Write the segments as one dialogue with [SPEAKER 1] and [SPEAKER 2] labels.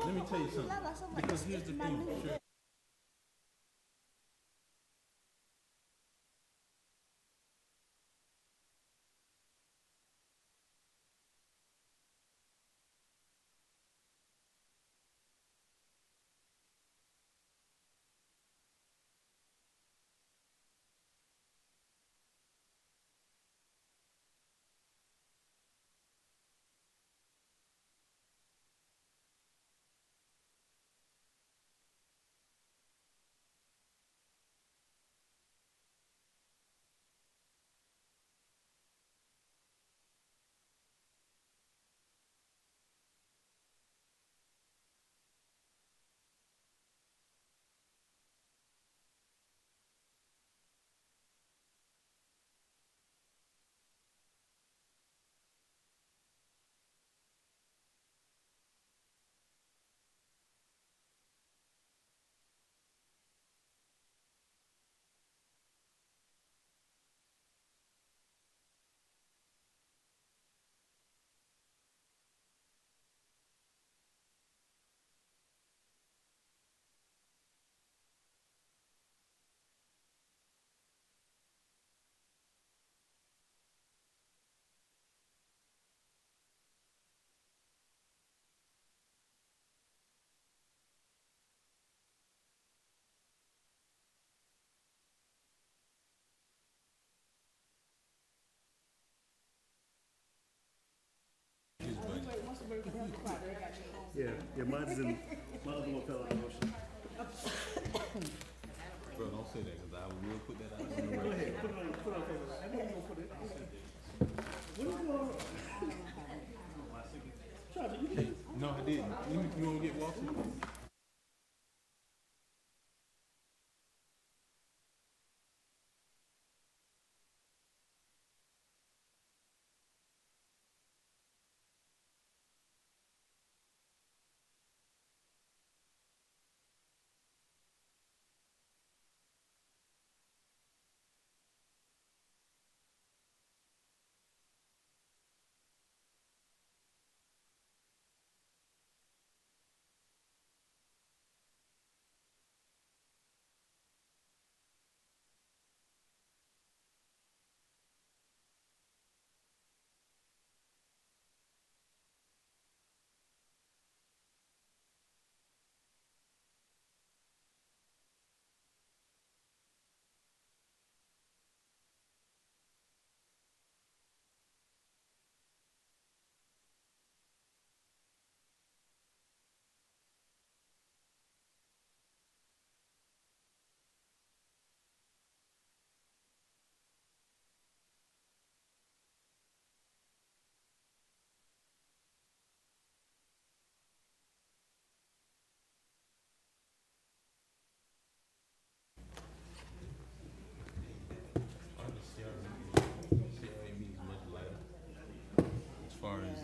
[SPEAKER 1] let me tell you something. Because here's the thing. Sure.
[SPEAKER 2] Yeah, mine's in. My other one fell out of motion.
[SPEAKER 1] Bro, don't say that because I will put that out.
[SPEAKER 2] Go ahead, put it on paper. I know you're gonna put it. What is going on? Charlie, you did.
[SPEAKER 1] No, I didn't. You want to get Walter? CRA meetings much lighter as far as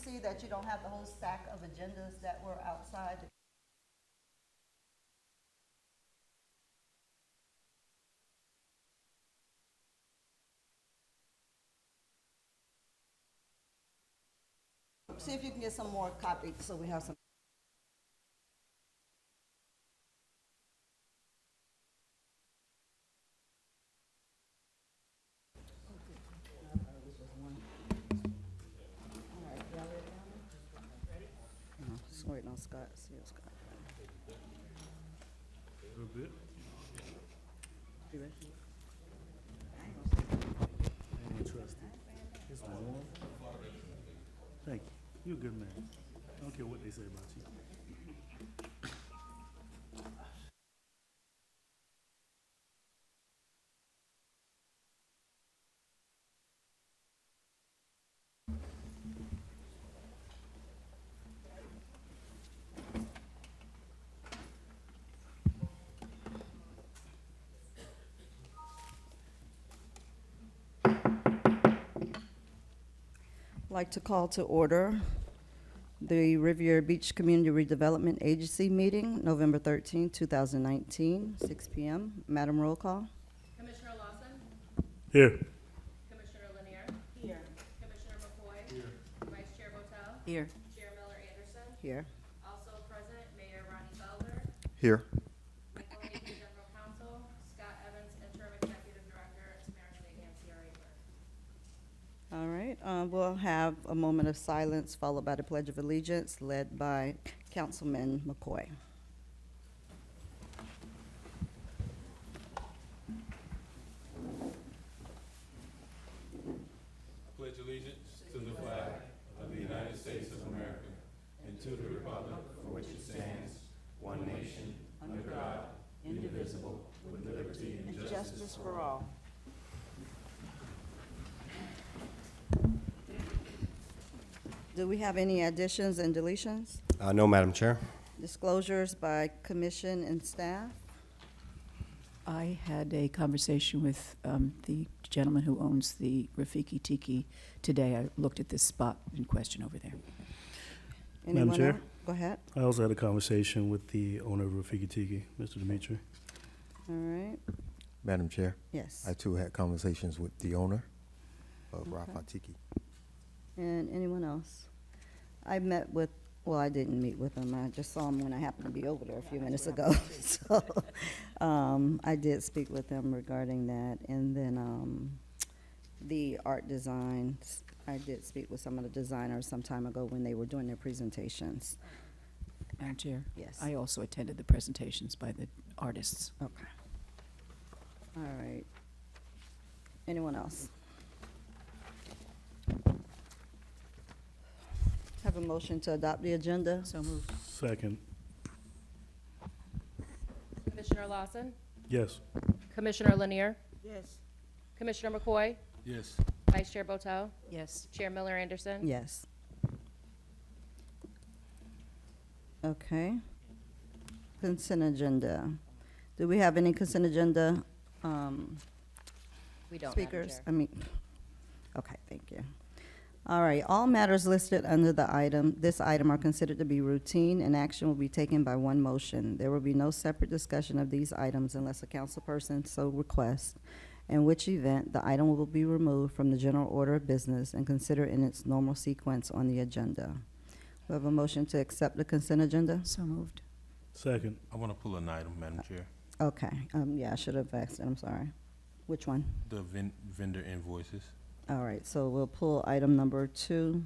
[SPEAKER 3] See that you don't have the whole stack of agendas that were outside. See if you can get some more copies so we have some. All right, y'all ready now? Just waiting on Scott, see what Scott.
[SPEAKER 2] Real good.
[SPEAKER 3] You ready?
[SPEAKER 2] I ain't trust it. It's warm. Thank you. You're a good man. I don't care what they say about you.
[SPEAKER 3] Like to call to order the Riviera Beach Community Redevelopment Agency meeting, November 13, 2019, 6 p.m. Madam, roll call.
[SPEAKER 4] Commissioner Lawson,
[SPEAKER 2] Here.
[SPEAKER 4] Commissioner Lanier. Here. Commissioner McCoy. Here. Vice Chair Botel.
[SPEAKER 3] Here.
[SPEAKER 4] Chair Miller Anderson.
[SPEAKER 3] Here.
[SPEAKER 4] Also present, Mayor Ronnie Felder.
[SPEAKER 5] Here.
[SPEAKER 4] Michael Hayden, General Counsel. Scott Evans, Interim Executive Director. And Samara Sagan, CRA Clerk.
[SPEAKER 3] All right, we'll have a moment of silence followed by the Pledge of Allegiance led by Councilman McCoy.
[SPEAKER 1] I pledge allegiance to the flag of the United States of America and to the republic for which it stands, one nation, under God, indivisible, with liberty and justice
[SPEAKER 3] for all. Do we have any additions and deletions?
[SPEAKER 5] No, Madam Chair.
[SPEAKER 3] Disclosures by commission and staff?
[SPEAKER 6] I had a conversation with the gentleman who owns the Rafiki Tiki today. I looked at this spot in question over there.
[SPEAKER 3] Anyone
[SPEAKER 2] Chair?
[SPEAKER 3] else? Go ahead.
[SPEAKER 2] I also had a conversation with the owner of Rafiki Tiki, Mr. Dimitri.
[SPEAKER 3] All right,
[SPEAKER 5] Madam Chair,
[SPEAKER 3] yes.
[SPEAKER 5] I too had conversations with the owner of
[SPEAKER 3] Okay.
[SPEAKER 5] Rafatiki.
[SPEAKER 3] And anyone else? I met with, well, I didn't meet with him. I just saw him when I happened to be over there a few minutes ago. So, I did speak with him regarding that. And then, the art designs, I did speak with some of the designers some time ago when they were doing their presentations.
[SPEAKER 6] Madam Chair?
[SPEAKER 3] Yes.
[SPEAKER 6] I also attended the presentations by the artists.
[SPEAKER 3] Okay. All right. Anyone else? Have a motion to adopt the agenda?
[SPEAKER 6] So moved.
[SPEAKER 2] Second.
[SPEAKER 4] Commissioner Lawson,
[SPEAKER 2] Yes.
[SPEAKER 4] Commissioner Lanier.
[SPEAKER 3] Yes.
[SPEAKER 4] Commissioner McCoy.
[SPEAKER 1] Yes.
[SPEAKER 4] Vice Chair Botel.
[SPEAKER 6] Yes.
[SPEAKER 4] Chair Miller Anderson.
[SPEAKER 3] Yes. Okay. Consent agenda. Do we have any consent agenda
[SPEAKER 4] We don't, Madam
[SPEAKER 3] speakers?
[SPEAKER 4] Chair.
[SPEAKER 3] I mean, okay, thank you. All right, all matters listed under this item are considered to be routine, and action will be taken by one motion. There will be no separate discussion of these items unless a council person so requests, in which event the item will be removed from the general order of business and considered in its normal sequence on the agenda. We have a motion to accept the consent agenda?
[SPEAKER 6] So moved.
[SPEAKER 2] Second.
[SPEAKER 1] I want to pull an item, Madam Chair.
[SPEAKER 3] Okay, yeah, I should have asked it, I'm sorry. Which one?
[SPEAKER 1] The vendor invoices.
[SPEAKER 3] All right, so we'll pull item number 2.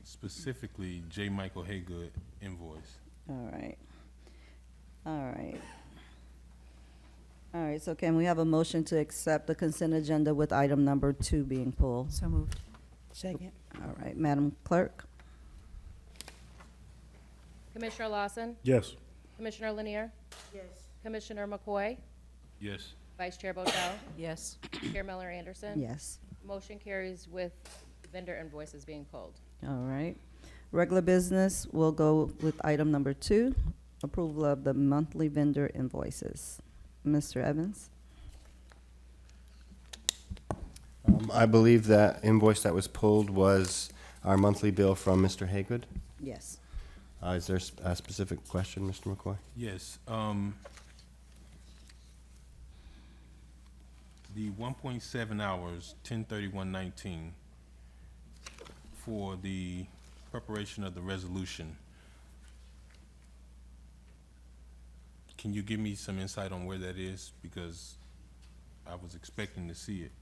[SPEAKER 1] Specifically, J. Michael Haygood invoice.
[SPEAKER 3] All right. All right. All right, so can we have a motion to accept the consent agenda with item number 2 being pulled?
[SPEAKER 6] So moved.
[SPEAKER 3] Second. All right, Madam Clerk?
[SPEAKER 4] Commissioner Lawson,
[SPEAKER 2] Yes.
[SPEAKER 4] Commissioner Lanier. Yes. Commissioner McCoy.
[SPEAKER 1] Yes.
[SPEAKER 4] Vice Chair Botel.
[SPEAKER 6] Yes.
[SPEAKER 4] Chair Miller Anderson.
[SPEAKER 3] Yes.
[SPEAKER 4] Motion carries with vendor invoices being pulled.
[SPEAKER 3] All right. Regular business, we'll go with item number 2, approval of the monthly vendor invoices. Mr. Evans?
[SPEAKER 5] I believe that invoice that was pulled was our monthly bill from Mr. Haygood.
[SPEAKER 3] Yes.
[SPEAKER 5] Is there a specific question, Mr. McCoy?
[SPEAKER 1] Yes. The 1.7 hours, 10/31/19, for the preparation of the resolution. Can you give me some insight on where that is? Because I was expecting to see it.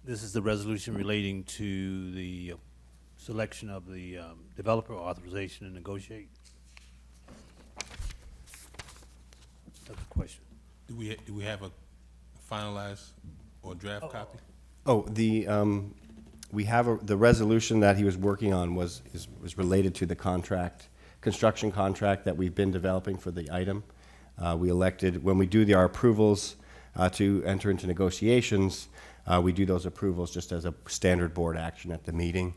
[SPEAKER 7] This is the resolution relating to the selection of the developer authorization to negotiate. That's the question.
[SPEAKER 1] Do we have a finalized or draft copy?
[SPEAKER 5] Oh, we have the resolution that he was working on was related to the construction contract that we've been developing for the item. We elected, when we do our approvals to enter into negotiations, we do those approvals just as a standard board action at the meeting.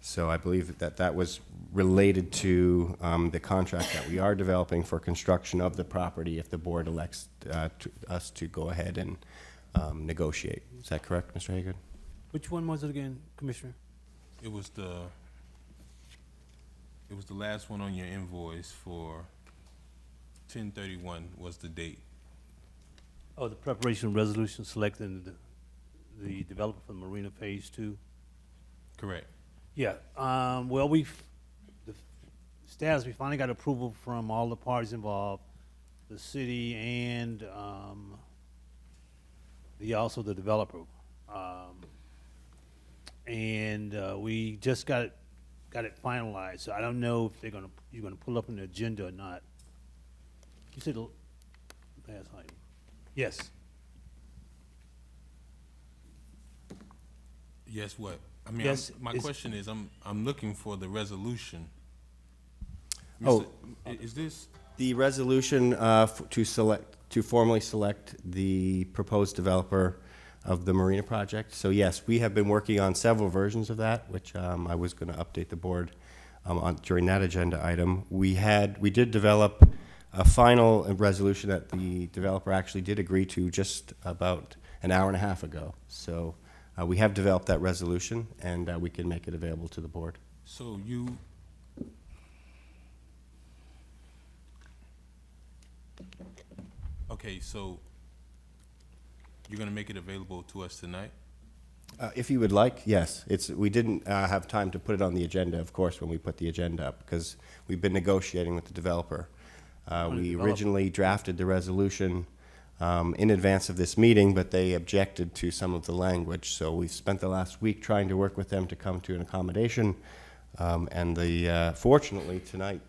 [SPEAKER 5] So I believe that was related to the contract that we are developing for construction of the property if the board elects us to go ahead and negotiate. Is that correct, Mr. Haygood?
[SPEAKER 7] Which one was it again, Commissioner?
[SPEAKER 1] It was the last one on your invoice for 10/31 was the date.
[SPEAKER 7] Oh, the preparation resolution selecting the developer for Marina Phase 2?
[SPEAKER 1] Correct.
[SPEAKER 7] Yeah, well, the status, we finally got approval from all the parties involved, the city and also the developer. We just got it finalized, so I don't know if you're gonna pull up an agenda or not. You said the last item. Yes.
[SPEAKER 1] Yes, what? I mean,
[SPEAKER 7] Yes,
[SPEAKER 1] my
[SPEAKER 7] it's-
[SPEAKER 1] question is, I'm looking for the resolution.
[SPEAKER 5] Oh.
[SPEAKER 1] Is this,
[SPEAKER 5] The resolution to formally select the proposed developer of the marina project. So yes, we have been working on several versions of that, which I was going to update the board on during that agenda item. We did develop a final resolution that the developer actually did agree to just about an hour and a half ago. So we have developed that resolution, and we can make it available to the board.
[SPEAKER 1] so okay, so you're gonna make it available to us tonight?
[SPEAKER 5] If you would like, yes. We didn't have time to put it on the agenda, of course, when we put the agenda up, because we've been negotiating with the developer. We
[SPEAKER 7] developer.
[SPEAKER 5] originally drafted the resolution in advance of this meeting, but they objected to some of the language. So we've spent the last week trying to work with them to come to an accommodation. Fortunately, tonight,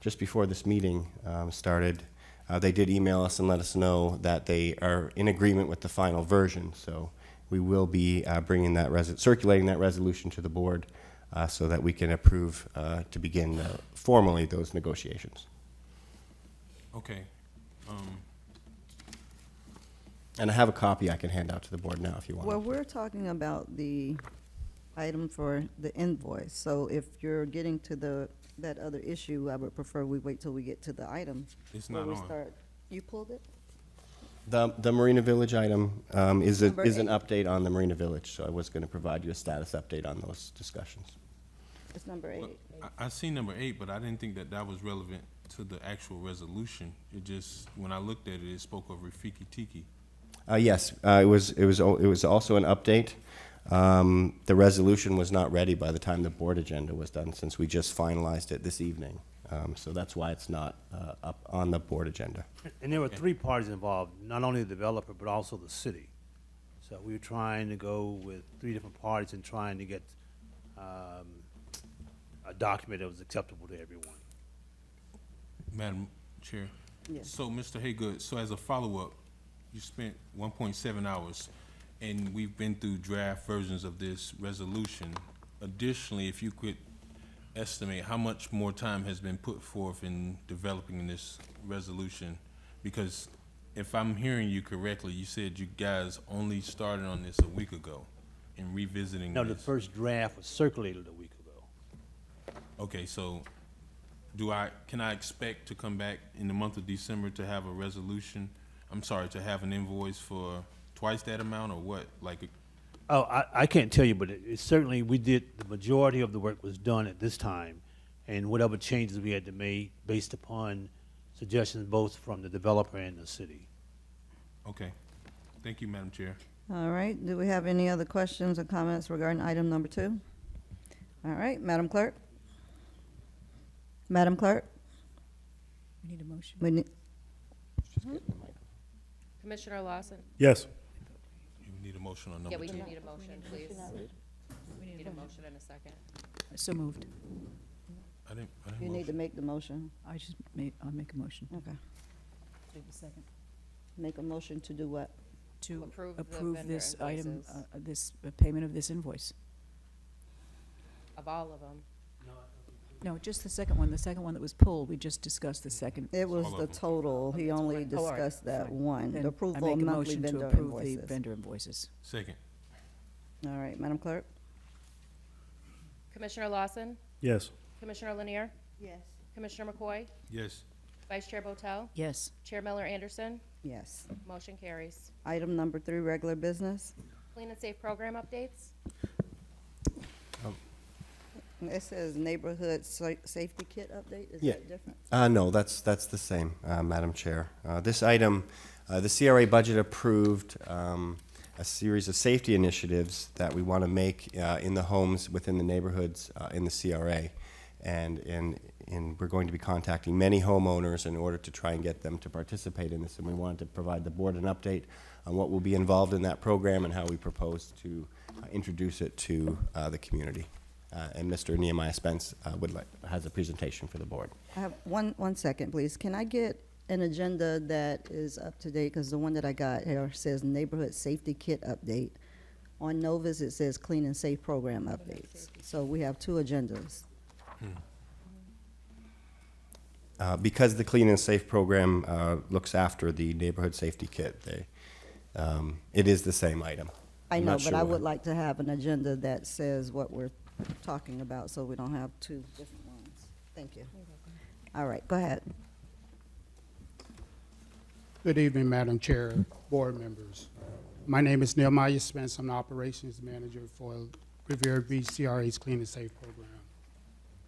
[SPEAKER 5] just before this meeting started, they did email us and let us know that they are in agreement with the final version. So we will be bringing that circulating that resolution to the board so that we can approve to begin formally those negotiations.
[SPEAKER 1] Okay.
[SPEAKER 5] And I have a copy I can hand out to the board now if you want.
[SPEAKER 3] Well, we're talking about the item for the invoice, so if you're getting to that other issue, I would prefer we wait till we get to the item.
[SPEAKER 1] It's
[SPEAKER 3] where
[SPEAKER 1] not
[SPEAKER 3] we
[SPEAKER 1] on.
[SPEAKER 3] start. You pulled it?
[SPEAKER 5] The Marina Village item is an
[SPEAKER 3] Number
[SPEAKER 5] update on the Marina Village, so I was going to provide you a status update on those discussions.
[SPEAKER 3] It's number 8.
[SPEAKER 1] Well, I see number 8, but I didn't think that was relevant to the actual resolution. It just, when I looked at it, it spoke of Rafiki Tiki.
[SPEAKER 5] Yes, it was also an update. The resolution was not ready by the time the board agenda was done, since we just finalized it this evening. So that's why it's not up on the board agenda.
[SPEAKER 7] And there were 3 parties involved, not only the developer, but also the city. So we were trying to go with 3 different parties and trying to get a document that was acceptable to everyone.
[SPEAKER 1] Madam Chair?
[SPEAKER 3] Yes.
[SPEAKER 1] So, Mr. Haygood, so as a follow-up, you spent 1.7 hours, and we've been through draft versions of this resolution. Additionally, if you could estimate how much more time has been put forth in developing this resolution, because if I'm hearing you correctly, you said you guys only started on this a week ago and revisiting
[SPEAKER 7] No, the
[SPEAKER 1] this.
[SPEAKER 7] first draft was circulated a week ago.
[SPEAKER 1] Okay, so can I expect to come back in the month of December to have a resolution? I'm sorry, to have an invoice for twice that amount, or what? Like,
[SPEAKER 7] Oh, I can't tell you, but it certainly, the majority of the work was done at this time, and whatever changes we had to make based upon suggestions both from the developer and the city.
[SPEAKER 1] okay. Thank you, Madam Chair.
[SPEAKER 3] All right, do we have any other questions or comments regarding item number 2? All right, Madam Clerk? Madam Clerk?
[SPEAKER 6] We need a motion.
[SPEAKER 3] We need,
[SPEAKER 4] Commissioner Lawson,
[SPEAKER 2] Yes.
[SPEAKER 1] need a motion on number
[SPEAKER 4] Yeah, we
[SPEAKER 1] two.
[SPEAKER 4] do need a motion, please. We need a motion in a second.
[SPEAKER 6] So moved.
[SPEAKER 1] I didn't
[SPEAKER 3] You need to
[SPEAKER 1] motion.
[SPEAKER 3] make the motion.
[SPEAKER 6] I'll make a motion.
[SPEAKER 3] Okay.
[SPEAKER 6] Take a second.
[SPEAKER 3] Make a motion to do what?
[SPEAKER 6] To
[SPEAKER 4] Approve the
[SPEAKER 6] approve
[SPEAKER 4] vendor
[SPEAKER 6] this item,
[SPEAKER 4] invoices.
[SPEAKER 6] this payment of this invoice.
[SPEAKER 4] Of all of them.
[SPEAKER 6] No, just the second one that was pulled. We just discussed the second.
[SPEAKER 3] It was
[SPEAKER 1] All of
[SPEAKER 3] the
[SPEAKER 1] them.
[SPEAKER 3] total. He only
[SPEAKER 6] Oh, all right,
[SPEAKER 3] discussed that
[SPEAKER 6] fine.
[SPEAKER 3] one,
[SPEAKER 6] Then
[SPEAKER 3] the
[SPEAKER 6] I
[SPEAKER 3] approval
[SPEAKER 6] make
[SPEAKER 3] of
[SPEAKER 6] a
[SPEAKER 3] monthly
[SPEAKER 6] motion to
[SPEAKER 3] vendor
[SPEAKER 6] approve the
[SPEAKER 3] invoices.
[SPEAKER 6] vendor invoices.
[SPEAKER 1] Second.
[SPEAKER 3] All right, Madam Clerk?
[SPEAKER 4] Commissioner Lawson,
[SPEAKER 2] Yes.
[SPEAKER 4] Commissioner Lanier,
[SPEAKER 3] Yes.
[SPEAKER 4] Commissioner McCoy,
[SPEAKER 1] Yes.
[SPEAKER 4] Vice Chair Botel,
[SPEAKER 6] Yes.
[SPEAKER 4] Chair Miller Anderson,
[SPEAKER 3] Yes.
[SPEAKER 4] motion carries.
[SPEAKER 3] Item number 3, regular business.
[SPEAKER 4] Clean and Safe Program updates.
[SPEAKER 3] It says neighborhood safety kit update. Is
[SPEAKER 5] Yeah.
[SPEAKER 3] that different?
[SPEAKER 5] No, that's the same, Madam Chair. This item, the CRA budget approved a series of safety initiatives that we want to make in the homes within the neighborhoods in the CRA. And we're going to be contacting many homeowners in order to try and get them to participate in this. And we wanted to provide the board an update on what will be involved in that program and how we propose to introduce it to the community. And Mr. Nehemiah Spence has a presentation for the board.
[SPEAKER 3] I have one second, please. Can I get an agenda that is up to date? Because the one that I got here says neighborhood safety kit update. On Novus, it says clean and safe program updates. So we have 2 agendas.
[SPEAKER 5] Because the Clean and Safe program looks after the neighborhood safety kit, it is the same item.
[SPEAKER 3] I
[SPEAKER 5] I'm
[SPEAKER 3] know,
[SPEAKER 5] not
[SPEAKER 3] but
[SPEAKER 5] sure
[SPEAKER 3] I
[SPEAKER 5] why.
[SPEAKER 3] would like to have an agenda that says what we're talking about, so we don't have 2 different ones. Thank you. All right, go ahead.
[SPEAKER 8] Good evening, Madam Chair, board members. My name is Nehemiah Spence. I'm the Operations Manager for Riviera Beach CRA's Clean and Safe Program.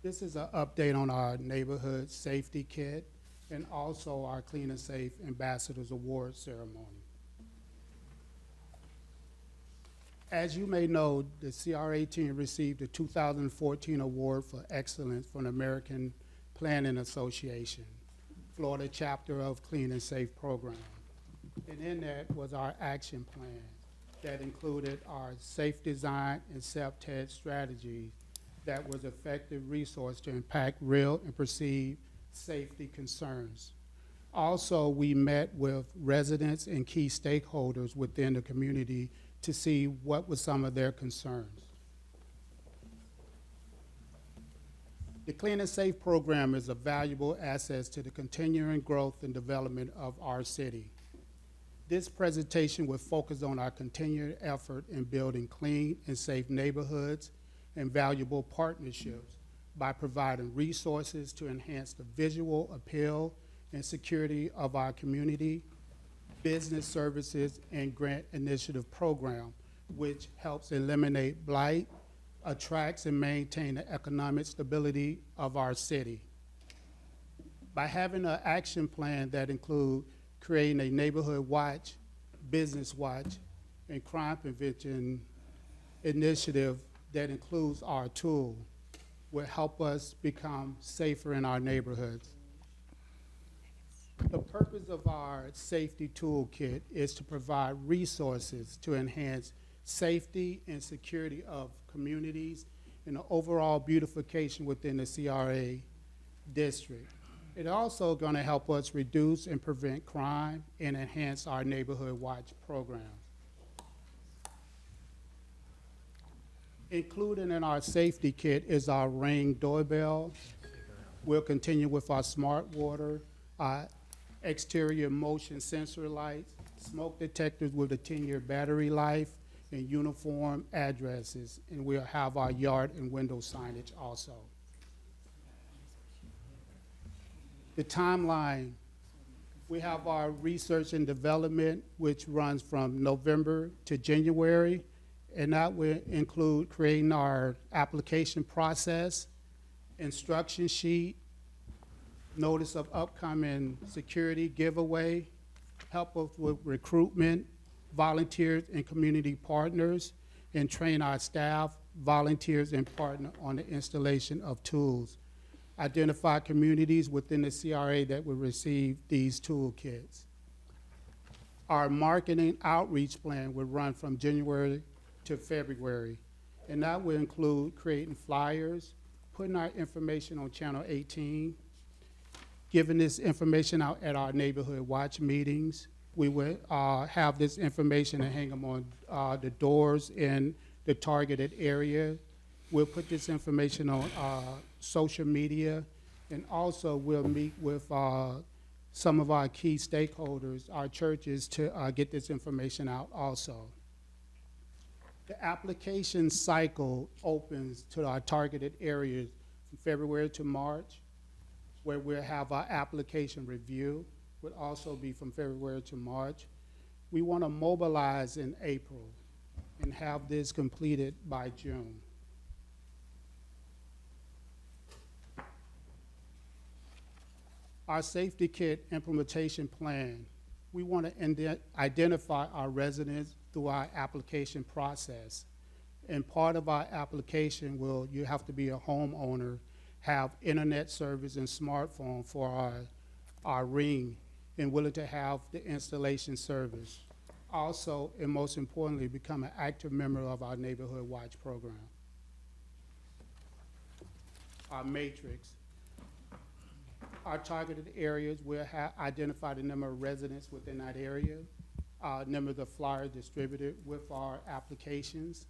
[SPEAKER 8] This is an update on our neighborhood safety kit and also our Clean and Safe Ambassadors Award ceremony. As you may know, the CRA team received the 2014 Award for Excellence from the American Planning Association, Florida chapter of Clean and Safe Program. And in that was our action plan that included our safe design and self-test strategies that was effective resource to impact real and perceived safety concerns. Also, we met with residents and key stakeholders within the community to see what were some of their concerns. The Clean and Safe program is a valuable asset to the continuing growth and development of our city. This presentation will focus on our continued effort in building clean and safe neighborhoods and valuable partnerships by providing resources to enhance the visual appeal and security of our community, business services, and grant initiative program, which helps eliminate blight, attracts and maintain the economic stability of our city. By having an action plan that includes creating a neighborhood watch, business watch, and crime prevention initiative that includes our tool will help us become safer in our neighborhoods. The purpose of our safety toolkit is to provide resources to enhance safety and security of communities and the overall beautification within the CRA district. It's also going to help us reduce and prevent crime and enhance our neighborhood watch program. Included in our safety kit is our Ring doorbell. We'll continue with our smart water, exterior motion sensor lights, smoke detectors with a 10-year battery life, and uniform addresses. And we'll have our yard and window signage also. The timeline, we have our research and development, which runs from November to January, and that will include creating our application process, instruction sheet, notice of upcoming security giveaway, help us with recruitment, volunteers and community partners, and train our staff, volunteers, and partner on the installation of tools. Identify communities within the CRA that will receive these toolkits. Our marketing outreach plan will run from January to February, and that will include creating flyers, putting our information on Channel 18, giving this information out at our neighborhood watch meetings. We will have this information and hang them on the doors in the targeted area. We'll put this information on social media, and also we'll meet with some of our key stakeholders, our churches, to get this information out also. The application cycle opens to our targeted areas from February to March, where we'll have our application review, would also be from February to March. We want to mobilize in April and have this completed by June. Our safety kit implementation plan, we want to identify our residents through our application process. And part of our application you have to be a homeowner, have internet service and smartphone for our ring, and willing to have the installation service. Also, and most importantly, become an active member of our Neighborhood Watch program. Our matrix. Our targeted areas will identify the number of residents within that area, number of the flyers distributed with our applications,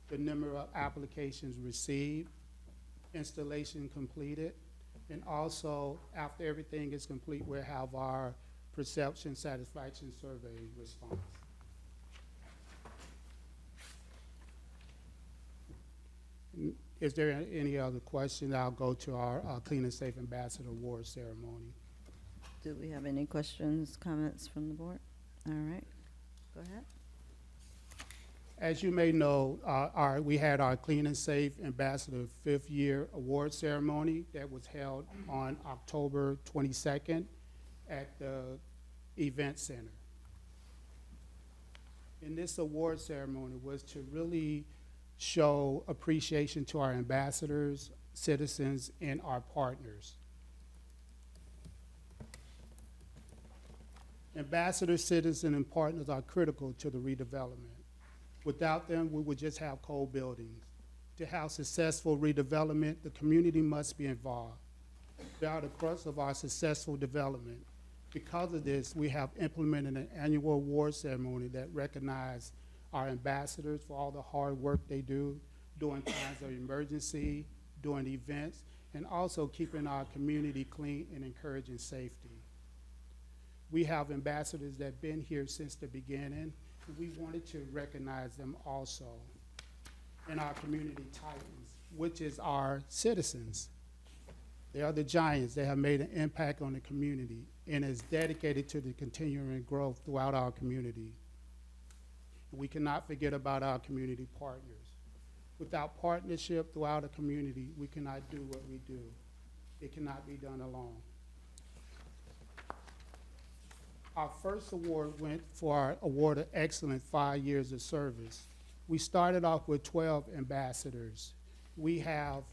[SPEAKER 8] the number of applications received, installation completed, and also after everything is complete, we'll have our perception satisfaction survey response. Is there any other question? I'll go to our Clean and Safe Ambassador Award ceremony.
[SPEAKER 3] Do we have any questions, comments from the board? All right, go ahead.
[SPEAKER 8] As you may know, we had our Clean and Safe Ambassador 5th year award ceremony that was held on October 22nd at the Event Center. And this award ceremony was to really show appreciation to our ambassadors, citizens, and our partners. Ambassadors, citizens, and partners are critical to the redevelopment. Without them, we would just have cold buildings. To have successful redevelopment, the community must be involved. They are the crux of our successful development. Because of this, we have implemented an annual award ceremony that recognizes our ambassadors for all the hard work they do during times of emergency, during events, and also keeping our community clean and encouraging safety. We have ambassadors that have been here since the beginning, and we wanted to recognize them also. And our community titans, which is our citizens. They are the giants that have made an impact on the community and is dedicated to the continuing growth throughout our community. We cannot forget about our community partners. Without partnership throughout a community, we cannot do what we do. It cannot be done alone. Our first award went for our Award of Excellence 5 years of service. We started off with 12 ambassadors. We have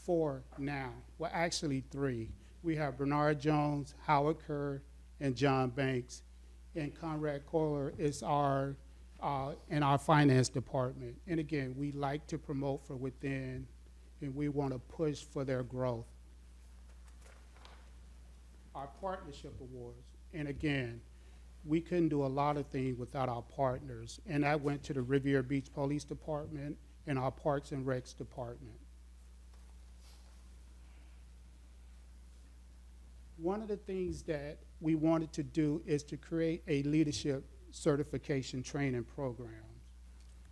[SPEAKER 8] 4 now, well actually 3. We have Bernard Jones, Howard Kerr, and John Banks. And Conrad Kohler is in our finance department. And again, we like to promote from within, and we want to push for their growth. Our partnership awards, and again, we couldn't do a lot of things without our partners, and that went to the Riviera Beach Police Department and our Parks and Recs Department. One of the things that we wanted to do is to create a leadership certification training program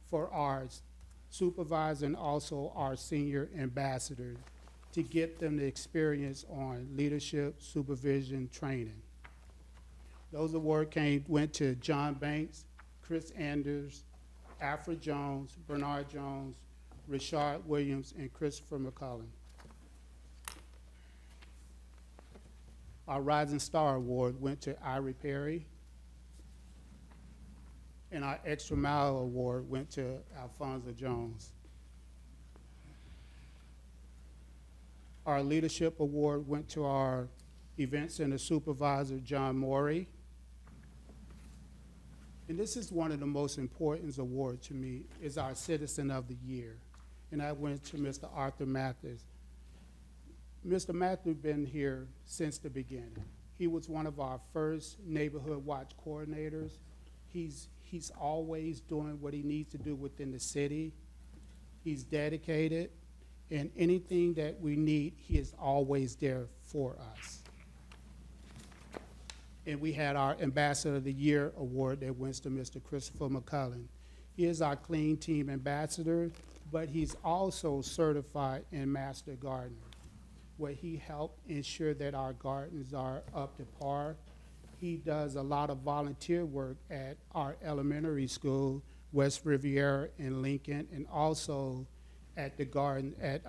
[SPEAKER 8] for our supervisor and also our senior ambassadors to get them the experience on leadership, supervision, training. Those awards went to John Banks, Chris Anders, Alfred Jones, Bernard Jones, Richard Williams, and Christopher McCullen. Our Rising Star Award went to Irie Perry, and our Extra Mile Award went to Alfonso Jones. Our Leadership Award went to our Event Center Supervisor, John Morey. And this is one of the most important awards to me, is our Citizen of the Year. And I went to Mr. Arthur Mathis. Mr. Mathis been here since the beginning. He was one of our first neighborhood watch coordinators. He's always doing what he needs to do within the city. He's dedicated, and anything that we need, he is always there for us. And we had our Ambassador of the Year award that went to Mr. Christopher McCullen. He is our Clean Team Ambassador, but he's also certified in Master Gardener, where he helped ensure that our gardens are up to par. He does a lot of volunteer work at our elementary school, West Riviera in Lincoln, and also at the garden at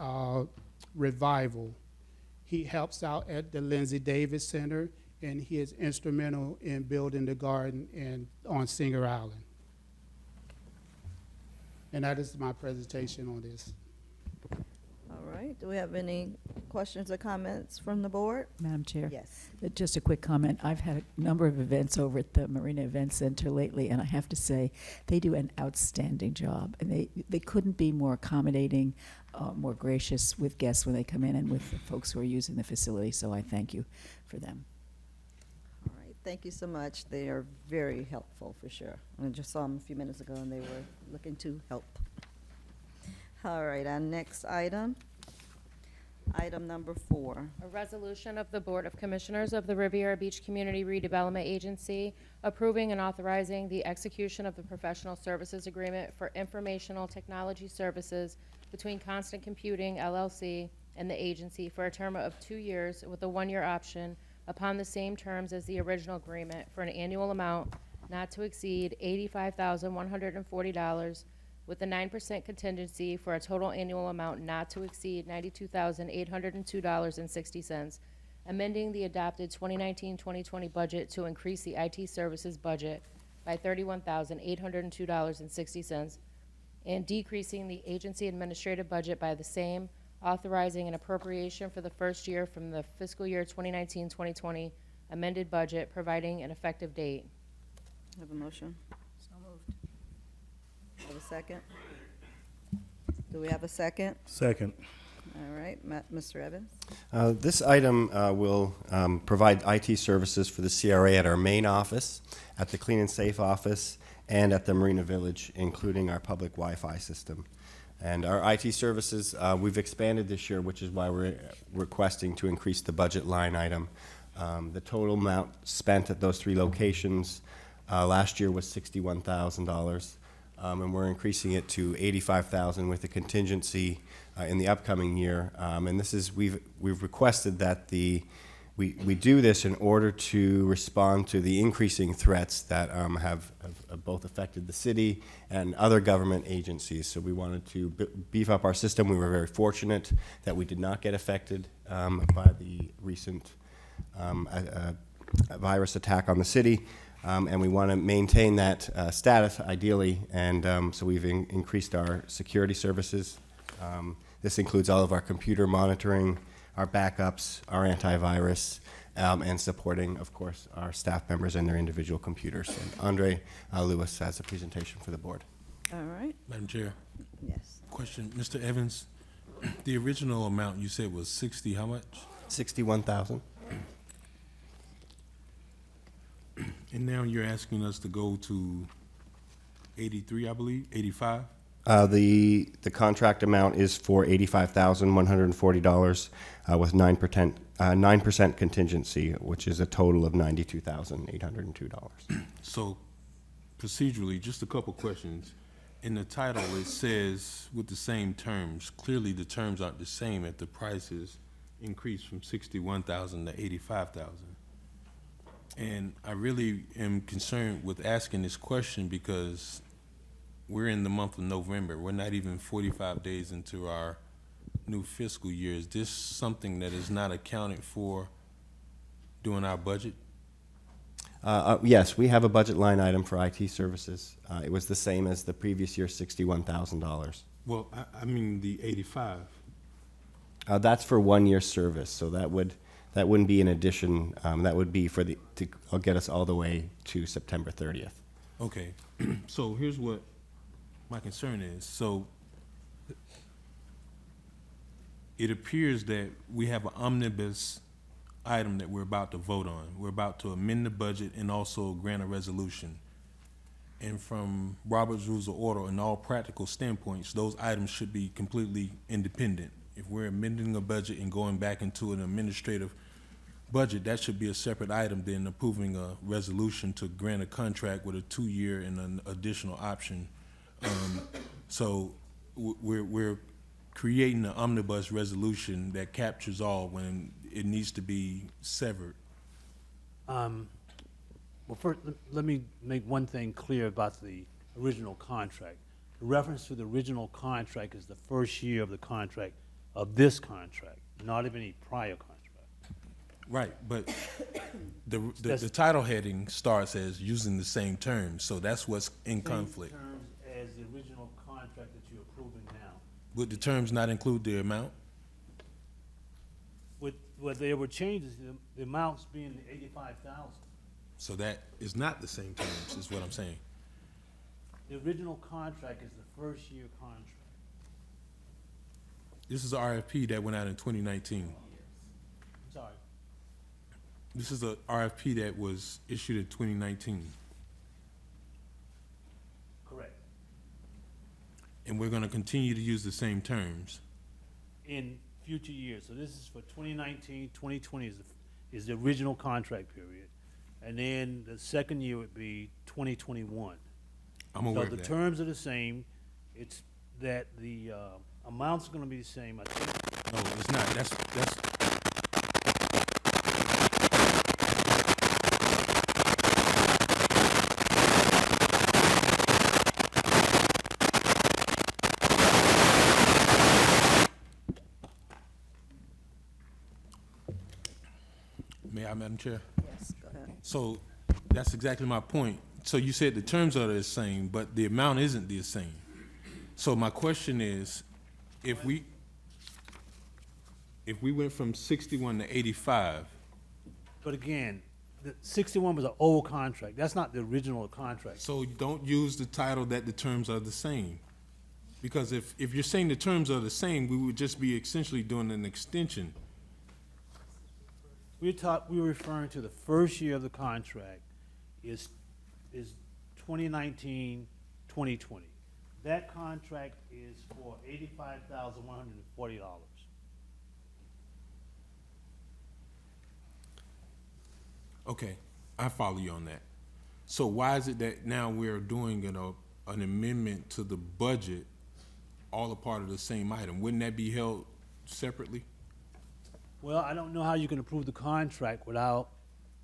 [SPEAKER 8] Revival. He helps out at the Lindsay Davis Center, and he is instrumental in building the garden on Singer Island. And that is my presentation on this.
[SPEAKER 3] All right, do we have any questions or comments from the board?
[SPEAKER 6] Madam Chair?
[SPEAKER 3] Yes.
[SPEAKER 6] Just a quick comment. I've had a number of events over at the Marina Event Center lately, and I have to say, they do an outstanding job. And they couldn't be more accommodating, more gracious with guests when they come in and with the folks who are using the facility, so I thank you for them.
[SPEAKER 3] All right, thank you so much. They are very helpful, for sure. I just saw them a few minutes ago, and they were looking to help. All right, our next item, item number 4.
[SPEAKER 4] A resolution of the Board of Commissioners of the Riviera Beach Community Redevelopment Agency approving and authorizing the execution of the professional services agreement for informational technology services between Constant Computing LLC and the agency for a term of 2 years with a 1-year option upon the same terms as the original agreement for an annual amount not to exceed $85,140 with a 9% contingency for a total annual amount not to exceed $92,802.60, amending the adopted 2019-2020 budget to increase the IT services budget by $31,802.60, and decreasing the agency administrative budget by the same, authorizing an appropriation for the first year from the fiscal year 2019-2020 amended budget, providing an effective date.
[SPEAKER 3] Have a motion?
[SPEAKER 6] So moved.
[SPEAKER 3] Have a second? Do we have a second?
[SPEAKER 2] Second.
[SPEAKER 3] All right, Mr. Evans?
[SPEAKER 5] This item will provide IT services for the CRA at our main office, at the Clean and Safe office, and at the Marina Village, including our public Wi-Fi system. And our IT services, we've expanded this year, which is why we're requesting to increase the budget line item. The total amount spent at those 3 locations last year was $61,000. And we're increasing it to $85,000 with a contingency in the upcoming year. And this is we've requested that we do this in order to respond to the increasing threats that have both affected the city and other government agencies. So we wanted to beef up our system. We were very fortunate that we did not get affected by the recent virus attack on the city. And we want to maintain that status ideally, and so we've increased our security services. This includes all of our computer monitoring, our backups, our antivirus, and supporting, of course, our staff members and their individual computers. And Andre Lewis has a presentation for the board.
[SPEAKER 3] All right,
[SPEAKER 1] Madam Chair,
[SPEAKER 3] yes.
[SPEAKER 1] question, Mr. Evans, the original amount you said was 60, how much?
[SPEAKER 5] 61,000.
[SPEAKER 1] And now you're asking us to go to 83, I believe, 85?
[SPEAKER 5] The contract amount is for $85,140 with 9% contingency, which is a total of $92,802.
[SPEAKER 1] So procedurally, just a couple questions. In the title, it says with the same terms. Clearly, the terms aren't the same if the prices increase from 61,000 to 85,000. And I really am concerned with asking this question because we're in the month of November. We're not even 45 days into our new fiscal year. Is this something that is not accounted for during our budget?
[SPEAKER 5] Yes, we have a budget line item for IT services. It was the same as the previous year, $61,000.
[SPEAKER 1] Well, I mean the 85.
[SPEAKER 5] That's for 1 year service, so that wouldn't be an addition. That would be for to get us all the way to September 30th.
[SPEAKER 1] Okay, so here's what my concern is. So it appears that we have an omnibus item that we're about to vote on. We're about to amend the budget and also grant a resolution. And from Robert's Rules of Order, in all practical standpoints, those items should be completely independent. If we're amending a budget and going back into an administrative budget, that should be a separate item than approving a resolution to grant a contract with a 2-year and an additional option. So we're creating an omnibus resolution that captures all when it needs to be severed.
[SPEAKER 7] Well, first, let me make one thing clear about the original contract. The reference to the original contract is the first year of the contract, of this contract, not of any prior contract.
[SPEAKER 1] Right, but the title heading starts as using the same terms, so that's what's in conflict.
[SPEAKER 7] Same terms as the original contract that you're approving now.
[SPEAKER 1] Would the terms not include the amount?
[SPEAKER 7] What there were changes, the amounts being 85,000.
[SPEAKER 1] So that is not the same terms, is what I'm saying.
[SPEAKER 7] The original contract is the first year contract.
[SPEAKER 1] This is a RFP that went out in 2019.
[SPEAKER 7] I'm sorry.
[SPEAKER 1] This is a RFP that was issued in 2019,
[SPEAKER 7] Correct.
[SPEAKER 1] and we're gonna continue to use the same terms.
[SPEAKER 7] In future years. So this is for 2019, 2020 is the original contract period. And then the second year would be 2021.
[SPEAKER 1] I'm aware
[SPEAKER 7] So
[SPEAKER 1] of
[SPEAKER 7] the
[SPEAKER 1] that.
[SPEAKER 7] terms are the same. It's that the amounts are gonna be the same, I think.
[SPEAKER 1] No, it's not. That's, may I, Madam Chair?
[SPEAKER 3] Yes, go ahead.
[SPEAKER 1] So that's exactly my point. So you said the terms are the same, but the amount isn't the same. So my question is, if we went from 61 to 85,
[SPEAKER 7] But again, the 61 was an old contract. That's not the original contract.
[SPEAKER 1] so don't use the title that the terms are the same. Because if you're saying the terms are the same, we would just be essentially doing an extension.
[SPEAKER 7] We were referring to the first year of the contract is 2019, 2020. That contract is for $85,140.
[SPEAKER 1] Okay, I follow you on that. So why is it that now we're doing an amendment to the budget, all a part of the same item? Wouldn't that be held separately?
[SPEAKER 7] Well, I don't know how you can approve the contract without,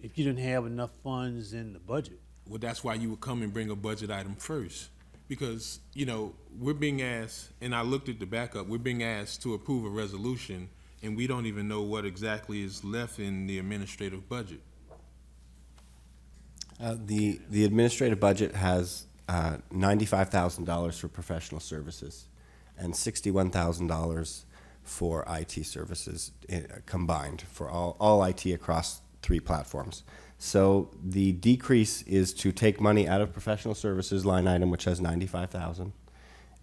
[SPEAKER 7] if you didn't have enough funds in the budget.
[SPEAKER 1] Well, that's why you would come and bring a budget item first. Because, we're being asked, and I looked at the backup, we're being asked to approve a resolution, and we don't even know what exactly is left in the administrative budget.
[SPEAKER 5] The administrative budget has $95,000 for professional services and $61,000 for IT services combined for all IT across 3 platforms. So the decrease is to take money out of professional services line item, which has $95,000,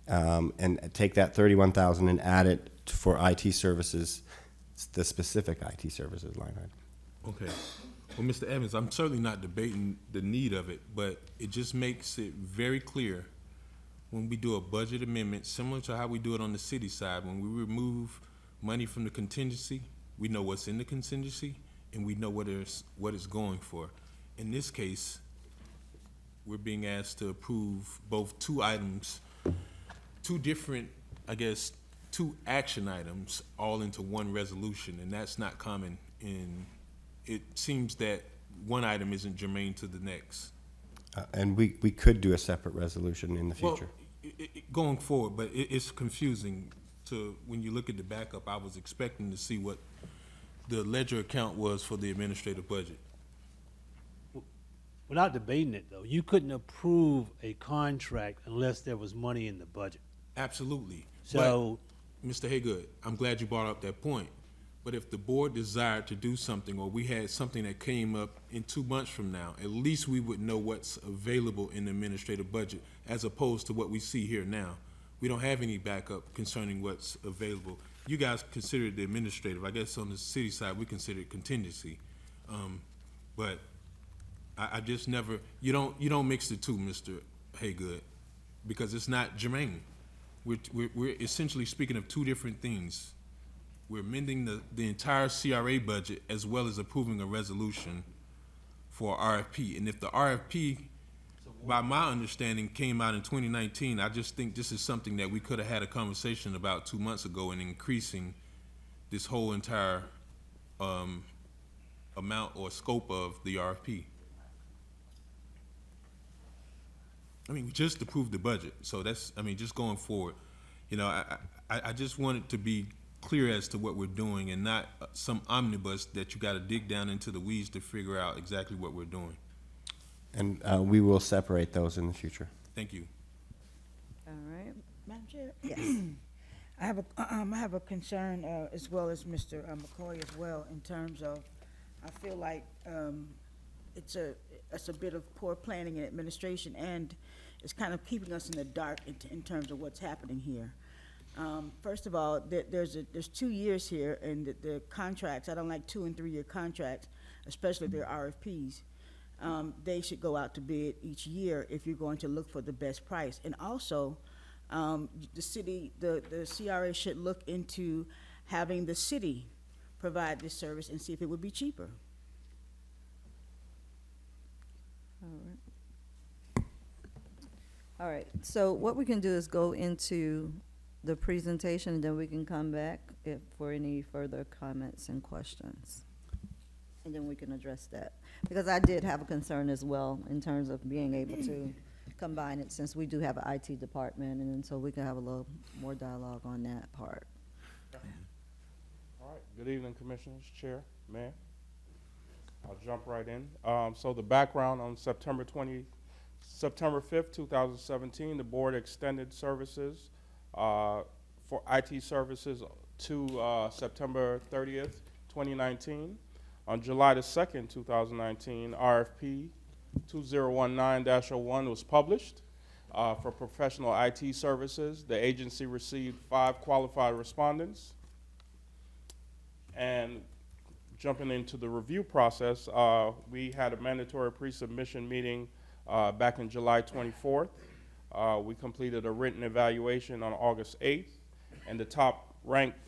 [SPEAKER 5] and take that $31,000 and add it for IT services, the specific IT services line item.
[SPEAKER 1] Okay. Well, Mr. Evans, I'm certainly not debating the need of it, but it just makes it very clear when we do a budget amendment, similar to how we do it on the city side, when we remove money from the contingency, we know what's in the contingency, and we know what it's going for. In this case, we're being asked to approve both 2 items, 2 different, 2 action items, all into one resolution, and that's not common. And it seems that one item isn't germane to the next.
[SPEAKER 5] And we could do a separate resolution in the future.
[SPEAKER 1] Well, going forward, but it's confusing when you look at the backup. I was expecting to see what the ledger account was for the administrative budget.
[SPEAKER 7] Without debating it, though, you couldn't approve a contract unless there was money in the budget.
[SPEAKER 1] Absolutely.
[SPEAKER 7] So,
[SPEAKER 1] But, Mr. Haygood, I'm glad you brought up that point. But if the board desired to do something, or we had something that came up in 2 months from now, at least we would know what's available in the administrative budget, as opposed to what we see here now. We don't have any backup concerning what's available. You guys consider it the administrative. I guess on the city side, we consider it contingency. But I just never, you don't mix the two, Mr. Haygood, because it's not germane. We're essentially speaking of two different things. We're amending the entire CRA budget as well as approving a resolution for RFP. And if the RFP, by my understanding, came out in 2019, I just think this is something that we could have had a conversation about 2 months ago in increasing this whole entire amount or scope of the RFP. I mean, we just approved the budget, so that's, I mean, just going forward, you know, I just want it to be clear as to what we're doing and not some omnibus that you gotta dig down into the weeds to figure out exactly what we're doing.
[SPEAKER 5] And we will separate those in the future.
[SPEAKER 1] Thank you.
[SPEAKER 3] All right.
[SPEAKER 9] Madam Chair,
[SPEAKER 3] Yes.
[SPEAKER 9] I have a concern, as well as Mr. McCoy as well, in terms of, I feel like, it's a bit of poor planning and administration, and it's kind of keeping us in the dark in terms of what's happening here. First of all, there's 2 years here, and the contracts, I don't like 2 and 3 year contracts, especially if they're RFPs. They should go out to bid each year if you're going to look for the best price. And also, the city, the CRA should look into having the city provide this service and see if it would be cheaper.
[SPEAKER 3] All right, so what we can do is go into the presentation, and then we can come back for any further comments and questions. And then we can address that. Because I did have a concern as well in terms of being able to combine it, since we do have an IT department, and then so we can have a little more dialogue on that part.
[SPEAKER 10] All right, good evening, Commissioners, Chair, Mayor. I'll jump right in. So the background on September 5th, 2017, the board extended services for IT services to September 30th, 2019. On July the 2nd, 2019, RFP 2019-01 was published for professional IT services. The agency received 5 qualified respondents. And jumping into the review process, we had a mandatory pre-submission meeting back in July 24th. We completed a written evaluation on August 8th, and the top ranked,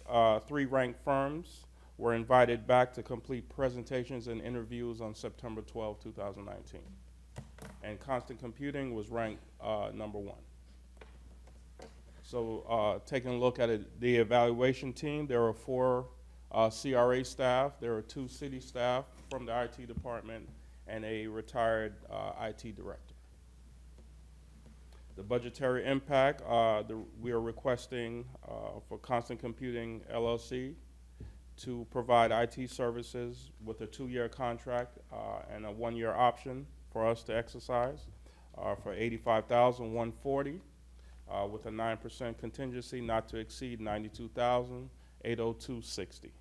[SPEAKER 10] 3 ranked firms were invited back to complete presentations and interviews on September 12, 2019. And Constant Computing was ranked number 1. So taking a look at it, the evaluation team, there were 4 CRA staff, there were 2 city staff from the IT department, and a retired IT director. The budgetary impact, we are requesting for Constant Computing LLC to provide IT services with a 2-year contract and a 1-year option for us to exercise for $85,140 with a 9% contingency not to exceed $92,802.60.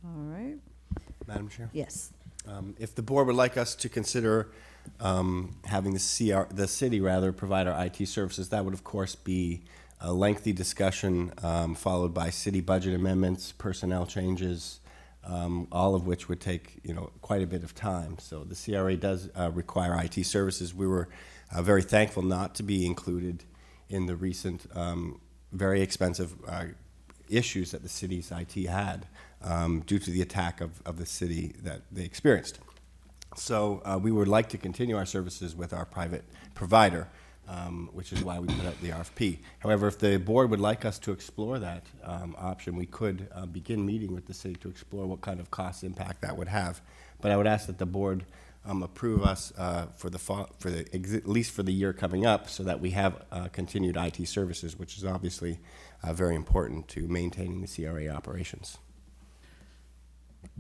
[SPEAKER 3] All right.
[SPEAKER 5] Madam Chair?
[SPEAKER 3] Yes.
[SPEAKER 5] If the board would like us to consider having the city provide our IT services, that would of course be a lengthy discussion followed by city budget amendments, personnel changes, all of which would take quite a bit of time. So the CRA does require IT services. We were very thankful not to be included in the recent very expensive issues that the city's IT had due to the attack of the city that they experienced. So we would like to continue our services with our private provider, which is why we put out the RFP. However, if the board would like us to explore that option, we could begin meeting with the city to explore what kind of cost impact that would have. But I would ask that the board approve us for at least for the year coming up, so that we have continued IT services, which is obviously very important to maintaining the CRA operations.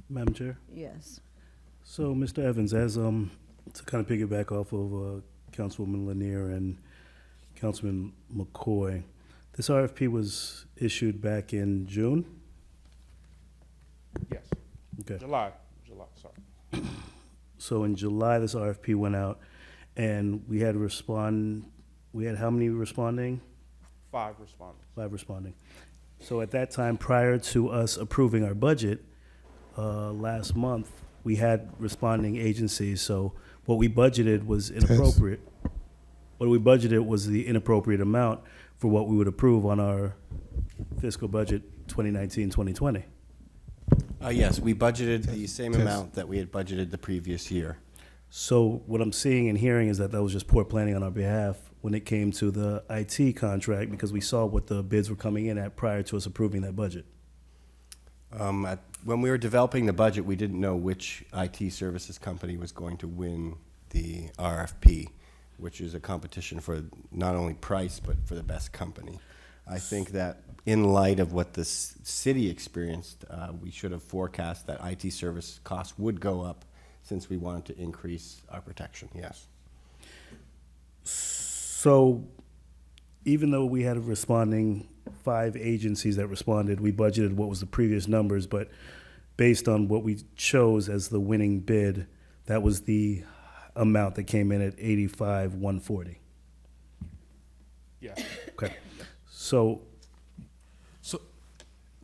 [SPEAKER 2] Madam Chair?
[SPEAKER 3] Yes.
[SPEAKER 2] So, Mr. Evans, as to kind of piggyback off of Councilwoman Lanier and Councilman McCoy, This RFP was issued back in June?
[SPEAKER 10] Yes,
[SPEAKER 2] Okay.
[SPEAKER 10] July, sorry.
[SPEAKER 2] So in July, this RFP went out, and we had how many responding?
[SPEAKER 10] 5 respondents.
[SPEAKER 2] 5 responding. So at that time, prior to us approving our budget, last month, we had responding agencies, so what we budgeted was inappropriate. What we budgeted was the inappropriate amount for what we would approve on our fiscal budget 2019, 2020.
[SPEAKER 5] Yes, we budgeted the same amount that we had budgeted the previous year.
[SPEAKER 2] So what I'm seeing and hearing is that was just poor planning on our behalf when it came to the IT contract, because we saw what the bids were coming in at prior to us approving that budget.
[SPEAKER 5] When we were developing the budget, we didn't know which IT services company was going to win the RFP, which is a competition for not only price, but for the best company. I think that in light of what the city experienced, we should have forecast that IT service costs would go up since we wanted to increase our protection, yes.
[SPEAKER 2] So even though we had responding 5 agencies that responded, we budgeted what was the previous numbers, but based on what we chose as the winning bid, that was the amount that came in at 85,140.
[SPEAKER 10] Yeah.
[SPEAKER 2] Okay. So,
[SPEAKER 1] So,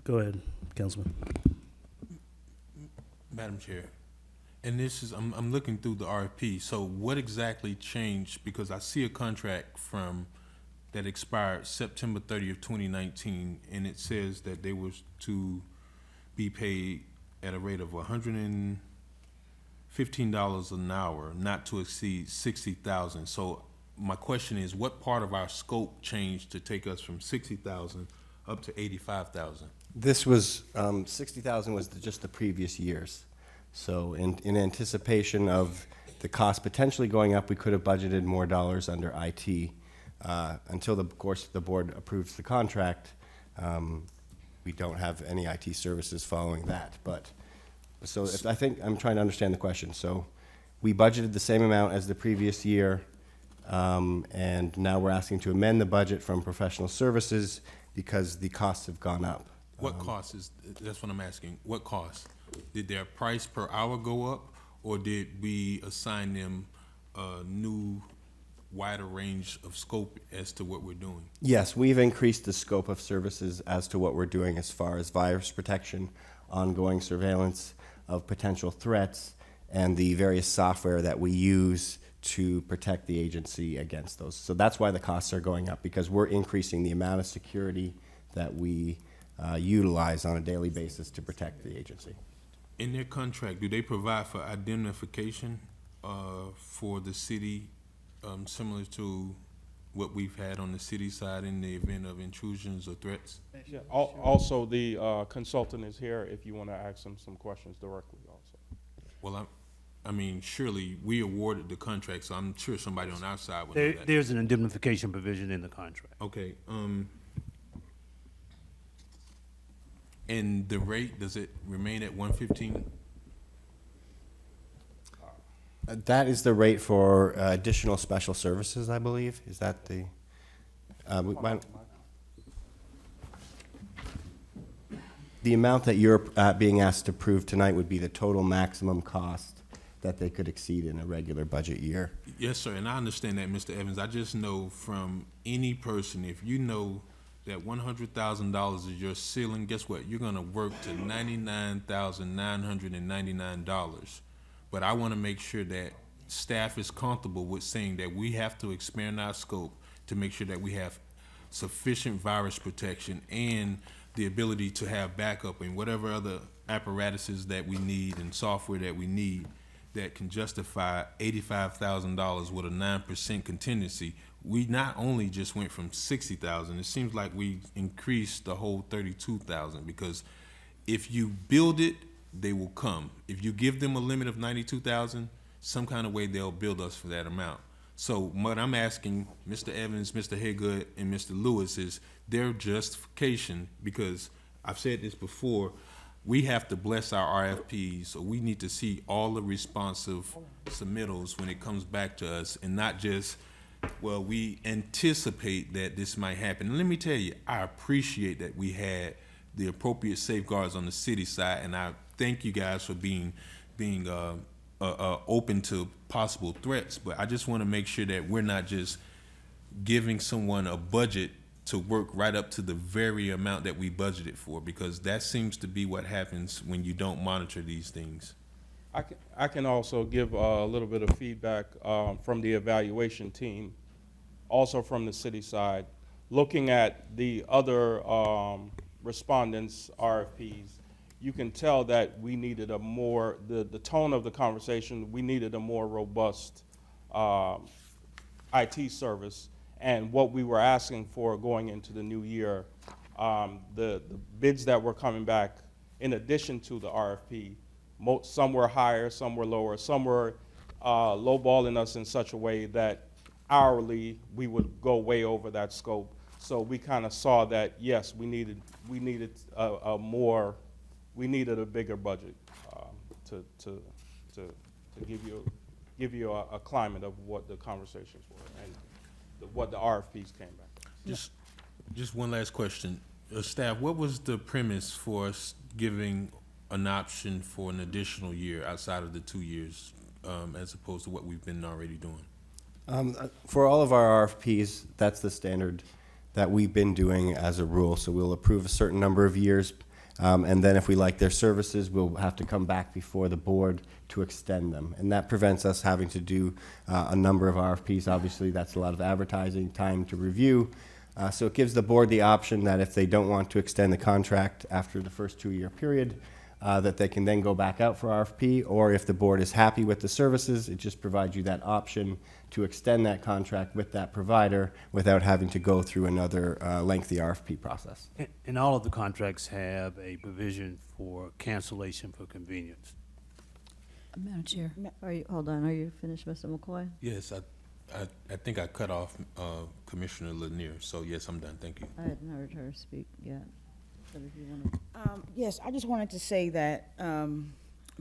[SPEAKER 2] go ahead, Councilman.
[SPEAKER 1] Madam Chair, and this is, I'm looking through the RFP, so what exactly changed? Because I see a contract that expired September 30th, 2019, and it says that they was to be paid at a rate of $115 an hour, not to exceed 60,000. So my question is, what part of our scope changed to take us from 60,000 up to 85,000?
[SPEAKER 5] This was, 60,000 was just the previous years. So in anticipation of the cost potentially going up, we could have budgeted more dollars under IT. Until, of course, the board approves the contract, we don't have any IT services following that. But, so I think I'm trying to understand the question. So we budgeted the same amount as the previous year, and now we're asking to amend the budget from professional services because the costs have gone up.
[SPEAKER 1] What cost that's what I'm asking. What cost? Did their price per hour go up, or did we assign them a new, wider range of scope as to what we're doing?
[SPEAKER 5] Yes, we've increased the scope of services as to what we're doing as far as virus protection, ongoing surveillance of potential threats, and the various software that we use to protect the agency against those. So that's why the costs are going up, because we're increasing the amount of security that we utilize on a daily basis to protect the agency.
[SPEAKER 1] In their contract, do they provide for identification for the city, similar to what we've had on the city side in the event of intrusions or threats?
[SPEAKER 10] Yeah. Also, the consultant is here if you want to ask him some questions directly also.
[SPEAKER 1] Well, I mean, surely we awarded the contract, so I'm sure somebody on our side would know that.
[SPEAKER 7] There's an indemnification provision in the contract.
[SPEAKER 1] Okay, and the rate, does it remain at 115?
[SPEAKER 5] That is the rate for additional special services, I believe. Is that the? The amount that you're being asked to approve tonight would be the total maximum cost that they could exceed in a regular budget year.
[SPEAKER 1] Yes, sir, and I understand that, Mr. Evans. I just know from any person, if you know that $100,000 is your ceiling, guess what? You're gonna work to $99,999. But I wanna make sure that staff is comfortable with saying that we have to expand our scope to make sure that we have sufficient virus protection and the ability to have backup and whatever other apparatuses that we need and software that we need that can justify $85,000 with a 9% contingency. We not only just went from 60,000, it seems like we increased the whole 32,000, because if you build it, they will come. If you give them a limit of 92,000, some kind of way they'll build us for that amount. So what I'm asking Mr. Evans, Mr. Haygood, and Mr. Lewis is their justification, because I've said this before, we have to bless our RFPs, so we need to see all the responsive submittals when it comes back to us, and not just well, we anticipate that this might happen. And let me tell you, I appreciate that we had the appropriate safeguards on the city side, and I thank you guys for being open to possible threats. But I just want to make sure that we're not just giving someone a budget to work right up to the very amount that we budgeted for, because that seems to be what happens when you don't monitor these things.
[SPEAKER 10] I can also give a little bit of feedback from the evaluation team, also from the city side. Looking at the other respondents' RFPs, you can tell that we needed a more, the tone of the conversation, we needed a more robust IT service. And what we were asking for going into the new year, the bids that were coming back, in addition to the RFP, some were higher, some were lower, some were lowballing us in such a way that hourly we would go way over that scope. So we kind of saw that, yes, we needed a bigger budget to give you a climate of what the conversations were and what the RFPs came back.
[SPEAKER 1] Just one last question. Staff, what was the premise for us giving an option for an additional year outside of the 2 years, as opposed to what we've been already doing?
[SPEAKER 5] For all of our RFPs, that's the standard that we've been doing as a rule. So we'll approve a certain number of years, and then if we like their services, we'll have to come back before the board to extend them. And that prevents us having to do a number of RFPs. Obviously, that's a lot of advertising, time to review. So it gives the board the option that if they don't want to extend the contract after the first 2-year period, that they can then go back out for RFP, or if the board is happy with the services, it just provides you that option to extend that contract with that provider without having to go through another lengthy RFP process.
[SPEAKER 7] And all of the contracts have a provision for cancellation for convenience.
[SPEAKER 6] Madam Chair.
[SPEAKER 3] Hold on, are you finished, Mr. McCoy?
[SPEAKER 1] Yes, I think I cut off Commissioner Lanier, so yes, I'm done. Thank you.
[SPEAKER 3] I hadn't heard her speak yet. So if you want to.
[SPEAKER 9] Yes, I just wanted to say that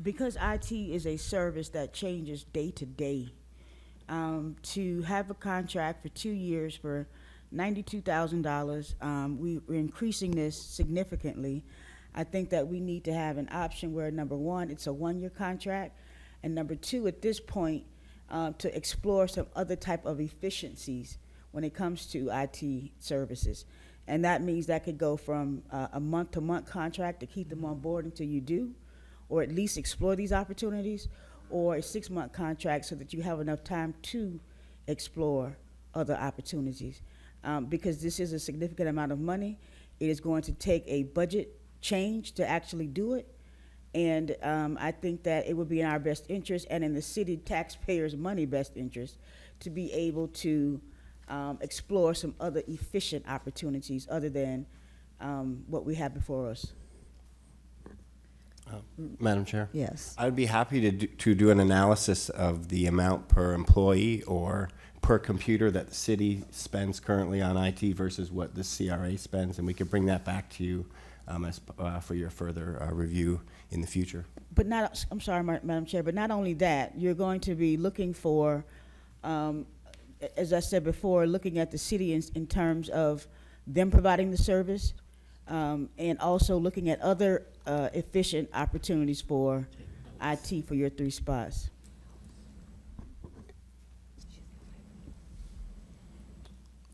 [SPEAKER 9] because IT is a service that changes day to day, to have a contract for 2 years for $92,000, we're increasing this significantly. I think that we need to have an option where, number one, it's a 1-year contract, and number two, at this point, to explore some other type of efficiencies when it comes to IT services. And that means that could go from a month-to-month contract to keep them on board until you do, or at least explore these opportunities, or a 6-month contract so that you have enough time to explore other opportunities. Because this is a significant amount of money, it is going to take a budget change to actually do it. And I think that it would be in our best interest and in the city taxpayers' money best interest to be able to explore some other efficient opportunities other than what we have before us.
[SPEAKER 5] Madam Chair?
[SPEAKER 3] Yes.
[SPEAKER 5] I would be happy to do an analysis of the amount per employee or per computer that the city spends currently on IT versus what the CRA spends, and we could bring that back to you for your further review in the future.
[SPEAKER 9] But not, I'm sorry, Madam Chair, but not only that, you're going to be looking for, as I said before, looking at the city in terms of them providing the service, and also looking at other efficient opportunities for IT for your 3 spots.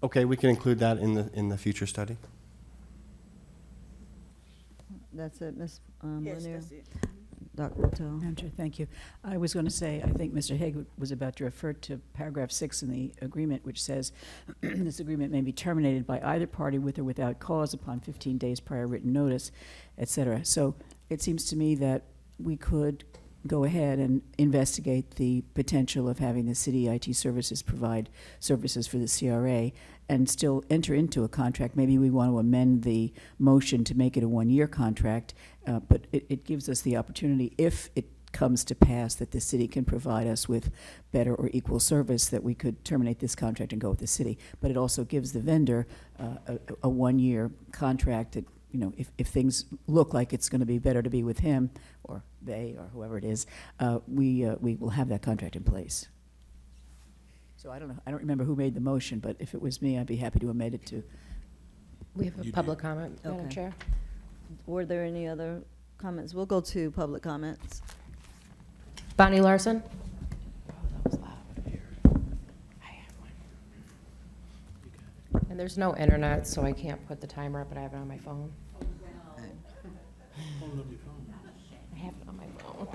[SPEAKER 5] Okay, we can include that in the future study.
[SPEAKER 3] That's it, Ms.
[SPEAKER 9] Yes,
[SPEAKER 3] Lanier?
[SPEAKER 9] that's it.
[SPEAKER 3] Dr. Patel?
[SPEAKER 6] Madam Chair, thank you. I was going to say, I think Mr. Hague was about to refer to paragraph 6 in the agreement, which says, this agreement may be terminated by either party with or without cause upon 15 days prior written notice, et cetera. So it seems to me that we could go ahead and investigate the potential of having the city IT services provide services for the CRA and still enter into a contract. Maybe we want to amend the motion to make it a 1-year contract, but it gives us the opportunity, if it comes to pass that the city can provide us with better or equal service, that we could terminate this contract and go with the city. But it also gives the vendor a 1-year contract that, you know, if things look like it's going to be better to be with him or they or whoever it is, we will have that contract in place. So I don't know, I don't remember who made the motion, but if it was me, I'd be happy to amend it to.
[SPEAKER 4] We have a public comment, Madam
[SPEAKER 3] Okay.
[SPEAKER 4] Chair.
[SPEAKER 3] Were there any other comments? We'll go to public comments.
[SPEAKER 4] Bonnie Larson? Oh, that was loud. I have one. And there's no internet, so I can't put the timer up, but I have it on my phone. I have it on my phone.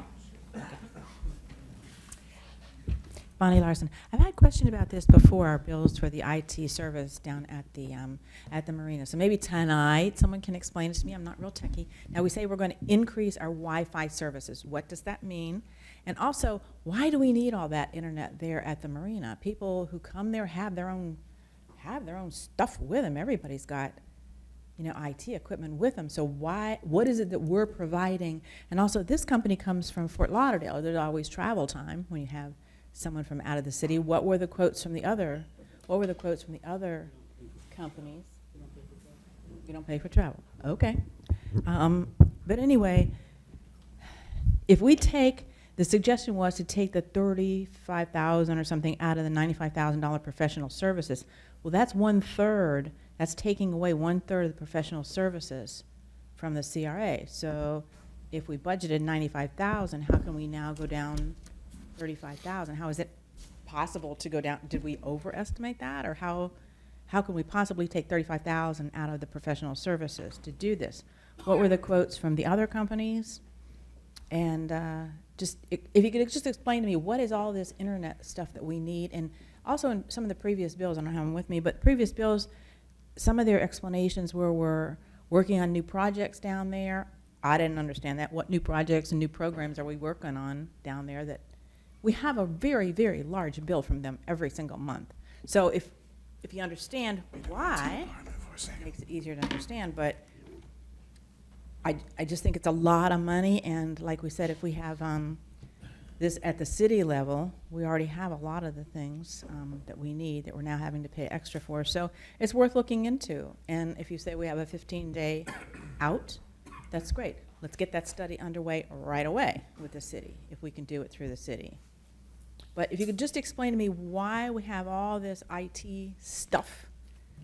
[SPEAKER 11] Bonnie Larson. I've had a question about this before, our bills for the IT service down at the marina. So maybe tonight, someone can explain it to me. I'm not real techie. Now, we say we're going to increase our Wi-Fi services. What does that mean? And also, why do we need all that internet there at the marina? People who come there have their own stuff with them. Everybody's got, IT equipment with them. So what is it that we're providing? And also, this company comes from Fort Lauderdale. There's always travel time when you have someone from out of the city. What were the quotes from the other companies? You don't pay for travel. Okay. But anyway, if we take, the suggestion was to take the $35,000 or something out of the $95,000 professional services. Well, that's 1/3. That's taking away 1/3 of the professional services from the CRA. So if we budgeted $95,000, how can we now go down $35,000? How is it possible to go down? Did we overestimate that, or how can we possibly take $35,000 out of the professional services to do this? What were the quotes from the other companies? And if you could just explain to me, what is all this internet stuff that we need? And also in some of the previous bills, I don't have them with me, but previous bills, some of their explanations were we're working on new projects down there. I didn't understand that. What new projects and new programs are we working on down there? That we have a very, very large bill from them every single month. So if you understand why, it makes it easier to understand. But I just think it's a lot of money, and like we said, if we have this at the city level, we already have a lot of the things that we need that we're now having to pay extra for. So it's worth looking into. And if you say we have a 15-day out, that's great. Let's get that study underway right away with the city, if we can do it through the city. But if you could just explain to me why we have all this IT stuff,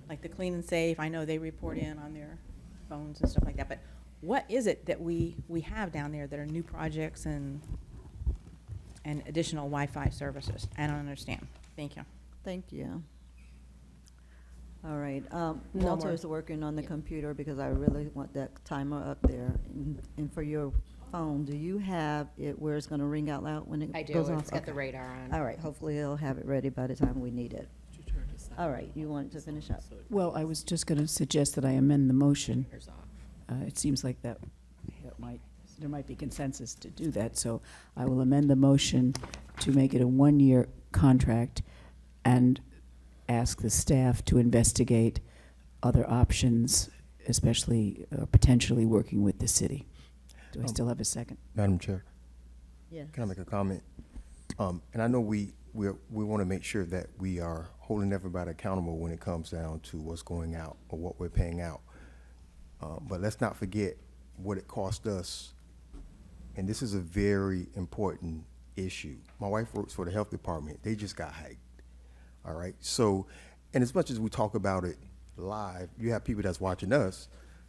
[SPEAKER 11] like the Clean and Safe. I know they report in on their phones and stuff like that, but what is it that we have down there that are new projects and additional Wi-Fi services? I don't understand. Thank you.
[SPEAKER 3] Thank you. All right.
[SPEAKER 4] No
[SPEAKER 3] Walter
[SPEAKER 4] more.
[SPEAKER 3] is working on the computer because I really want that timer up there. And for your phone, do you have it where it's going to ring out loud when it
[SPEAKER 4] I do.
[SPEAKER 3] goes off?
[SPEAKER 4] It's got the
[SPEAKER 3] Okay.
[SPEAKER 4] radar on.
[SPEAKER 3] All right. Hopefully he'll have it ready by the time we need it. All right. You want to finish up?
[SPEAKER 6] Well, I was just going to suggest that I amend the motion.
[SPEAKER 4] Radars off.
[SPEAKER 6] It seems like there might be consensus to do that, so I will amend the motion to make it a 1-year contract and ask the staff to investigate other options, especially potentially working with the city. Do I still have a second?
[SPEAKER 12] Madam Chair,
[SPEAKER 3] Yes.
[SPEAKER 12] can I make a comment? And I know we want to make sure that we are holding everybody accountable when it comes down to what's going out or what we're paying out. But let's not forget what it cost us. And this is a very important issue. My wife works for the health department. They just got hiked. All right. So, and as much as we talk about it live, you have people that's watching us.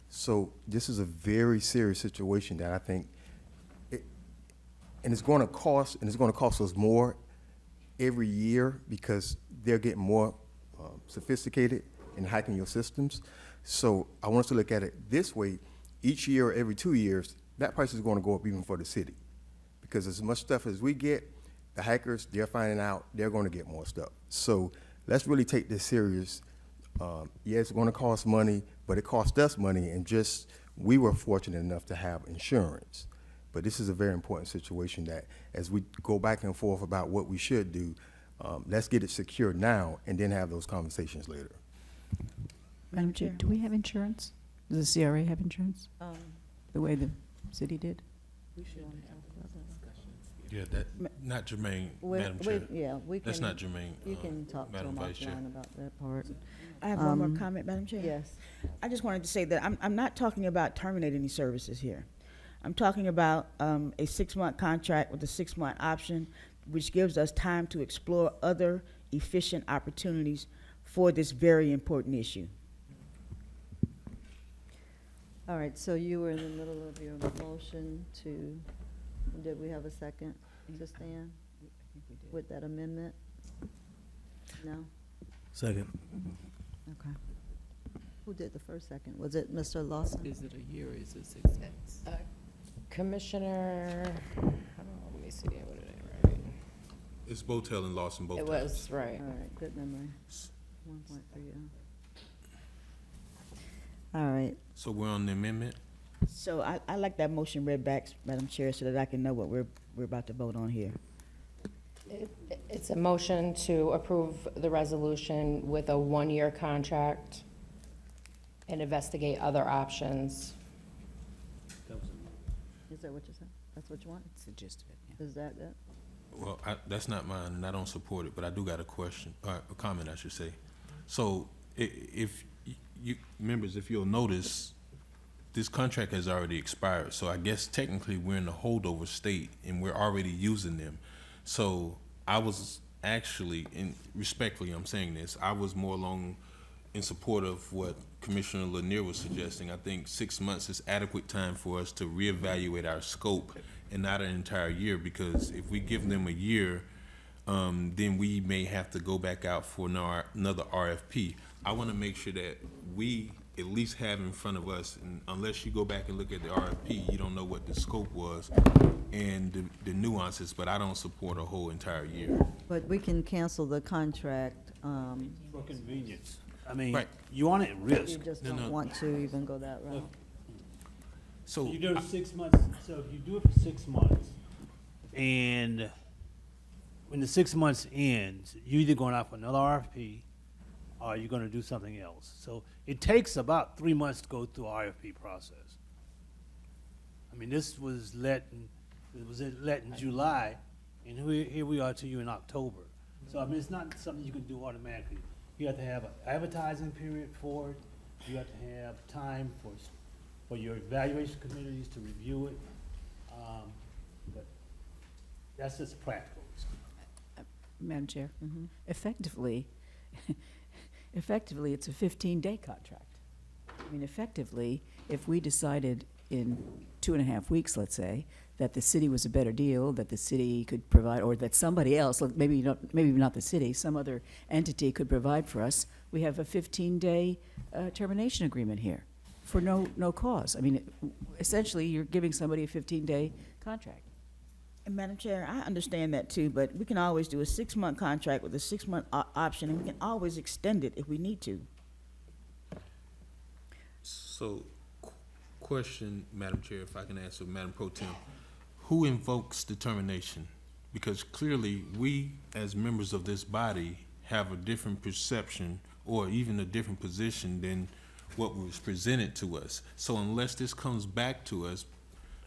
[SPEAKER 12] So this is a very serious situation that I think, and it's going to cost us more every year because they're getting more sophisticated in hacking your systems. So I want us to look at it this way. Each year or every 2 years, that price is going to go up even for the city. Because as much stuff as we get, the hackers, they're finding out they're going to get more stuff. So let's really take this serious. Yeah, it's going to cost money, but it cost us money, and just we were fortunate enough to have insurance. But this is a very important situation that as we go back and forth about what we should do, let's get it secured now and then have those conversations later.
[SPEAKER 11] Madam Chair.
[SPEAKER 6] Do we have insurance? Does the CRA have insurance, the way the city did?
[SPEAKER 1] Yeah, not germane,
[SPEAKER 3] We're-
[SPEAKER 1] Madam Chair.
[SPEAKER 3] Yeah, we can.
[SPEAKER 1] That's not germane,
[SPEAKER 3] You can talk to
[SPEAKER 1] Madam
[SPEAKER 3] him
[SPEAKER 1] Vice Chair.
[SPEAKER 3] offline about that part.
[SPEAKER 9] I have one more comment, Madam Chair.
[SPEAKER 3] Yes.
[SPEAKER 9] I just wanted to say that I'm not talking about terminating any services here. I'm talking about a 6-month contract with a 6-month option, which gives us time to explore other efficient opportunities for this very important issue.
[SPEAKER 3] All right, so you were in the middle of your motion to, did we have a second to stand with that amendment? No?
[SPEAKER 2] Second.
[SPEAKER 3] Okay. Who did the first second? Was it Mr. Lawson?
[SPEAKER 6] Is it a year or is it 6 months?
[SPEAKER 4] Commissioner, I don't know, let me see, what did I write?
[SPEAKER 1] It's Botel and Lawson both
[SPEAKER 4] It
[SPEAKER 1] times.
[SPEAKER 4] was, right.
[SPEAKER 3] All right, good memory. 1.3, yeah. All right,
[SPEAKER 1] So we're on the amendment?
[SPEAKER 9] So I like that motion read back, Madam Chair, so that I can know what we're about to vote on here.
[SPEAKER 4] It's a motion to approve the resolution with a one-year contract and investigate other options.
[SPEAKER 3] is that what you said? That's what you want?
[SPEAKER 6] That's the gist of it, yeah.
[SPEAKER 3] Is that it?
[SPEAKER 1] Well, that's not mine, and I don't support it, but I do got a question, or a comment, I should say. So if you, members, if you'll notice, this contract has already expired, so I guess technically we're in a holdover state, and we're already using them. So I was actually, and respectfully I'm saying this, I was more along in support of what Commissioner Lanier was suggesting. I think 6 months is adequate time for us to reevaluate our scope and not an entire year, because if we give them a year, then we may have to go back out for another RFP. I want to make sure that we at least have in front of us, and unless you go back and look at the RFP, you don't know what the scope was and the nuances, but I don't support a whole entire year.
[SPEAKER 3] But we can cancel the contract,
[SPEAKER 7] For convenience. I mean,
[SPEAKER 1] Right.
[SPEAKER 7] you want it at
[SPEAKER 3] you
[SPEAKER 7] risk.
[SPEAKER 3] just
[SPEAKER 1] No,
[SPEAKER 3] don't
[SPEAKER 1] no.
[SPEAKER 3] want to even go that route.
[SPEAKER 1] So
[SPEAKER 7] You do it 6 months, so if you do it for 6 months, and when the 6 months ends, you're either going out for another RFP, or you're gonna do something else. So it takes about 3 months to go through RFP process. I mean, this was let in July, and here we are to you in October. So, I mean, it's not something you can do automatically. You have to have an advertising period for it, you have to have time for your evaluation committees to review it. But that's just practical.
[SPEAKER 6] Madam Chair, effectively, it's a 15-day contract. I mean, effectively, if we decided in 2.5 weeks, let's say, that the city was a better deal, that the city could provide, or that somebody else, maybe not the city, some other entity could provide for us, we have a 15-day termination agreement here for no cause. I mean, essentially, you're giving somebody a 15-day contract.
[SPEAKER 9] And Madam Chair, I understand that too, but we can always do a 6-month contract with a 6-month option, and we can always extend it if we need to.
[SPEAKER 1] So, question, Madam Chair, if I can ask, Madam Pro Tem, who invokes determination? Because clearly, we, as members of this body, have a different perception or even a different position than what was presented to us. So unless this comes back to us,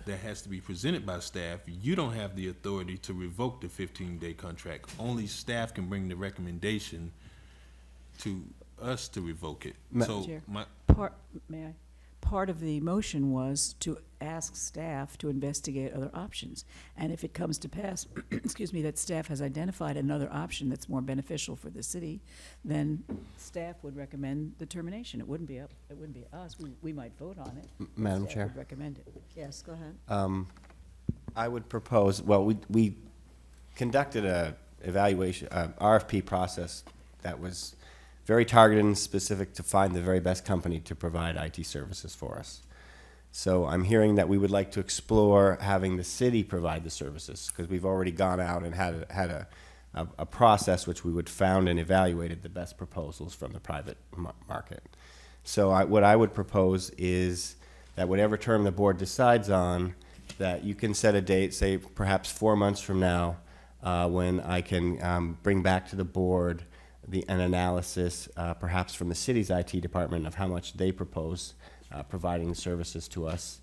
[SPEAKER 1] that has to be presented by staff, you don't have the authority to revoke the 15-day contract. Only staff can bring the recommendation to us to revoke it. So
[SPEAKER 6] Chair.
[SPEAKER 1] my,
[SPEAKER 6] May I? Part of the motion was to ask staff to investigate other options. And if it comes to pass, excuse me, that staff has identified another option that's more beneficial for the city, then staff would recommend the termination. It wouldn't be us. We might vote on it. but
[SPEAKER 5] Madam
[SPEAKER 6] staff
[SPEAKER 5] Chair?
[SPEAKER 6] would recommend it.
[SPEAKER 3] Yes, go ahead.
[SPEAKER 5] I would propose, well, we conducted a evaluation, RFP process that was very targeted and specific to find the very best company to provide IT services for us. So I'm hearing that we would like to explore having the city provide the services, because we've already gone out and had a process which we would found and evaluated the best proposals from the private market. So what I would propose is that whatever term the board decides on, that you can set a date, say perhaps 4 months from now, when I can bring back to the board an analysis, perhaps from the city's IT department, of how much they propose providing services to us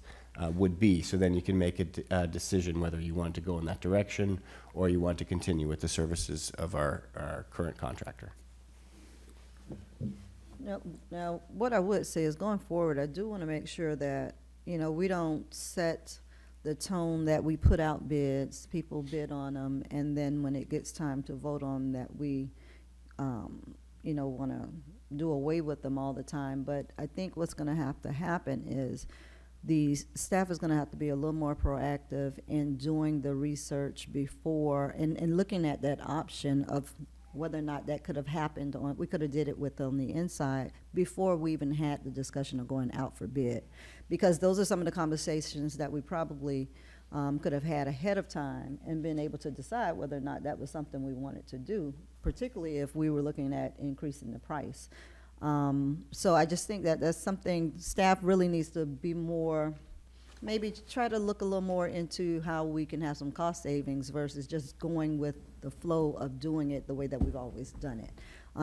[SPEAKER 5] would be. So then you can make a decision whether you want to go in that direction or you want to continue with the services of our current contractor.
[SPEAKER 3] Now, what I would say is, going forward, I do want to make sure that, we don't set the tone that we put out bids, people bid on them, and then when it gets time to vote on that, we want to do away with them all the time. But I think what's going to have to happen is the staff is going to have to be a little more proactive in doing the research before and looking at that option of whether or not that could have happened on, we could have did it with on the inside before we even had the discussion of going out for bid. Because those are some of the conversations that we probably could have had ahead of time and been able to decide whether or not that was something we wanted to do, particularly if we were looking at increasing the price. So I just think that that's something staff really needs to be more, maybe try to look a little more into how we can have some cost savings versus just going with the flow of doing it the way that we've always done it.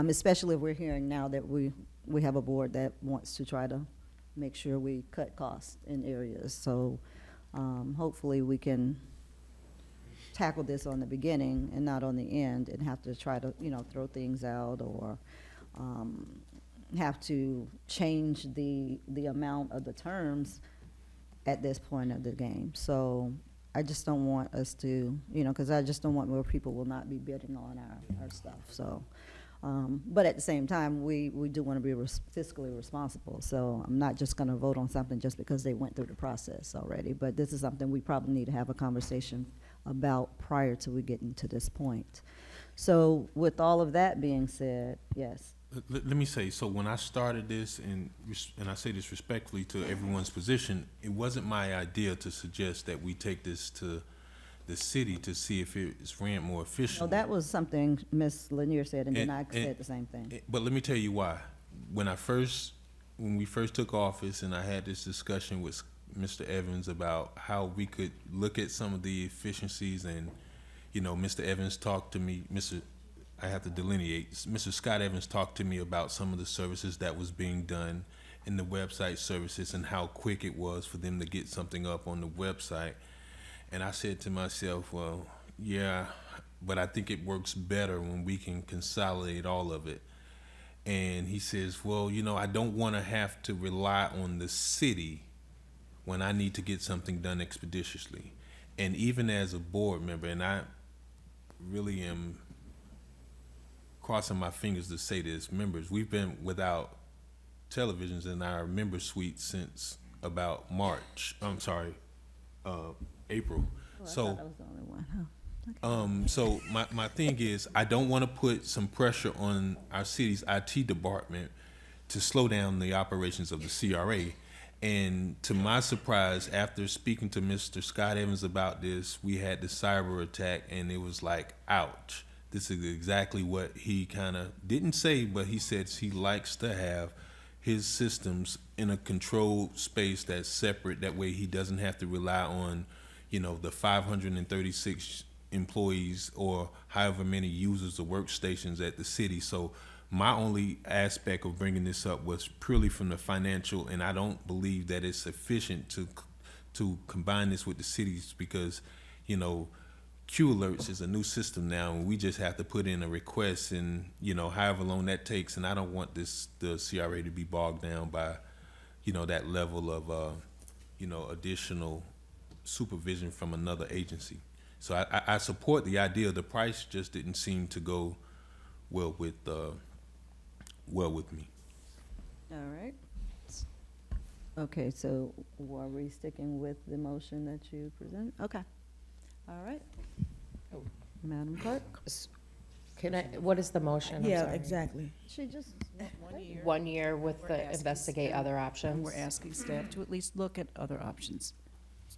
[SPEAKER 3] Especially if we're hearing now that we have a board that wants to try to make sure we cut costs in areas. So hopefully we can tackle this on the beginning and not on the end and have to try to, throw things out or have to change the amount of the terms at this point of the game. So I just don't want us to, because I just don't want more people will not be bidding on our stuff. So, but at the same time, we do want to be fiscally responsible. So I'm not just going to vote on something just because they went through the process already. But this is something we probably need to have a conversation about prior to we getting to this point. So with all of that being said, yes.
[SPEAKER 1] Let me say, so when I started this, and I say this respectfully to everyone's position, it wasn't my idea to suggest that we take this to the city to see if it's ran more efficiently.
[SPEAKER 3] No, that was something Ms. Lanier said, and then I said the same thing.
[SPEAKER 1] But let me tell you why. When we first took office, and I had this discussion with Mr. Evans about how we could look at some of the efficiencies, and Mr. Evans talked to me, I have to delineate. Mr. Scott Evans talked to me about some of the services that was being done in the website services and how quick it was for them to get something up on the website. And I said to myself, well, yeah, but I think it works better when we can consolidate all of it. And he says, well, I don't want to have to rely on the city when I need to get something done expeditiously. And even as a board member, and I really am crossing my fingers to say this, members, we've been without televisions in our member suite since about April.
[SPEAKER 3] Oh, I
[SPEAKER 1] So
[SPEAKER 3] thought I was the only one.
[SPEAKER 1] so my thing is, I don't want to put some pressure on our city's IT department to slow down the operations of the CRA. And to my surprise, after speaking to Mr. Scott Evans about this, we had the cyber attack, and it was like, ouch. This is exactly what he kind of didn't say, but he said he likes to have his systems in a controlled space that's separate. That way he doesn't have to rely on, the 536 employees or however many users of workstations at the city. So my only aspect of bringing this up was purely from the financial, and I don't believe that it's sufficient to combine this with the cities because, Q Alerts is a new system now, and we just have to put in a request, and however long that takes. And I don't want the CRA to be bogged down by, that level of, additional supervision from another agency. So I support the idea. The price just didn't seem to go well with me.
[SPEAKER 3] All right. Okay, so are we sticking with the motion that you presented? Okay. All right. Madam Clerk?
[SPEAKER 4] What is the motion? I'm
[SPEAKER 9] Yeah,
[SPEAKER 4] sorry.
[SPEAKER 9] exactly.
[SPEAKER 3] She just.
[SPEAKER 4] 1 year with
[SPEAKER 6] We're
[SPEAKER 4] the
[SPEAKER 6] asking
[SPEAKER 4] investigate
[SPEAKER 6] staff-
[SPEAKER 4] other
[SPEAKER 6] And
[SPEAKER 4] options?
[SPEAKER 6] we're asking staff to at least look at other options.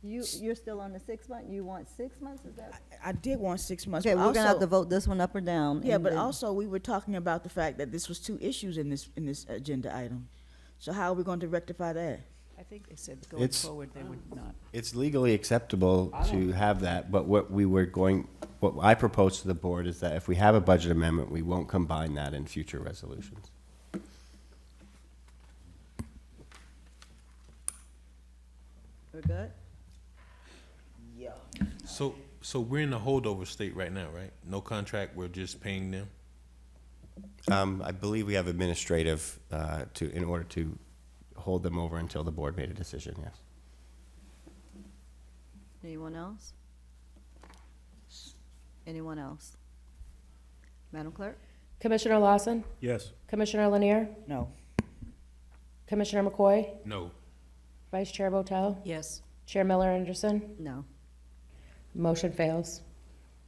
[SPEAKER 3] You're still on the 6 month? You want 6 months? Is that?
[SPEAKER 9] I did want 6 months.
[SPEAKER 3] Okay,
[SPEAKER 9] but
[SPEAKER 3] we're gonna have
[SPEAKER 9] also-
[SPEAKER 3] to vote this one up or down.
[SPEAKER 9] Yeah,
[SPEAKER 3] and
[SPEAKER 9] but
[SPEAKER 3] then-
[SPEAKER 9] also we were talking about the fact that this was 2 issues in this agenda item. So how are we going to rectify that?
[SPEAKER 6] I think they said going
[SPEAKER 5] It's-
[SPEAKER 6] forward, they would not.
[SPEAKER 5] It's legally acceptable to have that, but what I proposed to the board is that if we have a budget amendment, we won't combine that in future resolutions.
[SPEAKER 3] We're good?
[SPEAKER 9] Yeah.
[SPEAKER 1] So we're in a holdover state right now, right? No contract, we're just paying them?
[SPEAKER 5] I believe we have administrative, in order to hold them over until the board made a decision, yes.
[SPEAKER 3] Anyone else? Anyone else? Madam Clerk?
[SPEAKER 4] Commissioner Lawson,
[SPEAKER 2] Yes.
[SPEAKER 4] Commissioner Lanier,
[SPEAKER 9] No.
[SPEAKER 4] Commissioner McCoy,
[SPEAKER 1] No.
[SPEAKER 4] Vice Chair Botel,
[SPEAKER 6] Yes.
[SPEAKER 4] Chair Miller Anderson.
[SPEAKER 3] No.
[SPEAKER 4] Motion fails.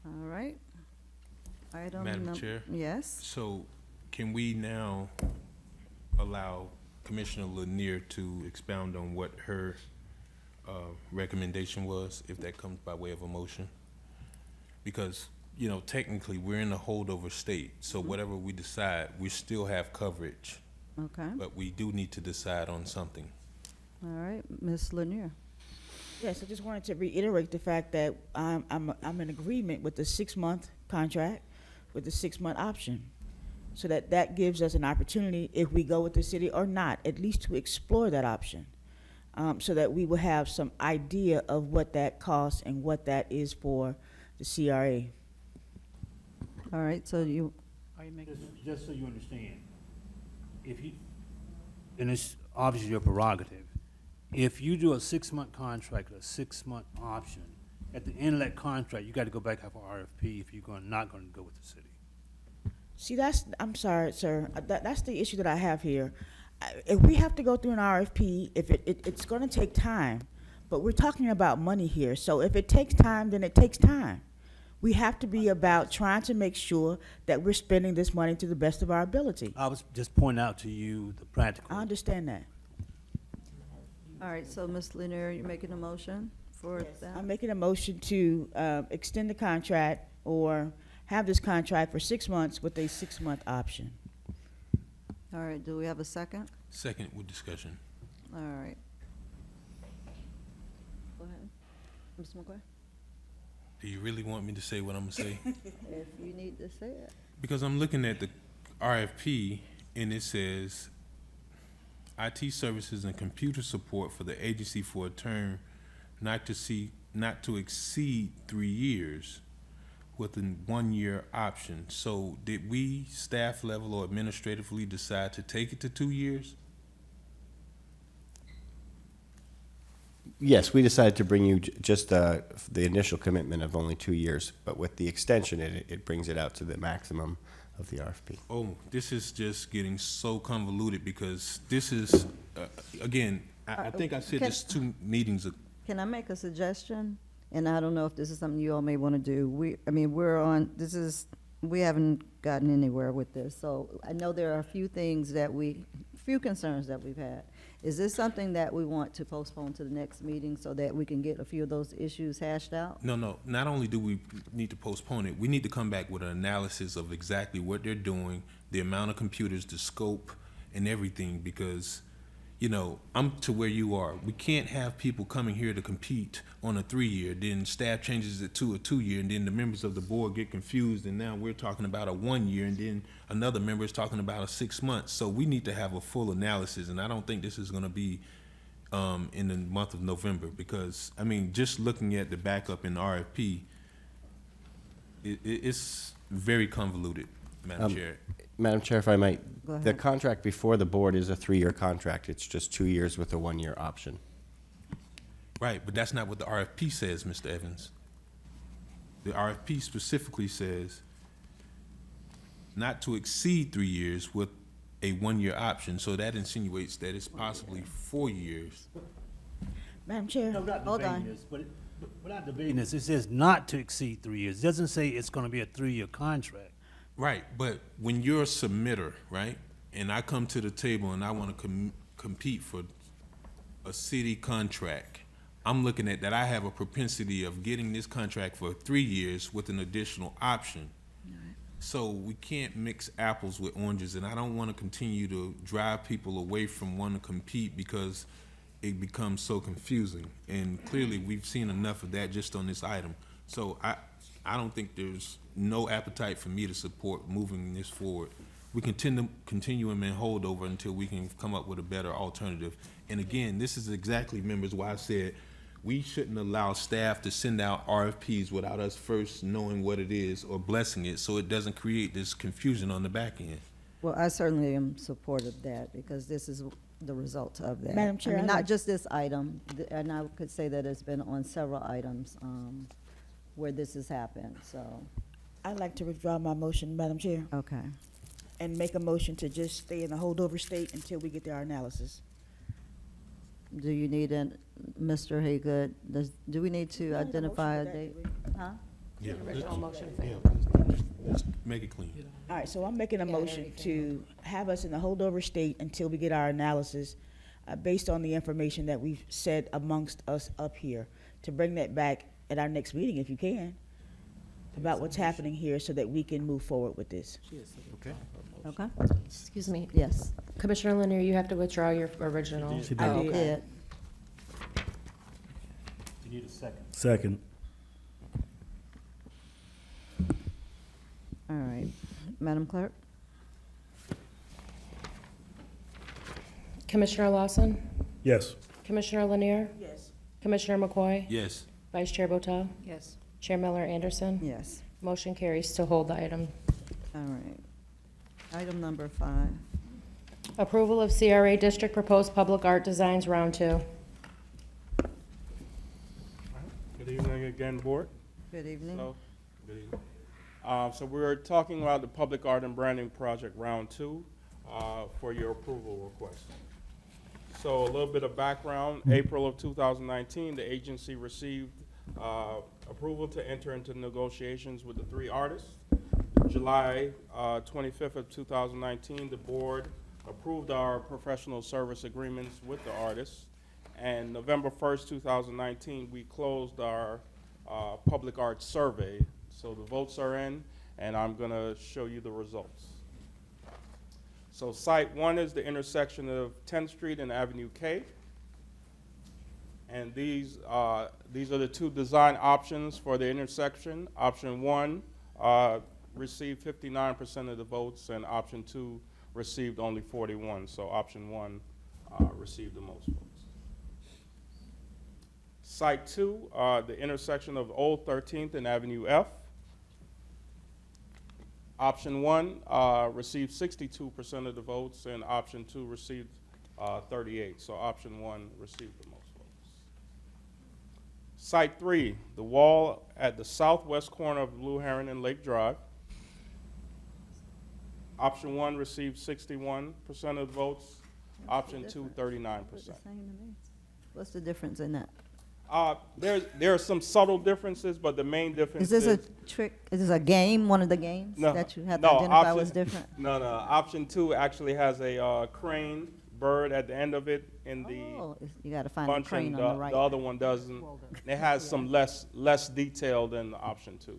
[SPEAKER 3] All right. Item
[SPEAKER 1] Madam Chair?
[SPEAKER 3] Yes.
[SPEAKER 1] So can we now allow Commissioner Lanier to expound on what her recommendation was, if that comes by way of a motion? Because, you know, technically, we're in a holdover state, so whatever we decide, we still have coverage,
[SPEAKER 3] Okay.
[SPEAKER 1] but we do need to decide on something.
[SPEAKER 3] All right, Ms. Lanier.
[SPEAKER 9] Yes, I just wanted to reiterate the fact that I'm in agreement with the 6-month contract with the 6-month option. So that gives us an opportunity, if we go with the city or not, at least to explore that option. So that we will have some idea of what that costs and what that is for the CRA.
[SPEAKER 3] All right, so you,
[SPEAKER 7] Just so you understand, if you, and it's obviously your prerogative, if you do a 6-month contract or a 6-month option, at the end of that contract, you got to go back out for RFP if you're not going to go with the city.
[SPEAKER 9] See, I'm sorry, sir, that's the issue that I have here. If we have to go through an RFP, if it's gonna take time, but we're talking about money here, so if it takes time, then it takes time. We have to be about trying to make sure that we're spending this money to the best of our ability.
[SPEAKER 7] I was just pointing out to you the practical.
[SPEAKER 9] I understand that.
[SPEAKER 3] all right, so Ms. Lanier, you're making a motion for that?
[SPEAKER 9] I'm making a motion to extend the contract or have this contract for 6 months with a 6-month option.
[SPEAKER 3] All right, do we have a second?
[SPEAKER 1] Second with discussion.
[SPEAKER 3] All right. Go ahead. Ms. McCoy?
[SPEAKER 1] Do you really want me to say what I'm gonna say?
[SPEAKER 3] If you need to say it.
[SPEAKER 1] Because I'm looking at the RFP and it says IT services and computer support for the agency for a term not to exceed 3 years with a 1-year option. So did we, staff level or administratively, decide to take it to 2 years?
[SPEAKER 5] Yes, we decided to bring you just the initial commitment of only 2 years, but with the extension, it brings it out to the maximum of the RFP.
[SPEAKER 1] Oh, this is just getting so convoluted because this is, again, I think I said
[SPEAKER 3] Can-
[SPEAKER 1] this 2 meetings ago.
[SPEAKER 3] Can I make a suggestion? And I don't know if this is something you all may want to do. We haven't gotten anywhere with this. So I know there are a few things few concerns that we've had. Is this something that we want to postpone to the next meeting so that we can get a few of those issues hashed out?
[SPEAKER 1] No, not only do we need to postpone it, we need to come back with an analysis of exactly what they're doing, the amount of computers, the scope, and everything, because, you know, I'm to where you are. We can't have people coming here to compete on a 3-year, then staff changes it to a 2-year, and then the members of the board get confused, and now we're talking about a 1-year, and then another member is talking about a 6 months. So we need to have a full analysis, and I don't think this is gonna be in the month of November, because, I mean, just looking at the backup in the RFP, it's very convoluted, Madam Chair.
[SPEAKER 5] Madam Chair, if I might,
[SPEAKER 3] Go
[SPEAKER 5] the
[SPEAKER 3] ahead.
[SPEAKER 5] contract before the board is a 3-year contract. It's just 2 years with a 1-year option.
[SPEAKER 1] Right, but that's not what the RFP says, Mr. Evans. The RFP specifically says not to exceed 3 years with a 1-year option, so that insinuates that it's possibly 4 years.
[SPEAKER 9] Madam Chair,
[SPEAKER 7] No, we're not
[SPEAKER 3] Hold
[SPEAKER 7] debating
[SPEAKER 3] on.
[SPEAKER 7] this, but we're not debating this. It says not to exceed 3 years. It doesn't say it's going to be a 3-year contract.
[SPEAKER 1] Right, but when you're a submitter, right, and I come to the table and I want to compete for a city contract, I'm looking at that I have a propensity of getting this contract for 3 years with an additional option. So we can't mix apples with oranges, and I don't want to continue to drive people away from wanting to compete because it becomes so confusing. And clearly, we've seen enough of that just on this item. So I don't think there's no appetite for me to support moving this forward. We continue in holdover until we can come up with a better alternative. And again, this is exactly, members, why I said we shouldn't allow staff to send out RFPs without us first knowing what it is or blessing it, so it doesn't create this confusion on the back end.
[SPEAKER 3] Well, I certainly am supportive of that because this is the result of that.
[SPEAKER 9] Madam Chair,
[SPEAKER 3] I mean,
[SPEAKER 9] I'd
[SPEAKER 3] not
[SPEAKER 9] like-
[SPEAKER 3] just this item, and I could say that it's been on several items where this has happened, so,
[SPEAKER 9] I'd like to withdraw my motion, Madam Chair.
[SPEAKER 3] okay.
[SPEAKER 9] and make a motion to just stay in a holdover state until we get to our analysis.
[SPEAKER 3] Do you need an, Mr. Haygood, do we need to
[SPEAKER 9] We don't need a
[SPEAKER 3] identify a
[SPEAKER 9] motion for
[SPEAKER 3] date?
[SPEAKER 9] that, do
[SPEAKER 3] Huh?
[SPEAKER 1] Yeah,
[SPEAKER 4] Original motion
[SPEAKER 1] yeah,
[SPEAKER 4] failed.
[SPEAKER 1] just make it clean.
[SPEAKER 9] All right, so I'm making a
[SPEAKER 4] Yeah,
[SPEAKER 9] motion
[SPEAKER 4] everything.
[SPEAKER 9] to have us in a holdover state until we get our analysis, based on the information that we've said amongst us up here, to bring that back at our next meeting, if you can, about what's happening here so that we can move forward with this.
[SPEAKER 1] Okay.
[SPEAKER 3] Okay,
[SPEAKER 4] Excuse me.
[SPEAKER 3] yes.
[SPEAKER 4] Commissioner Lanier, you have to withdraw your original.
[SPEAKER 2] She
[SPEAKER 9] I
[SPEAKER 2] did.
[SPEAKER 9] did.
[SPEAKER 3] Did.
[SPEAKER 7] You need a second.
[SPEAKER 2] Second.
[SPEAKER 3] All right. Madam Clerk?
[SPEAKER 4] Commissioner Lawson,
[SPEAKER 2] Yes.
[SPEAKER 4] Commissioner Lanier,
[SPEAKER 9] Yes.
[SPEAKER 4] Commissioner McCoy,
[SPEAKER 1] Yes.
[SPEAKER 4] Vice Chair Botel,
[SPEAKER 6] Yes.
[SPEAKER 4] Chair Miller Anderson.
[SPEAKER 3] Yes.
[SPEAKER 4] Motion carries to hold the item.
[SPEAKER 3] All right. Item number 5.
[SPEAKER 4] Approval of CRA District Proposed Public Art Designs Round 2.
[SPEAKER 10] Good evening again, Board.
[SPEAKER 3] Good evening.
[SPEAKER 10] Good evening. So we're talking about the Public Art and Branding Project Round 2 for your approval request. So a little bit of background. April of 2019, the agency received approval to enter into negotiations with the 3 artists. July 25th of 2019, the board approved our professional service agreements with the artists. And November 1st, 2019, we closed our public art survey. So the votes are in, and I'm going to show you the results. So site 1 is the intersection of 10th Street and Avenue K. And these are the 2 design options for the intersection. Option 1 received 59% of the votes, and option 2 received only 41. So option 1 received the most votes. Site 2, the intersection of Old 13th and Avenue F. Option 1 received 62% of the votes, and option 2 received 38. So option 1 received the most votes. Site 3, the wall at the southwest corner of Blue Heron and Lake Drive. Option 1 received 61% of the votes. Option 2, 39%.
[SPEAKER 3] What's the difference in that?
[SPEAKER 10] There are some subtle differences, but the main difference
[SPEAKER 3] Is this a trick, is this a game, one of the games
[SPEAKER 10] No,
[SPEAKER 3] that you have to
[SPEAKER 10] no,
[SPEAKER 3] identify
[SPEAKER 10] option-
[SPEAKER 3] what's different?
[SPEAKER 10] No, option 2 actually has a crane bird at the end of it in the
[SPEAKER 3] Oh, you gotta find the
[SPEAKER 10] bunch,
[SPEAKER 3] crane
[SPEAKER 10] and
[SPEAKER 3] on the right.
[SPEAKER 10] the other one doesn't. It has some less detail than option 2.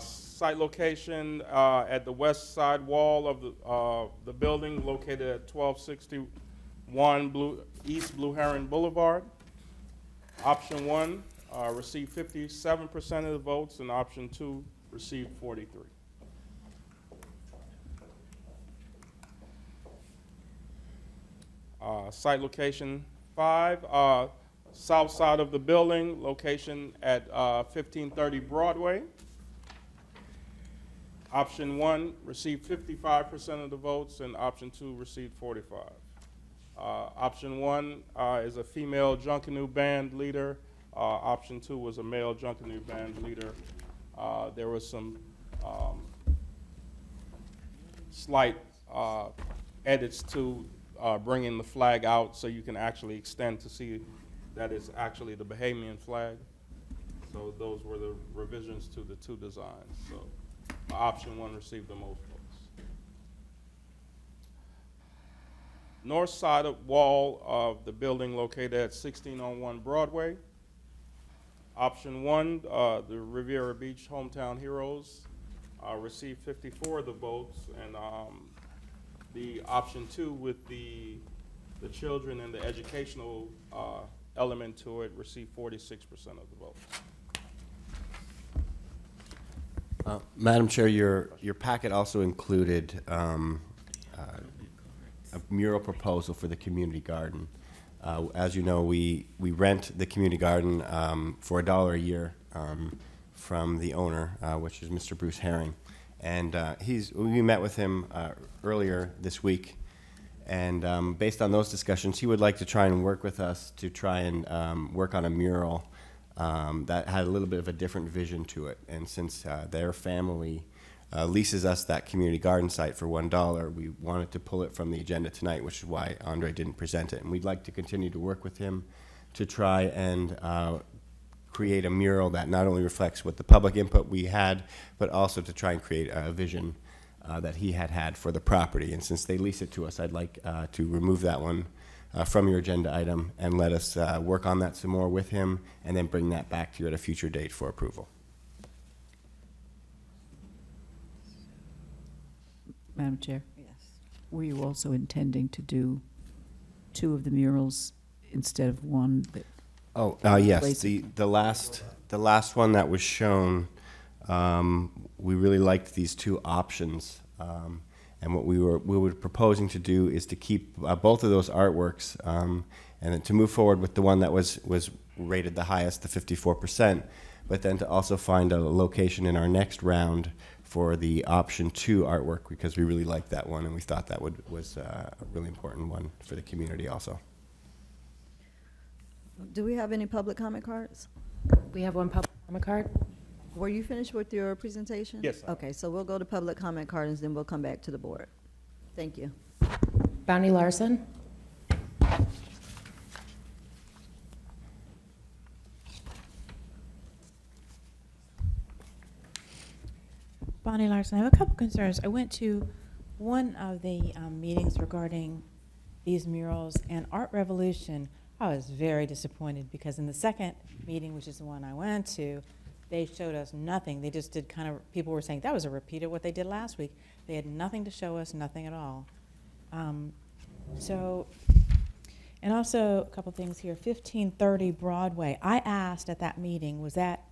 [SPEAKER 10] Site location at the west side wall of the building, located at 1261 East Blue Heron Boulevard. Option 1 received 57% of the votes, and option 2 received 43. Site location 5, south side of the building, location at 1530 Broadway. Option 1 received 55% of the votes, and option 2 received 45. Option 1 is a female Junkanoo band leader. Option 2 was a male Junkanoo band leader. There was some slight edits to bringing the flag out so you can actually extend to see that it's actually the Bahamian flag. So those were the revisions to the 2 designs. So option 1 received the most votes. North side wall of the building located at 1601 Broadway. Option 1, the Riviera Beach Hometown Heroes, received 54 of the votes, and the option 2 with the children and the educational element to it received 46% of the votes.
[SPEAKER 5] Madam Chair, your packet also included a mural proposal for the community garden. As you know, we rent the community garden for $1 a year from the owner, which is Mr. Bruce Herring. And we met with him earlier this week, and based on those discussions, he would like to try and work with us to try and work on a mural that had a little bit of a different vision to it. And since their family leases us that community garden site for $1, we wanted to pull it from the agenda tonight, which is why Andre didn't present it. And we'd like to continue to work with him to try and create a mural that not only reflects what the public input we had, but also to try and create a vision that he had for the property. And since they lease it to us, I'd like to remove that one from your agenda item and let us work on that some more with him, and then bring that back to you at a future date for approval.
[SPEAKER 6] Madam Chair,
[SPEAKER 3] Yes.
[SPEAKER 6] were you also intending to do 2 of the murals instead of one that?
[SPEAKER 5] Oh, yes,
[SPEAKER 6] Place
[SPEAKER 5] the last one that was shown, we really liked these 2 options. And what we were proposing to do is to keep both of those artworks, and then to move forward with the one that was rated the highest, the 54%, but then to also find a location in our next round for the option 2 artwork, because we really liked that one and we thought that was a really important one for the community also.
[SPEAKER 3] Do we have any public comment cards?
[SPEAKER 4] We have one public comment card.
[SPEAKER 3] Were you finished with your presentation?
[SPEAKER 10] Yes, I am.
[SPEAKER 3] Okay, so we'll go to public comment cards, then we'll come back to the board. Thank you.
[SPEAKER 4] Bonnie Larson.
[SPEAKER 11] Bonnie Larson, I have a couple concerns. I went to one of the meetings regarding these murals, and Art Revolution, I was very disappointed because in the second meeting, which is the one I went to, they showed us nothing. They just did kind of, people were saying that was a repeat of what they did last week. They had nothing to show us, nothing at all. And also a couple things here, 1530 Broadway. I asked at that meeting, was that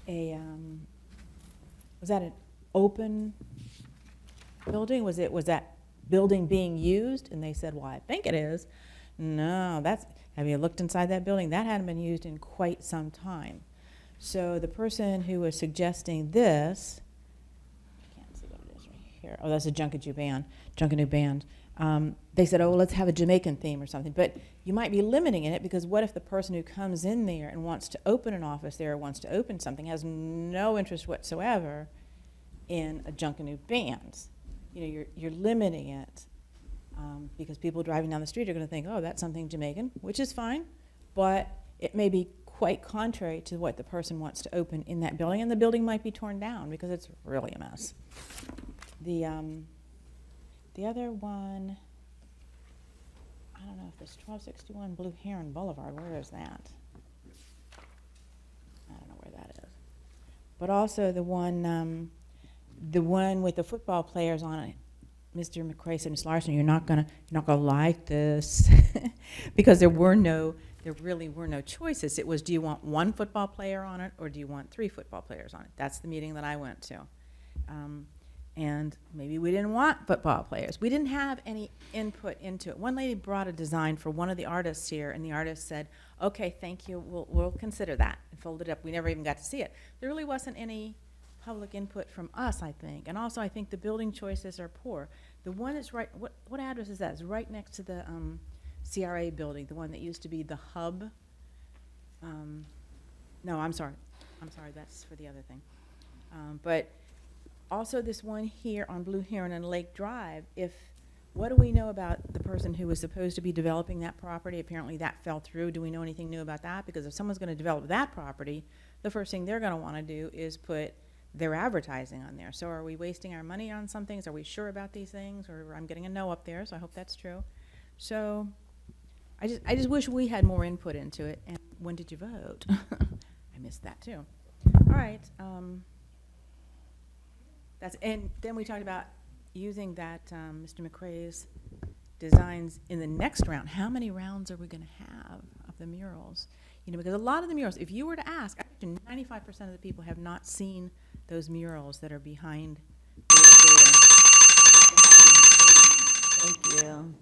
[SPEAKER 11] an open building? Was that building being used? And they said, well, I think it is. No, have you looked inside that building? That hadn't been used in quite some time. So the person who was suggesting this, I can't see what it is right here. Oh, that's a Junkanoo band. They said, oh, well, let's have a Jamaican theme or something. But you might be limiting it, because what if the person who comes in there and wants to open an office there, or wants to open something, has no interest whatsoever in a Junkanoo band? You know, you're limiting it, because people driving down the street are going to think, oh, that's something Jamaican, which is fine, but it may be quite contrary to what the person wants to open in that building, and the building might be torn down because it's really a mess. The other one, I don't know if it's 1261 Blue Heron Boulevard. Where is that? I don't know where that is. But also the one with the football players on it. Mr. McCrae said, Ms. Larson, you're not gonna like this, because there really were no choices. It was, do you want 1 football player on it, or do you want 3 football players on it? That's the meeting that I went to. And maybe we didn't want football players. We didn't have any input into it. One lady brought a design for one of the artists here, and the artist said, okay, thank you, we'll consider that, and folded it up. We never even got to see it. There really wasn't any public input from us, I think. And also, I think the building choices are poor. The one that's right, what address is that? It's right next to the CRA building, the one that used to be the hub. No, I'm sorry, that's for the other thing. But also this one here on Blue Heron and Lake Drive, what do we know about the person who was supposed to be developing that property? Apparently that fell through. Do we know anything new about that? Because if someone's going to develop that property, the first thing they're going to want to do is put their advertising on there. So are we wasting our money on some things? Are we sure about these things? Or I'm getting a no up there, so I hope that's true. So I just wish we had more input into it. And when did you vote? I missed that too. All right. And then we talked about using that Mr. McCrae's designs in the next round. How many rounds are we going to have of the murals? You know, because a lot of the murals, if you were to ask, 95% of the people have not seen those murals that are behind data.
[SPEAKER 3] Thank you.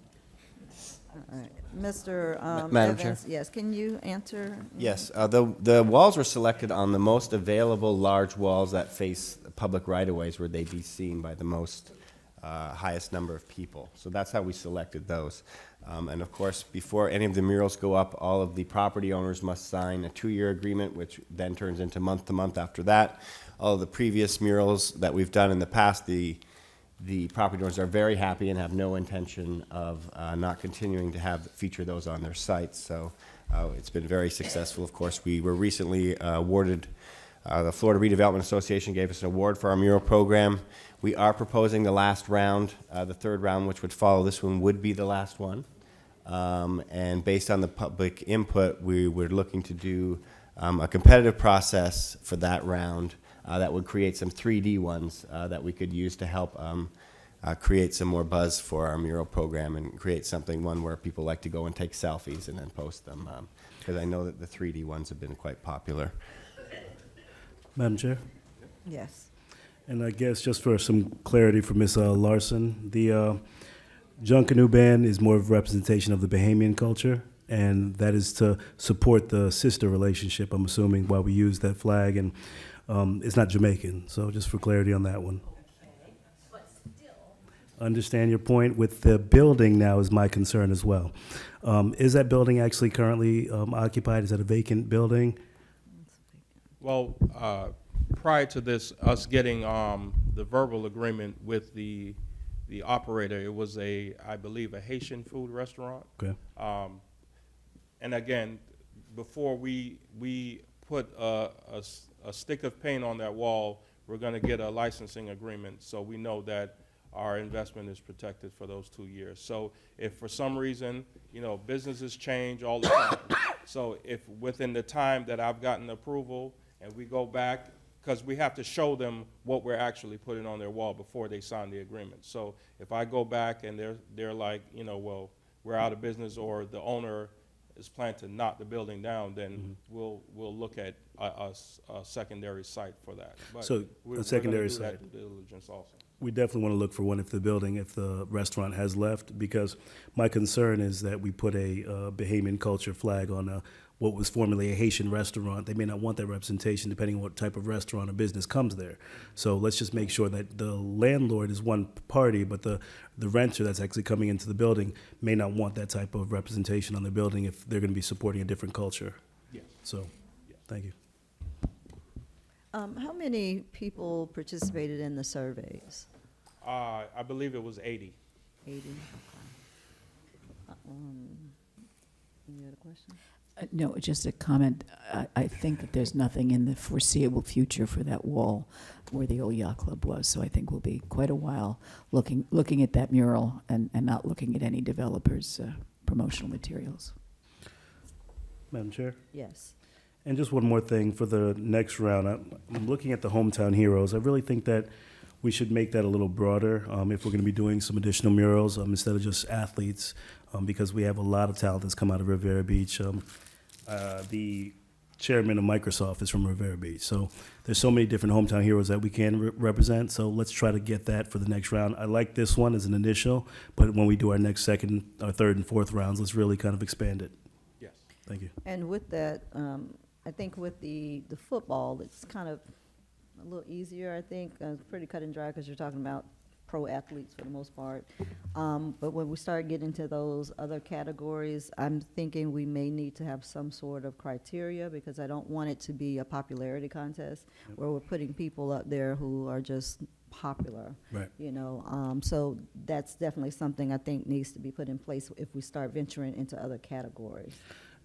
[SPEAKER 3] All right. Mr.
[SPEAKER 5] Madam Chair?
[SPEAKER 3] Evans, yes, can you answer?
[SPEAKER 5] Yes, the walls were selected on the most available large walls that face public right-of-ways, where they'd be seen by the most highest number of people. So that's how we selected those. And of course, before any of the murals go up, all of the property owners must sign a 2-year agreement, which then turns into month to month after that. All of the previous murals that we've done in the past, the property owners are very happy and have no intention of not continuing to feature those on their sites. So it's been very successful. Of course, we were recently awarded, the Florida Redevelopment Association gave us an award for our mural program. We are proposing the last round, the third round, which would follow this one, would be the last one. And based on the public input, we were looking to do a competitive process for that round that would create some 3D ones that we could use to help create some more buzz for our mural program and create one where people like to go and take selfies and then post them. Because I know that the 3D ones have been quite popular.
[SPEAKER 2] Madam Chair?
[SPEAKER 3] Yes.
[SPEAKER 2] And I guess just for some clarity for Ms. Larson, the Junkanoo Band is more of a representation of the Bahamian culture, and that is to support the sister relationship, I'm assuming, while we use that flag, and it's not Jamaican, so just for clarity on that one. Understand your point with the building now is my concern as well. Is that building actually currently occupied? Is that a vacant building?
[SPEAKER 10] Well, prior to this, us getting the verbal agreement with the operator, it was I believe, a Haitian food restaurant.
[SPEAKER 2] Okay.
[SPEAKER 10] And again, before we put a stick of paint on that wall, we're going to get a licensing agreement, so we know that our investment is protected for those 2 years. So if for some reason, businesses change all the time. So if within the time that I've gotten approval and we go back, because we have to show them what we're actually putting on their wall before they sign the agreement. So if I go back and they're like, well, we're out of business, or the owner is planning to knock the building down, then we'll look at a secondary site for that. But
[SPEAKER 2] So
[SPEAKER 10] we're
[SPEAKER 2] a secondary
[SPEAKER 10] gonna do
[SPEAKER 2] site.
[SPEAKER 10] that due diligence also.
[SPEAKER 2] We definitely want to look for one if the restaurant has left, because my concern is that we put a Bahamian culture flag on what was formerly a Haitian restaurant. They may not want that representation depending on what type of restaurant or business comes there. So let's just make sure that the landlord is one party, but the renter that's actually coming into the building may not want that type of representation on the building if they're going to be supporting a different culture.
[SPEAKER 10] Yes.
[SPEAKER 2] So, thank you.
[SPEAKER 3] How many people participated in the surveys?
[SPEAKER 10] I believe it was 80.
[SPEAKER 3] 80? Okay. Any other questions?
[SPEAKER 6] No, just a comment. I think that there's nothing in the foreseeable future for that wall where the old yacht club was. So I think we'll be quite a while looking at that mural and not looking at any developers' promotional materials.
[SPEAKER 2] Madam Chair?
[SPEAKER 3] Yes.
[SPEAKER 2] And just one more thing for the next round. I'm looking at the hometown heroes. I really think that we should make that a little broader if we're going to be doing some additional murals instead of just athletes, because we have a lot of talent that's come out of Riviera Beach. The chairman of Microsoft is from Riviera Beach. So there's so many different hometown heroes that we can represent. So let's try to get that for the next round. I like this one as an initial, but when we do our next second, our third, and fourth rounds, let's really kind of expand it.
[SPEAKER 10] Yes.
[SPEAKER 2] Thank you.
[SPEAKER 3] And with that, I think with the football, it's kind of a little easier, I think. It's pretty cut and dry because you're talking about pro athletes for the most part. But when we start getting to those other categories, I'm thinking we may need to have some sort of criteria, because I don't want it to be a popularity contest where we're putting people up there who are just popular.
[SPEAKER 2] Right.
[SPEAKER 3] So that's definitely something I think needs to be put in place if we start venturing into other categories.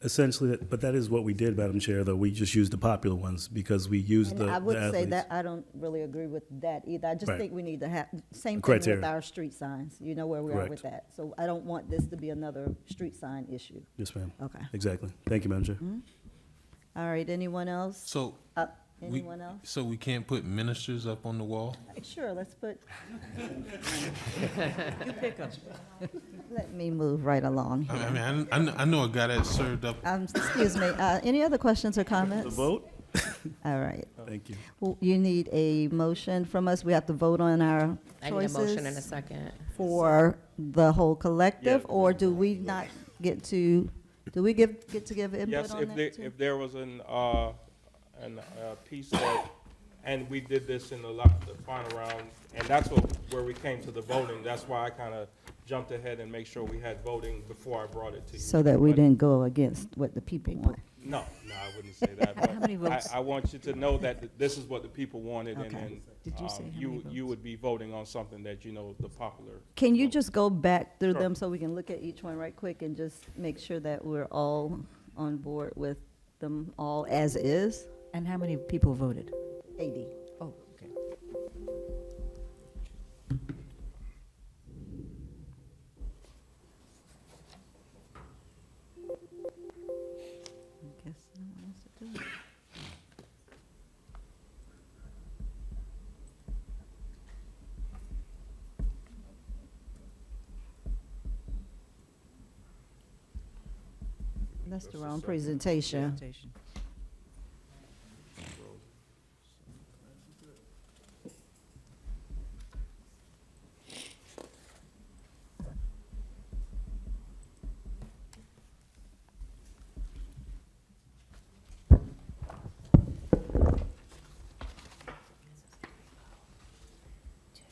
[SPEAKER 2] Essentially, but that is what we did, Madam Chair, though. We just used the popular ones because we used
[SPEAKER 3] And
[SPEAKER 2] the
[SPEAKER 3] I would say
[SPEAKER 2] athletes.
[SPEAKER 3] that I don't really agree with that either. I just
[SPEAKER 2] Right.
[SPEAKER 3] think we need to have, same thing
[SPEAKER 2] Criteria.
[SPEAKER 3] with our street signs. You know where we are
[SPEAKER 2] Correct.
[SPEAKER 3] with that. So I don't want this to be another street sign issue.
[SPEAKER 2] Yes, ma'am.
[SPEAKER 3] Okay.
[SPEAKER 2] Exactly. Thank you, Madam Chair.
[SPEAKER 3] All right, anyone else?
[SPEAKER 1] So,
[SPEAKER 3] Anyone else?
[SPEAKER 1] so we can't put ministers up on the wall?
[SPEAKER 3] Sure, let's put,
[SPEAKER 11] You pick them.
[SPEAKER 3] let me move right along here.
[SPEAKER 1] I mean, I know a guy that served up.
[SPEAKER 3] Excuse me, any other questions or comments?
[SPEAKER 2] The vote?
[SPEAKER 3] All right.
[SPEAKER 2] Thank you.
[SPEAKER 3] Well, you need a motion from us. We have to vote on our
[SPEAKER 4] I need a motion in a
[SPEAKER 3] choices
[SPEAKER 4] second.
[SPEAKER 3] for the whole collective,
[SPEAKER 2] Yeah.
[SPEAKER 3] or do we not get to, do we get to give input
[SPEAKER 10] Yes,
[SPEAKER 3] on that too?
[SPEAKER 10] if there was a piece that And we did this in the final round, and that's where we came to the voting. That's why I kind of jumped ahead and make sure we had voting before I brought it to you.
[SPEAKER 3] So that we
[SPEAKER 10] But
[SPEAKER 3] didn't go against what the people want.
[SPEAKER 10] No, I wouldn't say that. But
[SPEAKER 6] How many votes?
[SPEAKER 10] I want you to know that this is what the people wanted, and
[SPEAKER 6] Okay.
[SPEAKER 10] then
[SPEAKER 6] Did you say how many
[SPEAKER 10] you
[SPEAKER 6] votes?
[SPEAKER 10] would be voting on something that you know the popular.
[SPEAKER 3] Can you
[SPEAKER 10] vote.
[SPEAKER 3] just go back through
[SPEAKER 10] Sure.
[SPEAKER 3] them so we can look at each one right quick and just make sure that we're all on board with them all as is?
[SPEAKER 6] And how many people voted?
[SPEAKER 3] 80.
[SPEAKER 6] Oh, okay.
[SPEAKER 3] I guess no one else to do it. That's the wrong presentation.
[SPEAKER 6] Presentation.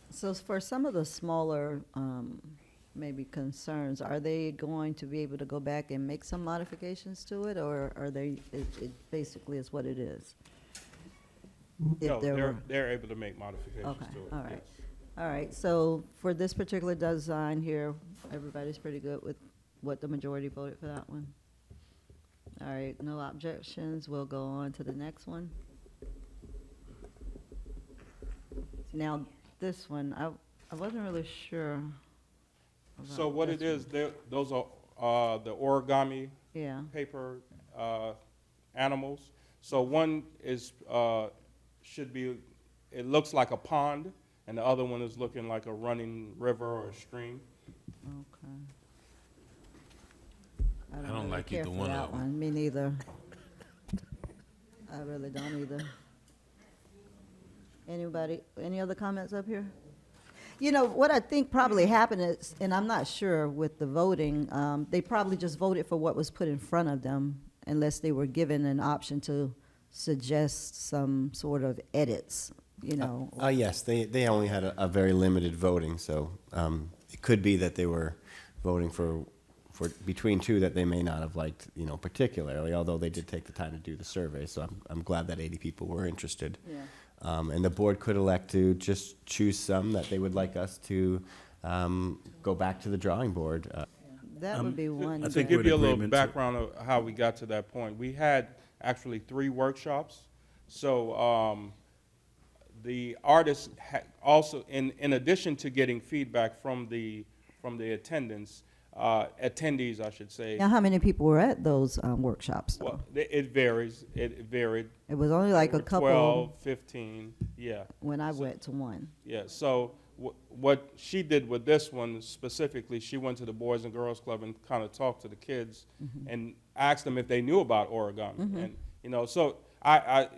[SPEAKER 3] So for some of the smaller, maybe concerns, are they going to be able to go back and make some modifications to it, or are they, it basically is what it is? If
[SPEAKER 10] No,
[SPEAKER 3] there were-
[SPEAKER 10] they're able to make modifications
[SPEAKER 3] Okay,
[SPEAKER 10] to it.
[SPEAKER 3] all right.
[SPEAKER 10] yes.
[SPEAKER 3] All right, so for this particular design here, everybody's pretty good with what the majority voted for that one? All right, no objections, we'll go on to the next one. Now, this one, I wasn't really sure
[SPEAKER 10] So
[SPEAKER 3] about
[SPEAKER 10] what it
[SPEAKER 3] this
[SPEAKER 10] is, those are the origami
[SPEAKER 3] Yeah,
[SPEAKER 10] paper animals. So one is should be, it looks like a pond, and the other one is looking like a running river or a stream.
[SPEAKER 3] okay.
[SPEAKER 1] I don't
[SPEAKER 3] really
[SPEAKER 1] like
[SPEAKER 3] care
[SPEAKER 1] either
[SPEAKER 3] for
[SPEAKER 1] one
[SPEAKER 3] that
[SPEAKER 1] of 'em.
[SPEAKER 3] one. Me neither. I really don't either. Anybody, any other comments up here? You know, what I think probably happened is, and I'm not sure with the voting, they probably just voted for what was put in front of them unless they were given an option to suggest some sort of edits, you know.
[SPEAKER 5] Yes, they only had a very limited voting, so it could be that they were voting for between two that they may not have liked, particularly, although they did take the time to do the survey, so I'm glad that 80 people were interested.
[SPEAKER 3] Yeah.
[SPEAKER 5] And the board could elect to just choose some that they would like us to go back to the drawing board.
[SPEAKER 3] That would be one.
[SPEAKER 10] To
[SPEAKER 2] think
[SPEAKER 3] that-
[SPEAKER 2] we're
[SPEAKER 10] give
[SPEAKER 2] in
[SPEAKER 10] you a little
[SPEAKER 2] agreement to-
[SPEAKER 10] background of how we got to that point, we had actually 3 workshops. So the artists also, in addition to getting feedback from the attendees, I should say.
[SPEAKER 3] Now, how many people were at those workshops? though?
[SPEAKER 10] Well, it varies. It varied.
[SPEAKER 3] It was only like
[SPEAKER 10] There
[SPEAKER 3] a
[SPEAKER 10] were
[SPEAKER 3] couple
[SPEAKER 10] 12, 15, yeah.
[SPEAKER 3] when I went to one.
[SPEAKER 10] Yeah, so what she did with this one specifically, she went to the Boys and Girls Club and kind of talked to the kids and asked them if they knew about origami. And, so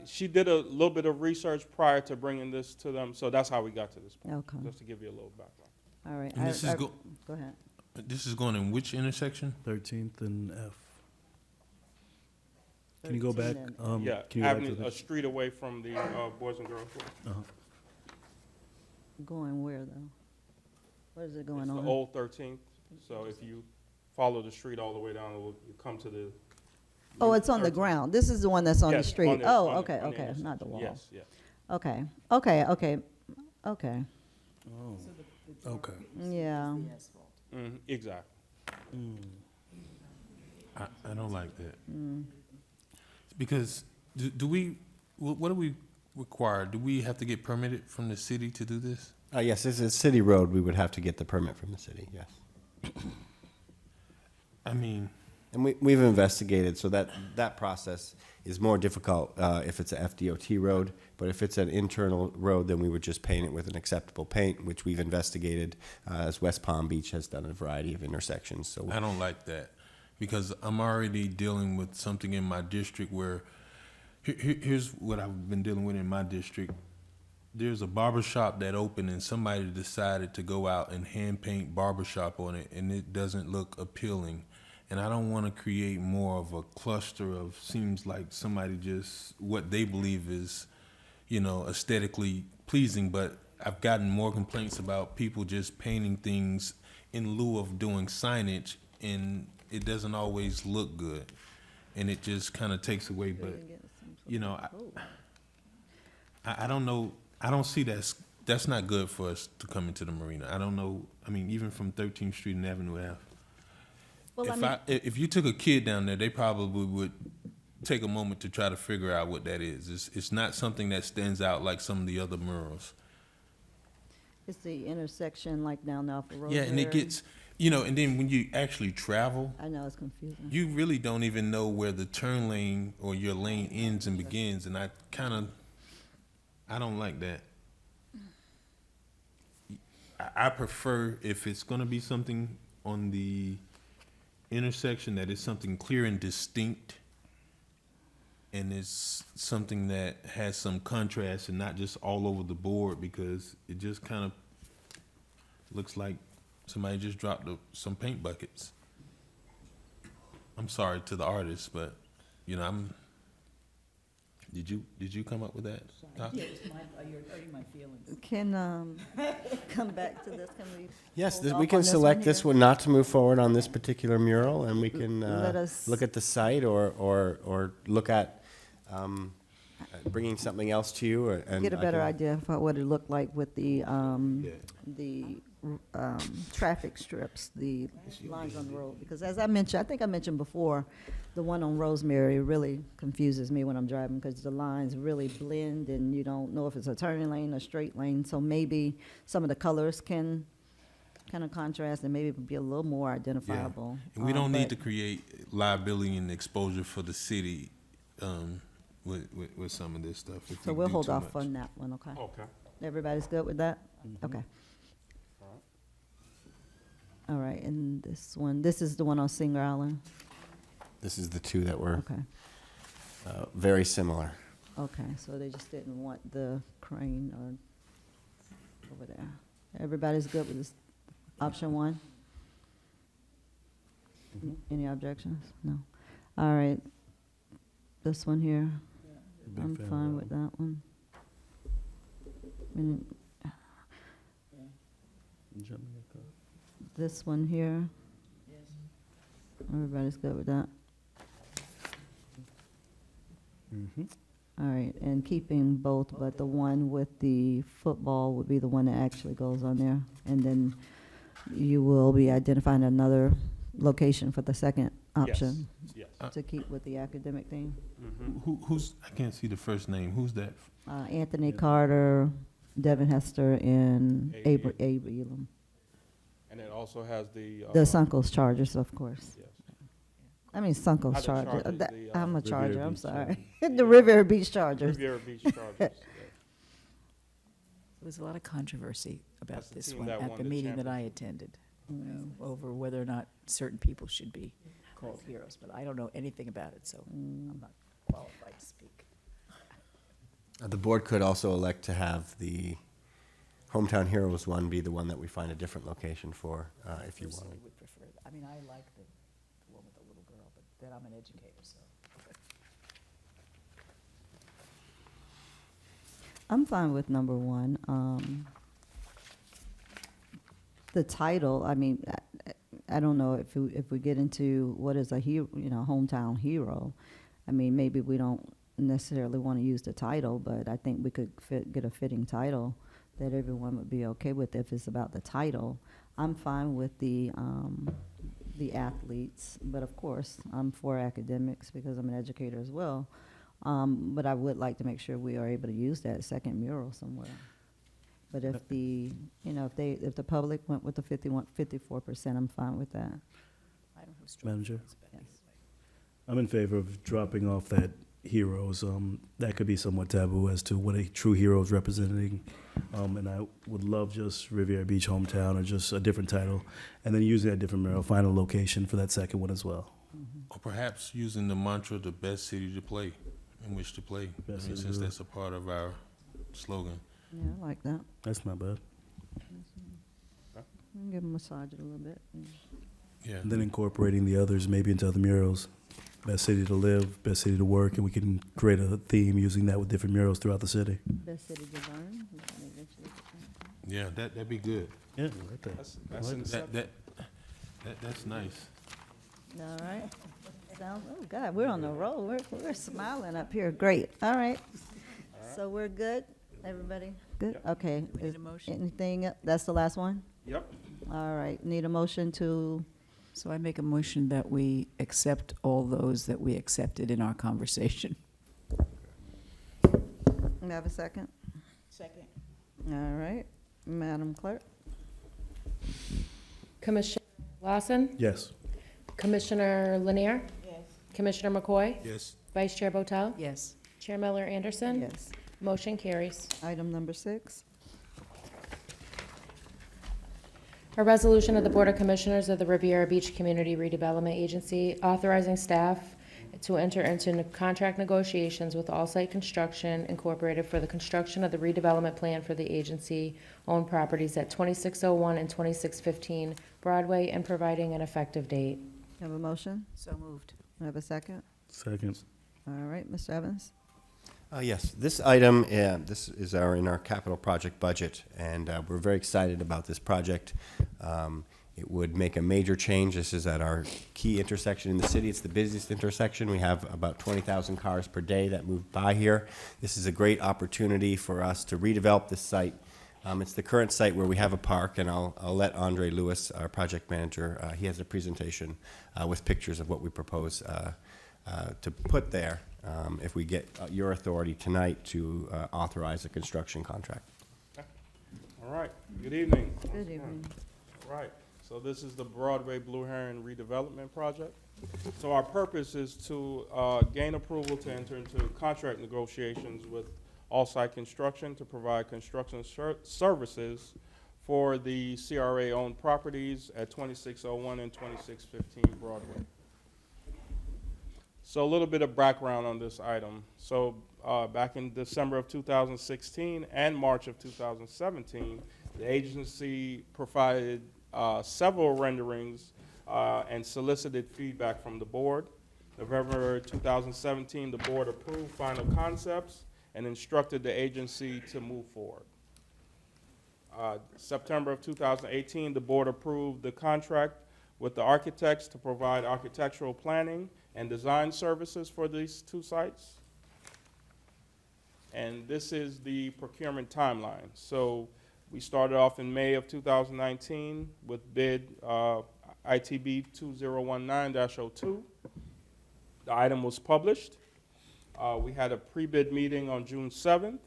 [SPEAKER 10] she did a little bit of research prior to bringing this to them, so that's how we got to this point.
[SPEAKER 3] Okay.
[SPEAKER 10] Just to give you a little background.
[SPEAKER 3] All right.
[SPEAKER 1] And this is
[SPEAKER 3] go ahead.
[SPEAKER 1] This is going in which intersection?
[SPEAKER 2] 13th and F. Can you go back?
[SPEAKER 3] 13 and-
[SPEAKER 10] Yeah,
[SPEAKER 2] Can you go back to
[SPEAKER 10] Avenue,
[SPEAKER 2] the-
[SPEAKER 10] a street away from the Boys and Girls Club.
[SPEAKER 3] Going where, though? What is it
[SPEAKER 10] It's
[SPEAKER 3] going
[SPEAKER 10] the
[SPEAKER 3] on?
[SPEAKER 10] old 13th, so if you follow the street all the way down, you come to the.
[SPEAKER 3] Oh,
[SPEAKER 10] new
[SPEAKER 3] it's on the
[SPEAKER 10] 13th.
[SPEAKER 3] ground. This is the one that's on the
[SPEAKER 10] Yes,
[SPEAKER 3] street.
[SPEAKER 10] the-
[SPEAKER 3] Oh,
[SPEAKER 10] on the-
[SPEAKER 3] okay,
[SPEAKER 10] on the
[SPEAKER 3] okay, not the wall.
[SPEAKER 10] Yes, yes.
[SPEAKER 3] Okay, okay.
[SPEAKER 2] Oh, okay.
[SPEAKER 3] Yeah.
[SPEAKER 10] Exactly.
[SPEAKER 1] I don't like that. Because do we, what do we require? Do we have to get permitted from the city to do this?
[SPEAKER 5] Yes, this is a city road. We would have to get the permit from the city, yes.
[SPEAKER 1] I mean,
[SPEAKER 5] And we've investigated, so that process is more difficult if it's a FDOT road, but if it's an internal road, then we would just paint it with an acceptable paint, which we've investigated, as West Palm Beach has done a variety of intersections, so.
[SPEAKER 1] I don't like that because I'm already dealing with something in my district where, here's what I've been dealing with in my district. There's a barber shop that opened and somebody decided to go out and hand paint barbershop on it, and it doesn't look appealing. And I don't want to create more of a cluster of, seems like somebody just, what they believe is, aesthetically pleasing, but I've gotten more complaints about people just painting things in lieu of doing signage, and it doesn't always look good, and it just kind of takes away. But I don't know. I don't see that's not good for us to come into the marina. I don't know. I mean, even from 13th Street and Avenue Ave.
[SPEAKER 3] Well,
[SPEAKER 1] If you took a kid down there, they probably would take a moment to try to figure out what that is. It's not something that stands out like some of the other murals.
[SPEAKER 3] it's the intersection like down off the road.
[SPEAKER 1] Yeah, and it gets, and then when you actually travel,
[SPEAKER 3] I know, it's confusing.
[SPEAKER 1] you really don't even know where the turn lane or your lane ends and begins, and I don't like that. I prefer, if it's gonna be something on the intersection, that is something clear and distinct, and it's something that has some contrast and not just all over the board, because it just kind of looks like somebody just dropped some paint buckets. I'm sorry to the artist, but did you come up with that? Doc?
[SPEAKER 6] You're hurting my feelings.
[SPEAKER 3] Can, come back to this, can we?
[SPEAKER 5] Yes,
[SPEAKER 3] hold
[SPEAKER 5] we
[SPEAKER 3] off
[SPEAKER 5] can
[SPEAKER 3] on
[SPEAKER 5] select this
[SPEAKER 3] here?
[SPEAKER 5] one not to move forward on this particular mural, and we can
[SPEAKER 3] Let us-
[SPEAKER 5] look at the site or look at bringing something else to you. And
[SPEAKER 3] Get a
[SPEAKER 5] I
[SPEAKER 3] better
[SPEAKER 5] can-
[SPEAKER 3] idea of what it looked like with the traffic strips, the lines on the road. Because as I mentioned, I think I mentioned before, the one on Rosemary really confuses me when I'm driving, because the lines really blend and you don't know if it's a turning lane or straight lane. So maybe some of the colors can kind of contrast and maybe be a little more identifiable.
[SPEAKER 1] And we don't need
[SPEAKER 3] But
[SPEAKER 1] to create liability and exposure for the city with some of this stuff. if
[SPEAKER 3] So
[SPEAKER 1] we
[SPEAKER 3] we'll
[SPEAKER 1] do
[SPEAKER 3] hold
[SPEAKER 1] too
[SPEAKER 3] off
[SPEAKER 1] much.
[SPEAKER 3] on that one, okay?
[SPEAKER 10] Okay.
[SPEAKER 3] Everybody's good with that? Okay.
[SPEAKER 10] All right.
[SPEAKER 3] All right, and this is the one on Singer Island?
[SPEAKER 5] This is the two that were
[SPEAKER 3] Okay,
[SPEAKER 5] very similar.
[SPEAKER 3] okay, so they just didn't want the crane or over there. Everybody's good with this, option one? Any objections? No. All right, this one here,
[SPEAKER 2] Big
[SPEAKER 3] I'm
[SPEAKER 2] fan of
[SPEAKER 3] fine
[SPEAKER 2] that
[SPEAKER 3] with that one. And this one here? Everybody's good with that? All right, and keeping both, but the one with the football would be the one that actually goes on there. And then you will be identifying another location for the second option
[SPEAKER 10] Yes.
[SPEAKER 3] to keep with the academic theme.
[SPEAKER 1] Who's, I can't see the first name. Who's that?
[SPEAKER 3] Anthony Carter, Devin Hester, and
[SPEAKER 10] Abe
[SPEAKER 3] Abe Elam.
[SPEAKER 10] And it also has the.
[SPEAKER 3] The Suncoast Chargers, of course.
[SPEAKER 10] Yes.
[SPEAKER 3] I mean Suncoast
[SPEAKER 10] Not the
[SPEAKER 3] Chargers.
[SPEAKER 10] Chargers, the,
[SPEAKER 3] I'm a
[SPEAKER 1] Riviera
[SPEAKER 3] Charger, I'm
[SPEAKER 1] Beach
[SPEAKER 3] sorry. The Riviera Beach Chargers.
[SPEAKER 10] Riviera Beach Chargers. Yeah.
[SPEAKER 6] There was a lot of controversy about
[SPEAKER 10] That's the
[SPEAKER 6] this
[SPEAKER 10] team
[SPEAKER 6] one
[SPEAKER 10] that
[SPEAKER 6] at
[SPEAKER 10] won
[SPEAKER 6] the
[SPEAKER 10] the
[SPEAKER 6] meeting that I attended, over whether or not certain people should be called heroes, but I don't know anything about it, so I'm not qualified to speak.
[SPEAKER 5] The board could also elect to have the Hometown Heroes one be the one that we find a different location for, if you
[SPEAKER 6] Personally
[SPEAKER 5] wanted.
[SPEAKER 6] would prefer that. I mean, I like the one with the little girl, but then I'm an educator, so.
[SPEAKER 3] I'm fine with number one. The title, I mean, I don't know if we get into what is a hero, hometown hero. I mean, maybe we don't necessarily want to use the title, but I think we could get a fitting title that everyone would be okay with if it's about the title. I'm fine with the athletes, but of course, I'm for academics because I'm an educator as well. But I would like to make sure we are able to use that second mural somewhere. But if if the public went with the 54%, I'm fine with that.
[SPEAKER 6] I don't have strong
[SPEAKER 2] Madam Chair?
[SPEAKER 6] feelings, but
[SPEAKER 3] Yes.
[SPEAKER 6] anyway.
[SPEAKER 2] I'm in favor of dropping off that heroes. That could be somewhat taboo as to what a true hero is representing. And I would love just Riviera Beach Hometown or just a different title. And then using a different mural, find a location for that second one as well.
[SPEAKER 1] Or perhaps using the mantra, the best city to play, in which to play.
[SPEAKER 2] Best
[SPEAKER 1] I mean,
[SPEAKER 2] city
[SPEAKER 1] since
[SPEAKER 2] to-
[SPEAKER 1] that's a part of our slogan.
[SPEAKER 3] Yeah, I like that.
[SPEAKER 2] That's not bad.
[SPEAKER 3] Give them a massage it a little bit.
[SPEAKER 1] Yeah.
[SPEAKER 2] And then incorporating the others maybe into other murals. best city to live, best city to work, and we can create a theme using that with different murals throughout the city.
[SPEAKER 3] Best city to learn. We can eventually-
[SPEAKER 1] Yeah, that'd be good.
[SPEAKER 2] Yeah, I like that.
[SPEAKER 10] That's in
[SPEAKER 1] That's nice.
[SPEAKER 3] All right. Sounds, oh, God, we're on the roll. We're smiling up here. Great. All right. So we're good? Everybody good?
[SPEAKER 10] Yep.
[SPEAKER 3] Okay.
[SPEAKER 6] We need
[SPEAKER 3] Is
[SPEAKER 6] a motion.
[SPEAKER 3] anything, that's the last one?
[SPEAKER 10] Yep.
[SPEAKER 3] All right. Need a motion to,
[SPEAKER 6] So I make a motion that we accept all those that we accepted in our conversation.
[SPEAKER 3] we have a second?
[SPEAKER 9] Second.
[SPEAKER 3] All right. Madam Clerk?
[SPEAKER 4] Commissioner Lawson,
[SPEAKER 2] Yes.
[SPEAKER 4] Commissioner Lanier,
[SPEAKER 9] Yes.
[SPEAKER 4] Commissioner McCoy,
[SPEAKER 1] Yes.
[SPEAKER 4] Vice Chair Botel,
[SPEAKER 6] Yes.
[SPEAKER 4] Chair Miller Anderson.
[SPEAKER 3] Yes.
[SPEAKER 4] Motion carries.
[SPEAKER 3] Item number 6.
[SPEAKER 4] A resolution of the Board of Commissioners of the Riviera Beach Community Redevelopment Agency authorizing staff to enter into contract negotiations with All Site Construction Incorporated for the construction of the redevelopment plan for the agency-owned properties at 2601 and 2615 Broadway and providing an effective date.
[SPEAKER 3] Have a motion?
[SPEAKER 6] So moved.
[SPEAKER 3] Have a second?
[SPEAKER 2] Second.
[SPEAKER 3] All right, Mr. Evans?
[SPEAKER 5] Yes, this item, this is in our capital project budget, and we're very excited about this project. It would make a major change. This is at our key intersection in the city. It's the busiest intersection. We have about 20,000 cars per day that move by here. This is a great opportunity for us to redevelop this site. It's the current site where we have a park, and I'll let Andre Lewis, our project manager, he has a presentation with pictures of what we propose to put there if we get your authority tonight to authorize a construction contract.
[SPEAKER 10] All right. Good evening.
[SPEAKER 3] Good evening.
[SPEAKER 10] All right. So this is the Broadway Blue Heron redevelopment project. So our purpose is to gain approval to enter into contract negotiations with All Site Construction to provide construction services for the CRA-owned properties at 2601 and 2615 Broadway. So a little bit of background on this item. So back in December of 2016 and March of 2017, the agency provided several renderings and solicited feedback from the board. November 2017, the board approved final concepts and instructed the agency to move forward. September of 2018, the board approved the contract with the architects to provide architectural planning and design services for these two sites. And this is the procurement timeline. So we started off in May of 2019 with bid ITB 2019-02. The item was published. We had a pre-bid meeting on June 7th.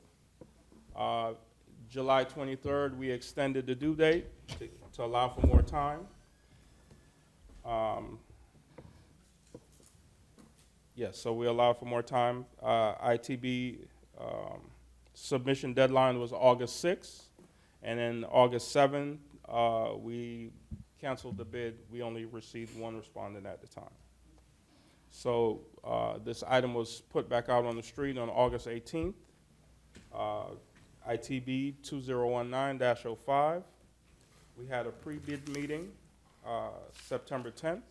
[SPEAKER 10] July 23rd, we extended the due date to allow for more time. Yes, so we allowed for more time. ITB submission deadline was August 6th, and then August 7th, we canceled the bid. We only received one respondent at the time. So this item was put back out on the street on August 18th. ITB 2019-05. We had a pre-bid meeting September 10th.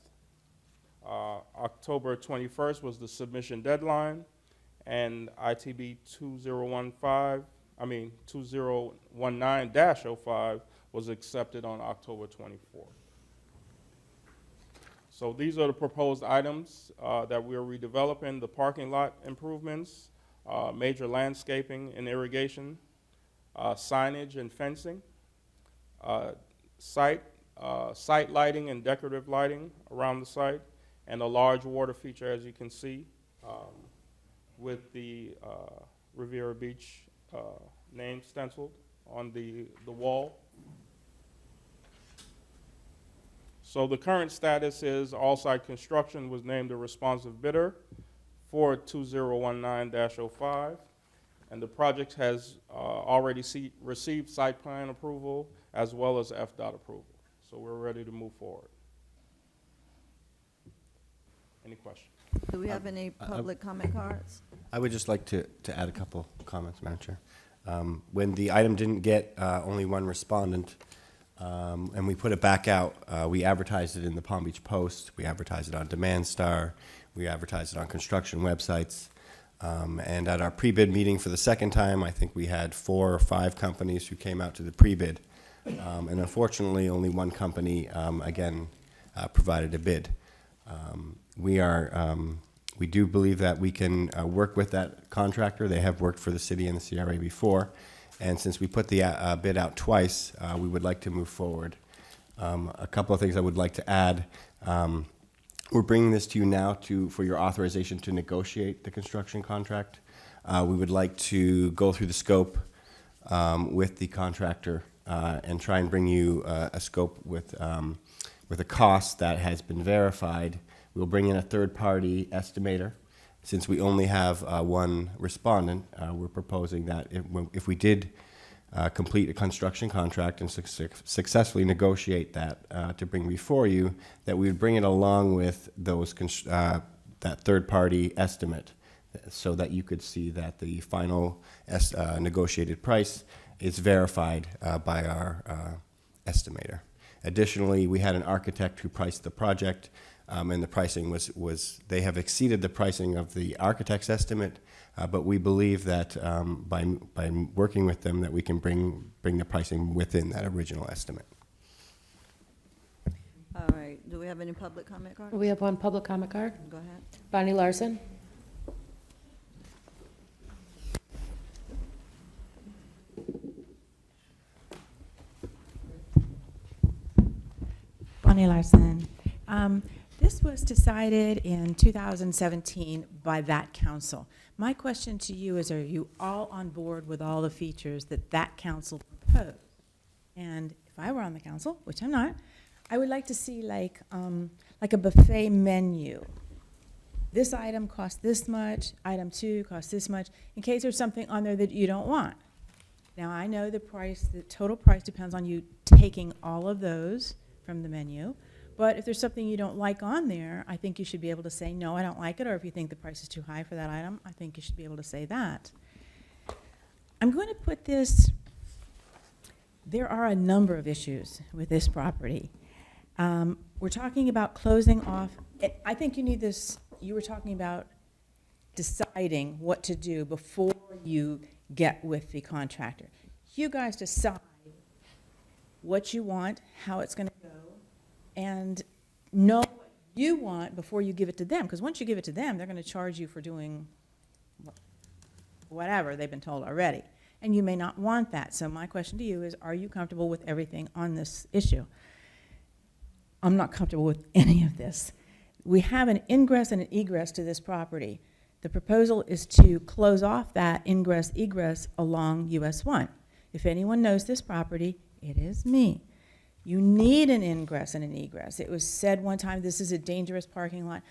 [SPEAKER 10] October 21st was the submission deadline, and ITB 2019-05 was accepted on October 24th. So these are the proposed items that we are redeveloping: the parking lot improvements, major landscaping and irrigation, signage and fencing, site lighting and decorative lighting around the site, and a large water feature, as you can see, with the Riviera Beach name stenciled on the wall. So the current status is All Site Construction was named a responsive bidder for 2019-05, and the project has already received site plan approval as well as FDOT approval. So we're ready to move forward. Any questions?
[SPEAKER 3] Do we have any public comment cards?
[SPEAKER 5] I would just like to add a couple comments, Madam Chair. When the item didn't get only one respondent, and we put it back out, we advertised it in the Palm Beach Post, we advertised it on Demand Star, We advertised it on construction websites. And at our pre-bid meeting for the second time, I think we had 4 or 5 companies who came out to the pre-bid. And unfortunately, only one company, again, provided a bid. We do believe that we can work with that contractor. They have worked for the city and the CRA before. And since we put the bid out twice, we would like to move forward. A couple of things I would like to add. We're bringing this to you now for your authorization to negotiate the construction contract. We would like to go through the scope with the contractor and try and bring you a scope with a cost that has been verified. We'll bring in a third-party estimator. Since we only have one respondent, we're proposing that if we did complete a construction contract and successfully negotiate that to bring before you, that we would bring it along with those that third-party estimate, so that you could see that the final negotiated price is verified by our estimator. Additionally, we had an architect who priced the project, and the pricing was they have exceeded the pricing of the architect's estimate. But we believe that by working with them, that we can bring the pricing within that original estimate.
[SPEAKER 3] All right, do we have any public comment cards?
[SPEAKER 4] We have one public comment card.
[SPEAKER 3] Go ahead.
[SPEAKER 4] Bonnie Larson.
[SPEAKER 11] Bonnie Larson. This was decided in 2017 by that council. My question to you is, are you all on board with all the features that that council proposed? And if I were on the council, which I'm not, I would like to see like a buffet menu. This item costs this much, item 2 costs this much, in case there's something on there that you don't want. Now, I know the total price depends on you taking all of those from the menu. But if there's something you don't like on there, I think you should be able to say, no, I don't like it, or if you think the price is too high for that item, I think you should be able to say that. I'm going to put this, there are a number of issues with this property. We're talking about closing off, I think you need this, you were talking about deciding what to do before you get with the contractor. You guys decide what you want, how it's going to go, and know what you want before you give it to them. Because once you give it to them, they're going to charge you for doing whatever they've been told already. And you may not want that. So my question to you is, are you comfortable with everything on this issue? I'm not comfortable with any of this. We have an ingress and an egress to this property. The proposal is to close off that ingress-egress along US 1. If anyone knows this property, it is me. You need an ingress and an egress. It was said one time, this is a dangerous parking lot.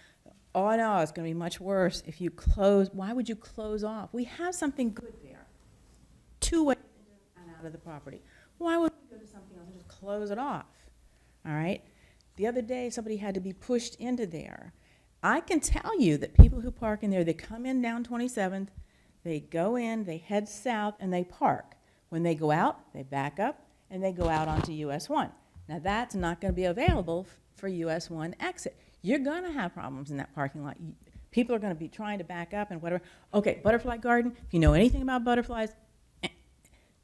[SPEAKER 11] Oh no, it's going to be much worse if you close. Why would you close off? We have something good there. 2 ways in and out of the property. Why would we go to something else and just close it off? All right? The other day, somebody had to be pushed into there. I can tell you that people who park in there, they come in down 27th, they go in, they head south, and they park. When they go out, they back up, and they go out onto US 1. Now, that's not going to be available for US 1 exit. You're going to have problems in that parking lot. People are going to be trying to back up and whatever. Okay, Butterfly Garden, if you know anything about butterflies,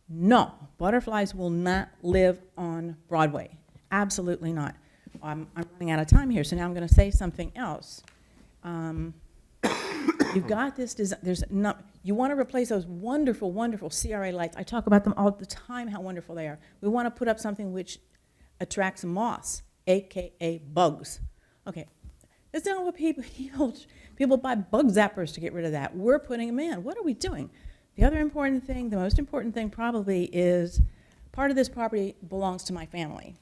[SPEAKER 11] no, butterflies will not live on Broadway. Absolutely not. I'm running out of time here, so now I'm going to say something else. You've got this, you want to replace those wonderful, wonderful CRA lights. I talk about them all the time, how wonderful they are. We want to put up something which attracts moths, AKA bugs. Okay, that's not what people buy bug zappers to get rid of that. We're putting them in. What are we doing? The other important thing, the most important thing probably is part of this property belongs to my family.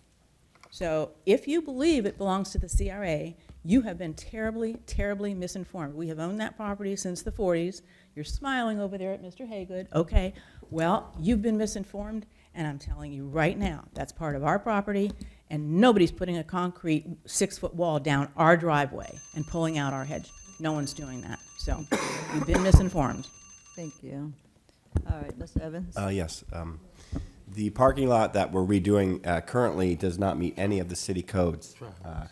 [SPEAKER 11] So if you believe it belongs to the CRA, you have been terribly, terribly misinformed. We have owned that property since the 40s. You're smiling over there at Mr. Haygood. Okay, well, you've been misinformed, and I'm telling you right now, that's part of our property, and nobody's putting a concrete 6-foot wall down our driveway and pulling out our hedge. No one's doing that. So you've been misinformed.
[SPEAKER 3] Thank you. All right, Mr. Evans?
[SPEAKER 5] Yes. The parking lot that we're redoing currently does not meet any of the city codes.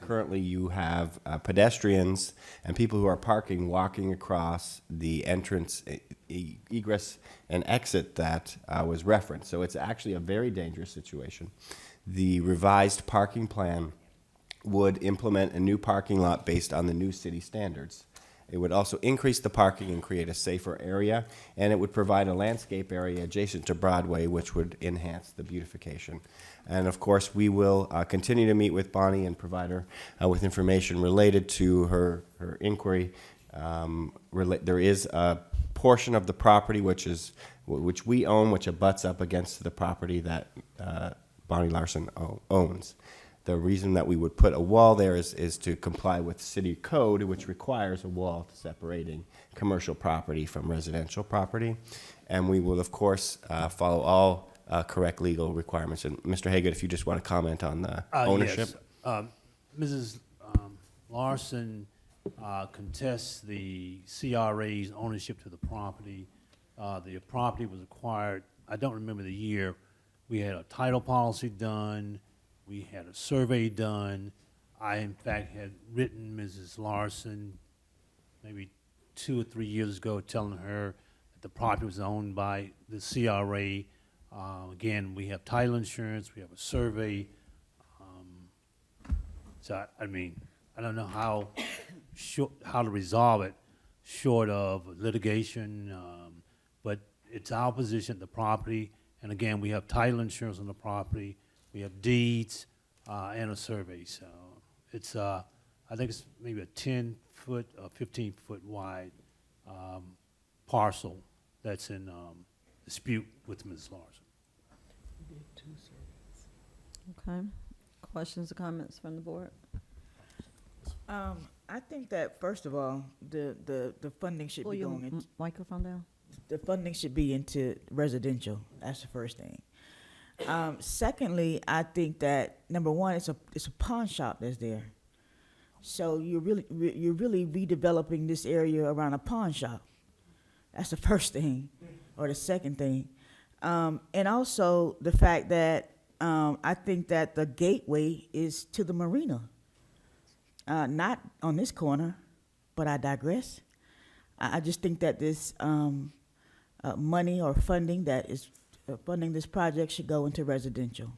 [SPEAKER 5] Currently, you have pedestrians and people who are parking, walking across the entrance, egress, and exit that was referenced. So it's actually a very dangerous situation. The revised parking plan would implement a new parking lot based on the new city standards. It would also increase the parking and create a safer area, and it would provide a landscape area adjacent to Broadway, which would enhance the beautification. And of course, we will continue to meet with Bonnie and provide her with information related to her inquiry. There is a portion of the property which we own, which abuts up against the property that Bonnie Larson owns. The reason that we would put a wall there is to comply with city code, which requires a wall separating commercial property from residential property. And we will, of course, follow all correct legal requirements. And Mr. Haggard, if you just want to comment on the ownership.
[SPEAKER 7] Yes. Mrs. Larson contests the CRA's ownership to the property. The property was acquired, I don't remember the year. We had a title policy done. We had a survey done. I, in fact, had written Mrs. Larson maybe 2 or 3 years ago telling her that the property was owned by the CRA. Again, we have title insurance, we have a survey. So, I mean, I don't know how to resolve it short of litigation, but it's our position, the property, and again, we have title insurance on the property. We have deeds and a survey, so it's I think it's maybe a 10-foot or 15-foot wide parcel that's in dispute with Ms. Larson.
[SPEAKER 3] Okay. Questions or comments from the board?
[SPEAKER 9] I think that, first of all, the funding should
[SPEAKER 3] Pull
[SPEAKER 9] be
[SPEAKER 3] your
[SPEAKER 9] going into,
[SPEAKER 3] microphone down.
[SPEAKER 9] the funding should be into residential. That's the first thing. Secondly, I think that, number one, it's a pawn shop that's there. So you're really redeveloping this area around a pawn shop. That's the first thing, or the second thing. And also the fact that I think that the gateway is to the marina. Not on this corner, but I digress. I just think that this money or funding that is funding this project should go into residential.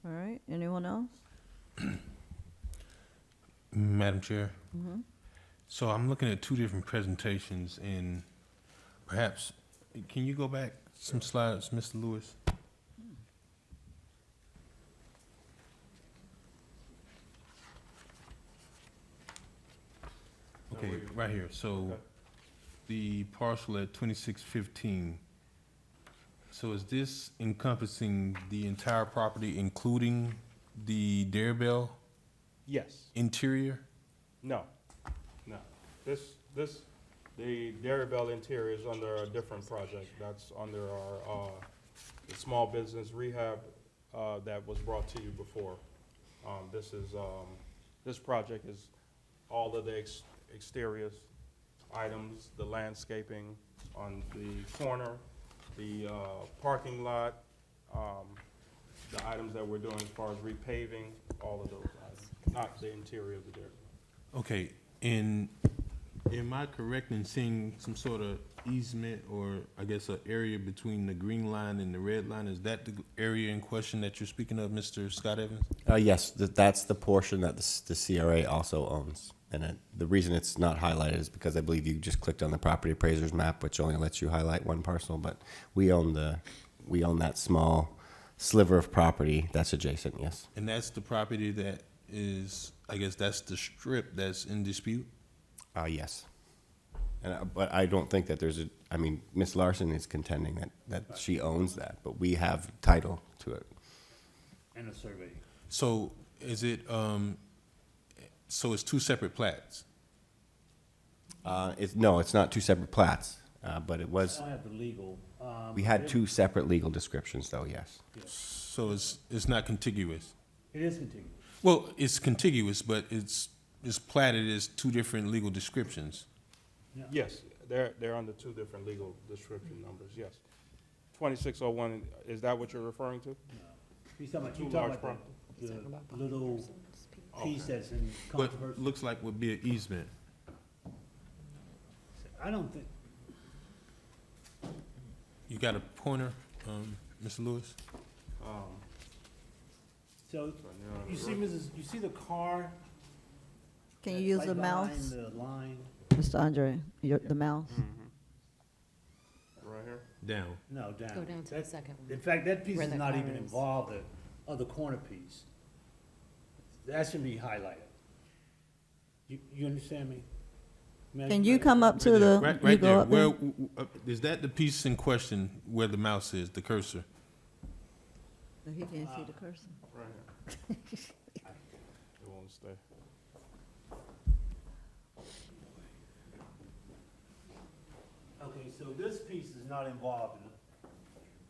[SPEAKER 3] All right, anyone else?
[SPEAKER 1] Madam Chair. So I'm looking at 2 different presentations, and perhaps, can you go back some slides, Mr. Lewis? Okay, right here. So the parcel at 2615. So is this encompassing the entire property, including the Dairy Bell
[SPEAKER 10] Yes.
[SPEAKER 1] interior?
[SPEAKER 10] No. The Dairy Bell interior is under a different project. That's under our, the small business rehab, that was brought to you before. This project is all of the exterior items, the landscaping on the corner, the parking lot, the items that we're doing as far as repaving, all of those items, not the interior of the Dairy Bell.
[SPEAKER 1] Okay, and am I correct in seeing some sort of easement, or I guess an area between the green line and the red line? Is that the area in question that you're speaking of, Mr. Scott Evans?
[SPEAKER 5] Yes, that's the portion that the CRA also owns. And the reason it's not highlighted is because I believe you just clicked on the property appraiser's map, which only lets you highlight one parcel, but we own that small sliver of property that's adjacent, yes.
[SPEAKER 1] And that's the property that is, I guess that's the strip that's in dispute?
[SPEAKER 5] Yes. But I don't think that Ms. Larson is contending that she owns that, but we have title to it.
[SPEAKER 7] And a survey.
[SPEAKER 1] So is it, so it's 2 separate plats?
[SPEAKER 5] No, it's not 2 separate plats, but it was,
[SPEAKER 7] I don't have the legal.
[SPEAKER 5] we had 2 separate legal descriptions though, yes.
[SPEAKER 1] So it's not contiguous?
[SPEAKER 7] It is contiguous.
[SPEAKER 1] Well, it's contiguous, but it's platted as 2 different legal descriptions.
[SPEAKER 10] Yes, they're under 2 different legal description numbers, yes. 2601, is that what you're referring to?
[SPEAKER 7] He's talking about,
[SPEAKER 10] Two
[SPEAKER 7] you talking
[SPEAKER 10] large
[SPEAKER 7] about the little piece that's in
[SPEAKER 1] What
[SPEAKER 7] controversy?
[SPEAKER 1] looks like would be an easement.
[SPEAKER 7] I don't think,
[SPEAKER 1] You got a pointer, Mr. Lewis?
[SPEAKER 7] so, you see, you see the car?
[SPEAKER 3] Can you
[SPEAKER 7] that's
[SPEAKER 3] use
[SPEAKER 7] right
[SPEAKER 3] the
[SPEAKER 7] behind
[SPEAKER 3] mouse?
[SPEAKER 7] the line?
[SPEAKER 3] Mr. Andre, the mouse?
[SPEAKER 10] Right here?
[SPEAKER 1] Down.
[SPEAKER 7] No, down.
[SPEAKER 4] Go down to the
[SPEAKER 7] That-
[SPEAKER 4] second one.
[SPEAKER 7] In fact, that piece
[SPEAKER 4] Where
[SPEAKER 7] is
[SPEAKER 4] the
[SPEAKER 7] not
[SPEAKER 4] car
[SPEAKER 7] even
[SPEAKER 4] is.
[SPEAKER 7] involved, the other corner piece. That should be highlighted. You understand me? Ma'am,
[SPEAKER 3] Can you come up to the,
[SPEAKER 1] Right,
[SPEAKER 3] you
[SPEAKER 1] right
[SPEAKER 3] go
[SPEAKER 1] there.
[SPEAKER 3] up there?
[SPEAKER 1] Where, is that the piece in question where the mouse is, the cursor?
[SPEAKER 3] He can't see the cursor.
[SPEAKER 10] Right here. It won't stay.
[SPEAKER 7] Okay, so this piece is not involved in it.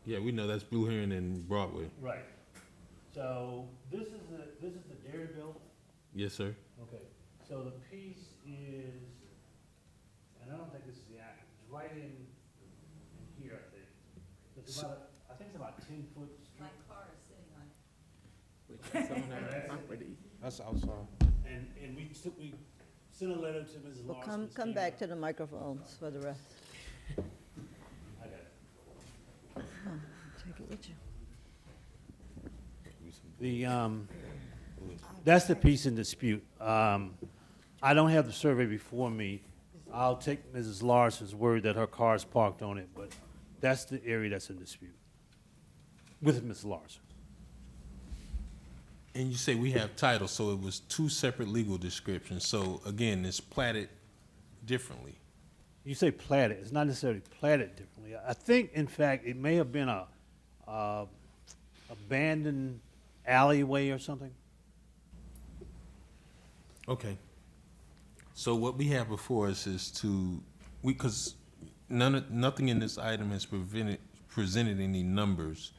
[SPEAKER 1] Yeah, we know that's Blue Heron and Broadway.
[SPEAKER 7] Right. So this is the dairy bill.
[SPEAKER 1] Yes, sir.
[SPEAKER 7] Okay. So the piece is, and I don't think this is the act, it's right in here, I think. It's about, I think it's about 10 foot straight.
[SPEAKER 10] That's outside.
[SPEAKER 7] And we sent a letter to Mrs.
[SPEAKER 3] Well,
[SPEAKER 7] Larson.
[SPEAKER 3] come back to the microphones for the rest.
[SPEAKER 7] I got it.
[SPEAKER 3] Take it with you.
[SPEAKER 7] The, that's the piece in dispute. I don't have the survey before me. I'll take Mrs. Larson's word that her car's parked on it, but that's the area that's in dispute with Ms. Larson.
[SPEAKER 1] And you say we have title, so it was two separate legal descriptions. So again, it's platted differently.
[SPEAKER 7] You say platted, it's not necessarily platted differently. I think, in fact, it may have been a abandoned alleyway or something.
[SPEAKER 1] Okay. So what we have before us is because nothing in this item has presented any numbers.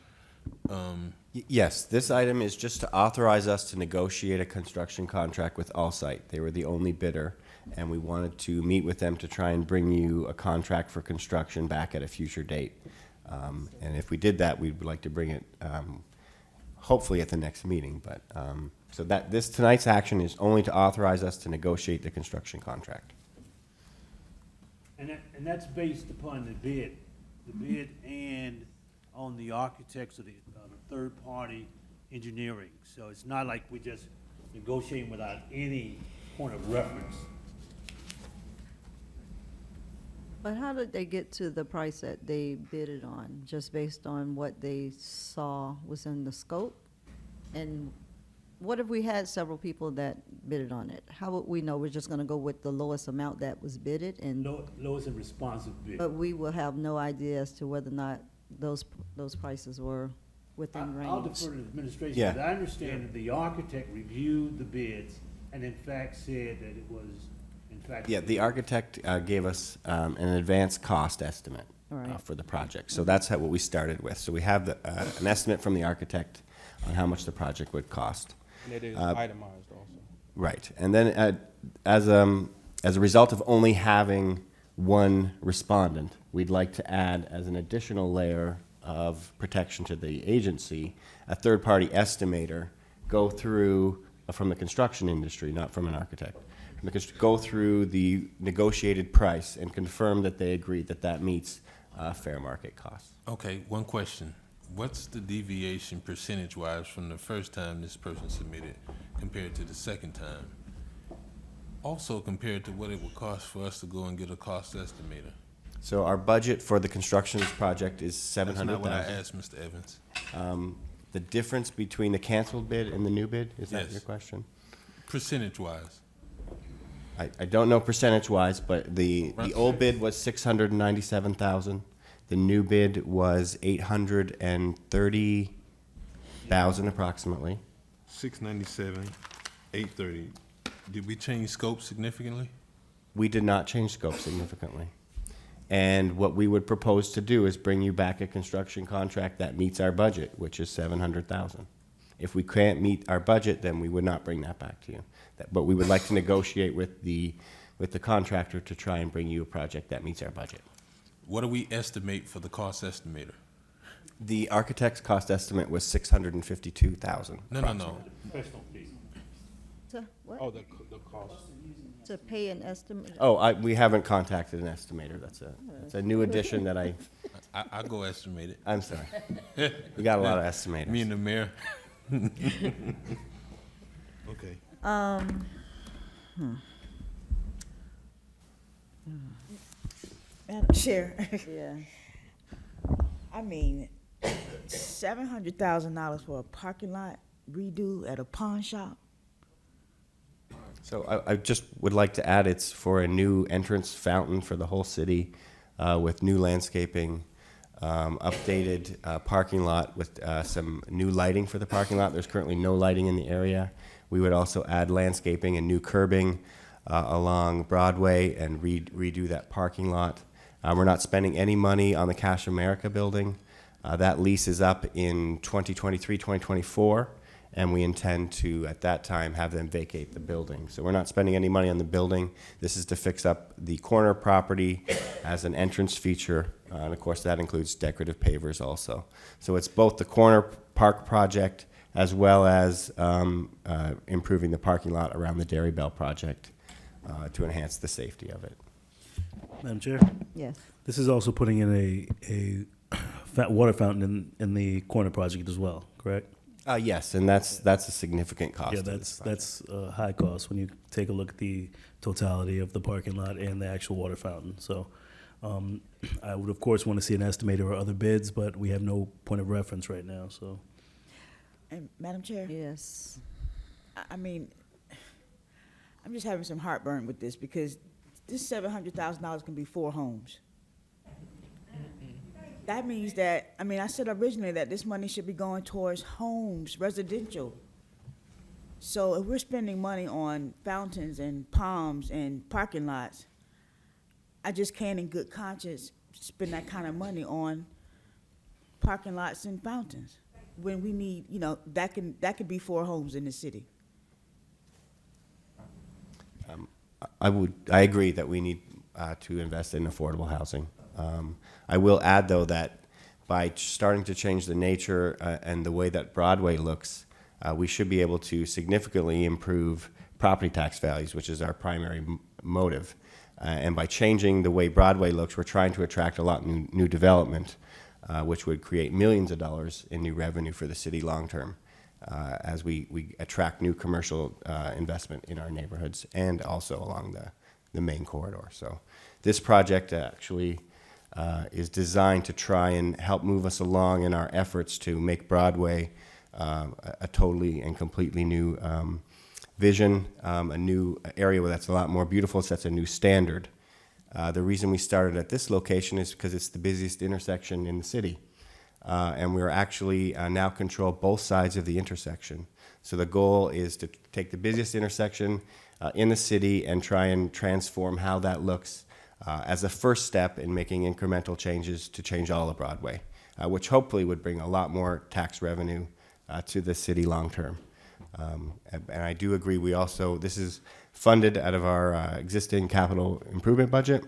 [SPEAKER 5] Yes, this item is just to authorize us to negotiate a construction contract with Allsite. They were the only bidder, and we wanted to meet with them to try and bring you a contract for construction back at a future date. And if we did that, we'd like to bring it, hopefully at the next meeting. But so that tonight's action is only to authorize us to negotiate the construction contract.
[SPEAKER 7] And that's based upon the bid and on the architects of the third-party engineering. So it's not like we're just negotiating without any point of reference.
[SPEAKER 3] But how did they get to the price that they bid it on? Just based on what they saw was in the scope? And what if we had several people that bidded on it? How would we know? We're just gonna go with the lowest amount that was bidded and,
[SPEAKER 7] Lowest and responsive bid.
[SPEAKER 3] but we will have no idea as to whether or not those prices were within range.
[SPEAKER 7] I'll defer to the administration,
[SPEAKER 5] Yeah.
[SPEAKER 7] but I understand that the architect reviewed the bids and in fact said that it was, in fact.
[SPEAKER 5] Yeah, the architect gave us an advanced cost estimate
[SPEAKER 3] All right.
[SPEAKER 5] for the project. So that's what we started with. So we have an estimate from the architect on how much the project would cost.
[SPEAKER 10] And it is itemized also.
[SPEAKER 5] Right, and then as a result of only having one respondent, we'd like to add as an additional layer of protection to the agency, a third-party estimator go through, from the construction industry, not from an architect, go through the negotiated price and confirm that they agree that that meets fair market costs.
[SPEAKER 1] Okay, one question. What's the deviation percentage-wise from the first time this person submitted compared to the second time? Also compared to what it would cost for us to go and get a cost estimator.
[SPEAKER 5] So our budget for the construction of this project is
[SPEAKER 1] That's not what I
[SPEAKER 5] $700,000.
[SPEAKER 1] asked, Mr. Evans.
[SPEAKER 5] The difference between the canceled bid and the new bid, is that
[SPEAKER 1] Yes.
[SPEAKER 5] your question?
[SPEAKER 1] Percentage-wise.
[SPEAKER 5] I don't know percentage-wise, but the
[SPEAKER 1] Right.
[SPEAKER 5] old bid was 697,000. The new bid was 830,000 approximately.
[SPEAKER 1] 697, 830. Did we change scope significantly?
[SPEAKER 5] We did not change scope significantly. And what we would propose to do is bring you back a construction contract that meets our budget, which is 700,000. If we can't meet our budget, then we would not bring that back to you. But we would like to negotiate with the contractor to try and bring you a project that meets our budget.
[SPEAKER 1] What do we estimate for the cost estimator?
[SPEAKER 5] The architect's cost estimate was $652,000.
[SPEAKER 1] No.
[SPEAKER 7] Professional fee.
[SPEAKER 3] To, what?
[SPEAKER 10] Oh, the cost.
[SPEAKER 3] To pay an estimate?
[SPEAKER 5] Oh, we haven't contacted an estimator. That's a new addition that
[SPEAKER 1] I go estimate it.
[SPEAKER 5] I'm sorry. We got a lot of estimators.
[SPEAKER 1] Me and the mayor. Okay.
[SPEAKER 9] Madam Chair,
[SPEAKER 3] Yeah.
[SPEAKER 9] I mean, $700,000 for a parking lot redo at a pawn shop?
[SPEAKER 5] So I just would like to add, it's for a new entrance fountain for the whole city with new landscaping, updated parking lot with some new lighting for the parking lot. There's currently no lighting in the area. We would also add landscaping and new curbing along Broadway and redo that parking lot. We're not spending any money on the Cash America building. That lease is up in 2023, 2024. And we intend to, at that time, have them vacate the building. So we're not spending any money on the building. This is to fix up the corner property as an entrance feature, and of course that includes decorative pavers also. So it's both the corner park project as well as improving the parking lot around the Dairy Bell project to enhance the safety of it.
[SPEAKER 2] Madam Chair,
[SPEAKER 3] Yes.
[SPEAKER 2] this is also putting in a water fountain in the corner project as well, correct?
[SPEAKER 5] Yes, and that's a significant cost.
[SPEAKER 2] Yeah,
[SPEAKER 5] of this
[SPEAKER 2] that's a high cost when you take a look at the totality of the parking lot and the actual water fountain. So I would, of course, want to see an estimator or other bids, but we have no point of reference right now, so.
[SPEAKER 9] And Madam Chair?
[SPEAKER 3] Yes.
[SPEAKER 9] I mean, I'm just having some heartburn with this because this $700,000 can be 4 homes. That means that, I mean, I said originally that this money should be going towards homes, residential. So if we're spending money on fountains and palms and parking lots, I just can't in good conscience spend that kind of money on parking lots and fountains when we need, that could be 4 homes in the city.
[SPEAKER 5] I agree that we need to invest in affordable housing. I will add, though, that by starting to change the nature and the way that Broadway looks, we should be able to significantly improve property tax values, which is our primary motive. And by changing the way Broadway looks, we're trying to attract a lot of new development, which would create millions of dollars in new revenue for the city long term, as we attract new commercial investment in our neighborhoods and also along the main corridor. So this project actually is designed to try and help move us along in our efforts to make Broadway a totally and completely new vision, a new area where that's a lot more beautiful, sets a new standard. The reason we started at this location is because it's the busiest intersection in the city. And we're actually now control both sides of the intersection. So the goal is to take the busiest intersection in the city and try and transform how that looks as a first step in making incremental changes to change all of Broadway, which hopefully would bring a lot more tax revenue to the city long term. And I do agree, this is funded out of our existing capital improvement budget,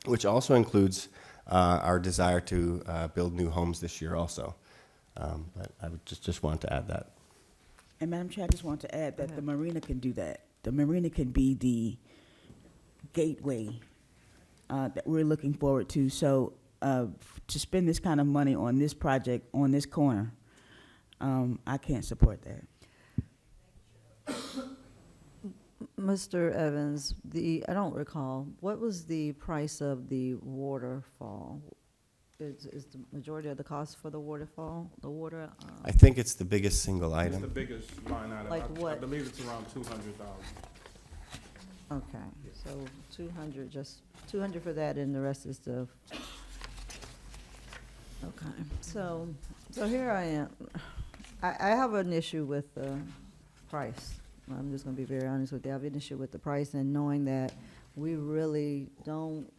[SPEAKER 5] which also includes our desire to build new homes this year also. But I would just want to add that.
[SPEAKER 9] And Madam Chair, I just want to add that the marina can do that. The marina can be the gateway that we're looking forward to. So to spend this kind of money on this project, on this corner, I can't support that.
[SPEAKER 3] Mr. Evans, I don't recall, what was the price of the waterfall? Is the majority of the cost for the waterfall, the water?
[SPEAKER 5] I think it's the biggest single
[SPEAKER 10] It's the
[SPEAKER 5] item.
[SPEAKER 10] biggest line item.
[SPEAKER 3] Like
[SPEAKER 10] I
[SPEAKER 3] what?
[SPEAKER 10] believe it's around 200,000.
[SPEAKER 3] Okay, so 200, just 200 for that, and the rest is the, okay. So here I am. I have an issue with the price. I'm just gonna be very honest with you. I have an issue with the price and knowing that we really don't,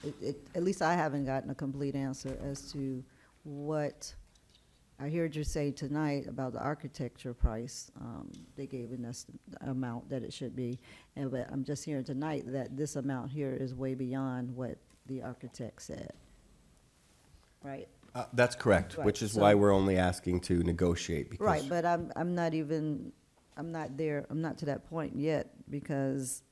[SPEAKER 3] at least I haven't gotten a complete answer as to what, I heard you say tonight about the architecture price. They gave an amount that it should be, but I'm just hearing tonight that this amount here is way beyond what the architect said. Right?
[SPEAKER 5] That's correct,
[SPEAKER 3] Right,
[SPEAKER 5] which is
[SPEAKER 3] so-
[SPEAKER 5] why we're only asking to negotiate. Because
[SPEAKER 3] Right, but I'm not even, I'm not there, I'm not to that point yet, because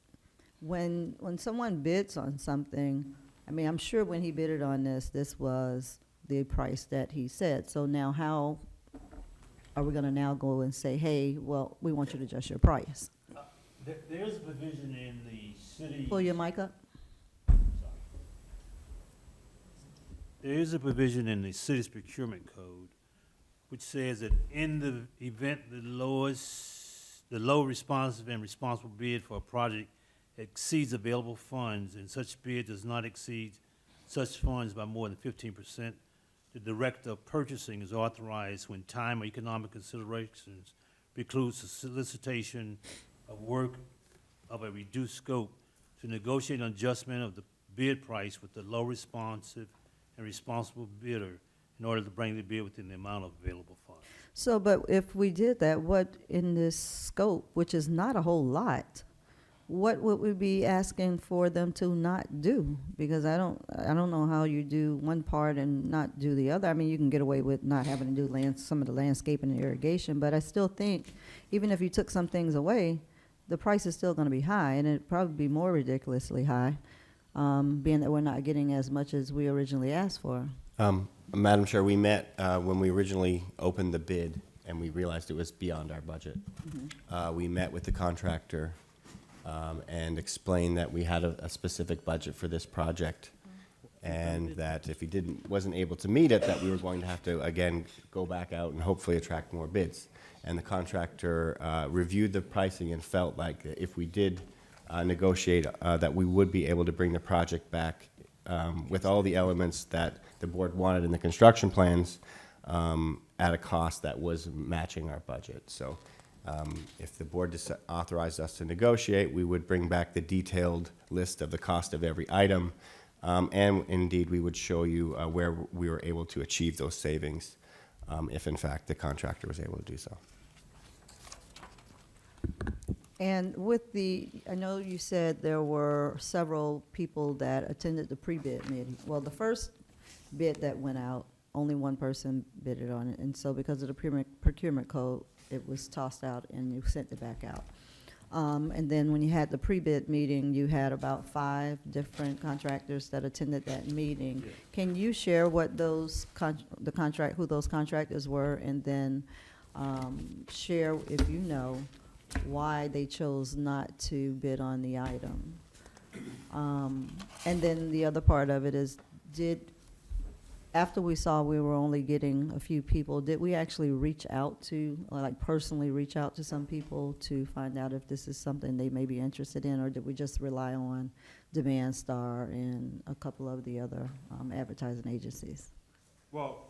[SPEAKER 3] when someone bids on something, I mean, I'm sure when he bidded on this was the price that he said. So now how are we gonna now go and say, hey, well, we want you to adjust your price?
[SPEAKER 7] There's a provision in the city.
[SPEAKER 3] Pull your mic up.
[SPEAKER 7] There is a provision in the city's procurement code which says that in the event the low responsive and responsible bid for a project exceeds available funds and such bid does not exceed such funds by more than 15%, the director of purchasing is authorized, when time or economic considerations precludes the solicitation of work of a reduced scope, to negotiate an adjustment of the bid price with the low responsive and responsible bidder in order to bring the bid within the amount of available funds.
[SPEAKER 3] So, but if we did that, what in this scope, which is not a whole lot, what would we be asking for them to not do? Because I don't know how you do one part and not do the other. I mean, you can get away with not having to do some of the landscaping and irrigation, but I still think even if you took some things away, the price is still gonna be high, and it'd probably be more ridiculously high, being that we're not getting as much as we originally asked for.
[SPEAKER 5] Madam Chair, we met when we originally opened the bid, and we realized it was beyond our budget. We met with the contractor and explained that we had a specific budget for this project, and that if he wasn't able to meet it, that we were going to have to, again, go back out and hopefully attract more bids. And the contractor reviewed the pricing and felt like if we did negotiate, that we would be able to bring the project back with all the elements that the board wanted in the construction plans at a cost that was matching our budget. So if the board authorized us to negotiate, we would bring back the detailed list of the cost of every item, and indeed we would show you where we were able to achieve those savings if in fact the contractor was able to do so.
[SPEAKER 3] And with I know you said there were several people that attended the pre-bid meeting. Well, the first bid that went out, only one person bidded on it, and so because of the procurement code, it was tossed out and you sent it back out. And then when you had the pre-bid meeting, you had about 5 different contractors that attended that meeting.
[SPEAKER 7] Yeah.
[SPEAKER 3] Can you share what those who those contractors were, and then share, if you know, why they chose not to bid on the item? And then the other part of it is, after we saw we were only getting a few people, did we actually reach out to, or like personally reach out to some people to find out if this is something they may be interested in, or did we just rely on Demand Star and a couple of the other advertising agencies?
[SPEAKER 10] Well,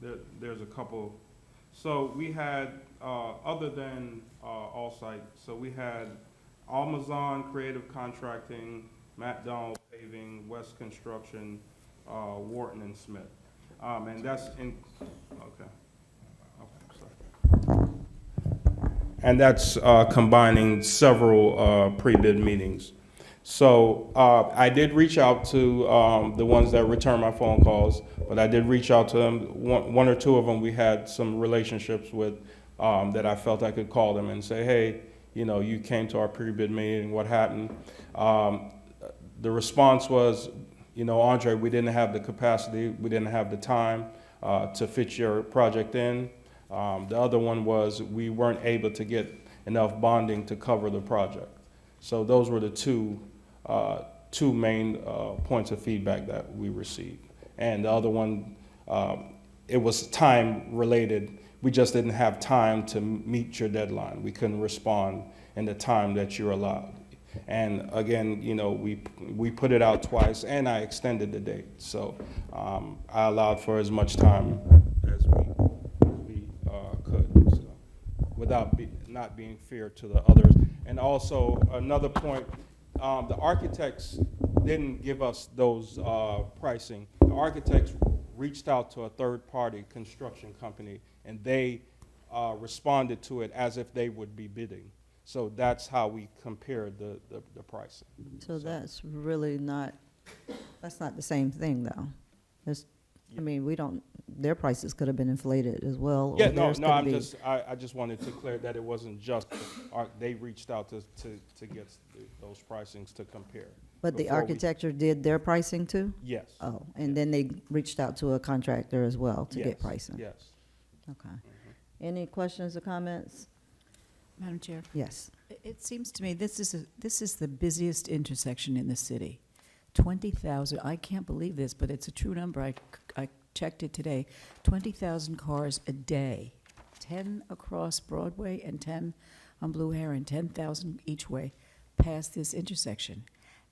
[SPEAKER 10] there's a couple. So we had, other than Allsite, so we had Amazon Creative Contracting, Matt Donald Paving, West Construction, Wharton and Smith. And that's in, okay, sorry. And that's combining several pre-bid meetings. So I did reach out to the ones that returned my phone calls, but I did reach out to them. One or two of them we had some relationships with that I felt I could call them and say, hey, you know, you came to our pre-bid meeting, what happened? The response was, you know, Andre, we didn't have the capacity, we didn't have the time to fit your project in. The other one was we weren't able to get enough bonding to cover the project. So those were the two main points of feedback that we received. And the other one, it was time related. We just didn't have time to meet your deadline. We couldn't respond in the time that you're allowed. And again, you know, we put it out twice, and I extended the date. So I allowed for as much time as we could, so, without not being fair to the others. And also another point, the architects didn't give us those pricing. The architects reached out to a third-party construction company, and they responded to it as if they would be bidding. So that's how we compared the pricing.
[SPEAKER 3] So that's really not the same thing, though. I mean, we don't, their prices could have been inflated as well. or
[SPEAKER 10] Yeah, no,
[SPEAKER 3] theirs
[SPEAKER 10] no,
[SPEAKER 3] could
[SPEAKER 10] I'm
[SPEAKER 3] be-
[SPEAKER 10] just, I just wanted to clear that it wasn't just, they reached out to get those pricings to compare.
[SPEAKER 3] But the
[SPEAKER 10] before we-
[SPEAKER 3] architecture did their pricing too?
[SPEAKER 10] Yes.
[SPEAKER 3] Oh, and then they reached out to a contractor as well to
[SPEAKER 10] Yes,
[SPEAKER 3] get pricing?
[SPEAKER 10] Yes.
[SPEAKER 3] Okay. Any questions or comments?
[SPEAKER 6] Madam Chair,
[SPEAKER 3] Yes.
[SPEAKER 6] it seems to me this is the busiest intersection in the city. 20,000, I can't believe this, but it's a true number. I checked it today. 20,000 cars a day, 10 across Broadway and 10 on Blue Heron, 10,000 each way past this intersection.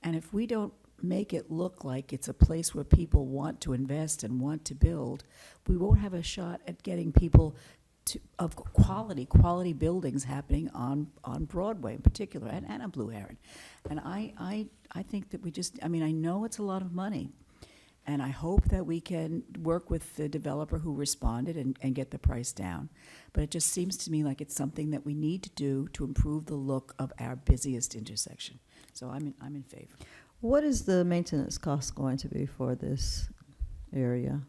[SPEAKER 6] And if we don't make it look like it's a place where people want to invest and want to build, we won't have a shot at getting people of quality buildings happening on Broadway in particular, and on Blue Heron. And I think that we just, I mean, I know it's a lot of money, and I hope that we can work with the developer who responded and get the price down. But it just seems to me like it's something that we need to do to improve the look of our busiest intersection. So I'm in favor.
[SPEAKER 3] What is the maintenance cost going to be for this area?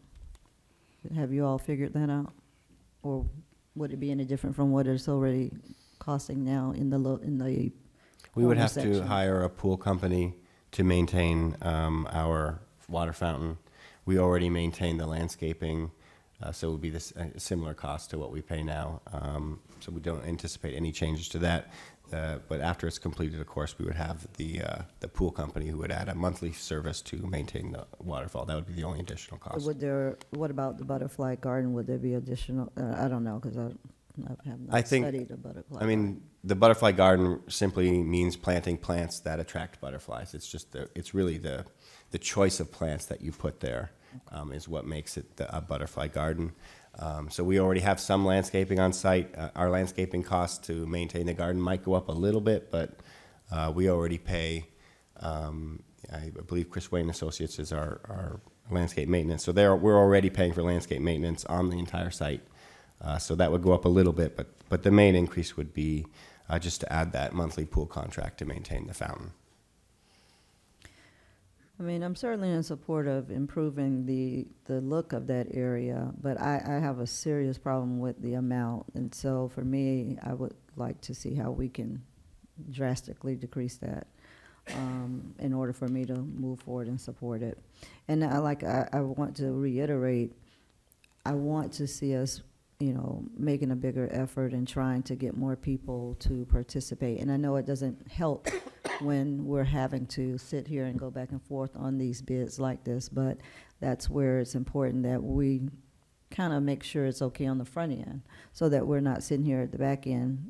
[SPEAKER 3] Have you all figured that out? Or would it be any different from what it's already costing now in the
[SPEAKER 5] We would
[SPEAKER 3] corner
[SPEAKER 5] have to
[SPEAKER 3] section?
[SPEAKER 5] hire a pool company to maintain our water fountain. We already maintain the landscaping, so it would be this similar cost to what we pay now. So we don't anticipate any changes to that. But after it's completed, of course, we would have the pool company who would add a monthly service to maintain the waterfall. That would be the only additional cost.
[SPEAKER 3] What about the butterfly garden? Would there be additional, I don't know, because I have
[SPEAKER 5] I
[SPEAKER 3] not
[SPEAKER 5] think-
[SPEAKER 3] studied the butterfly.
[SPEAKER 5] I mean, the butterfly garden simply means planting plants that attract butterflies. It's just it's really the choice of plants that you put there is what makes it a butterfly garden. So we already have some landscaping on site. Our landscaping costs to maintain the garden might go up a little bit, but we already pay, I believe Chris Wayne Associates is our landscape maintenance. So we're already paying for landscape maintenance on the entire site. So that would go up a little bit, but the main increase would be just to add that monthly pool contract to maintain the fountain.
[SPEAKER 3] I mean, I'm certainly in support of improving the look of that area, but I have a serious problem with the amount. And so for me, I would like to see how we can drastically decrease that in order for me to move forward and support it. And I want to reiterate, I want to see us, making a bigger effort and trying to get more people to participate. And I know it doesn't help when we're having to sit here and go back and forth on these bids like this, but that's where it's important that we kind of make sure it's okay on the front end, so that we're not sitting here at the back end,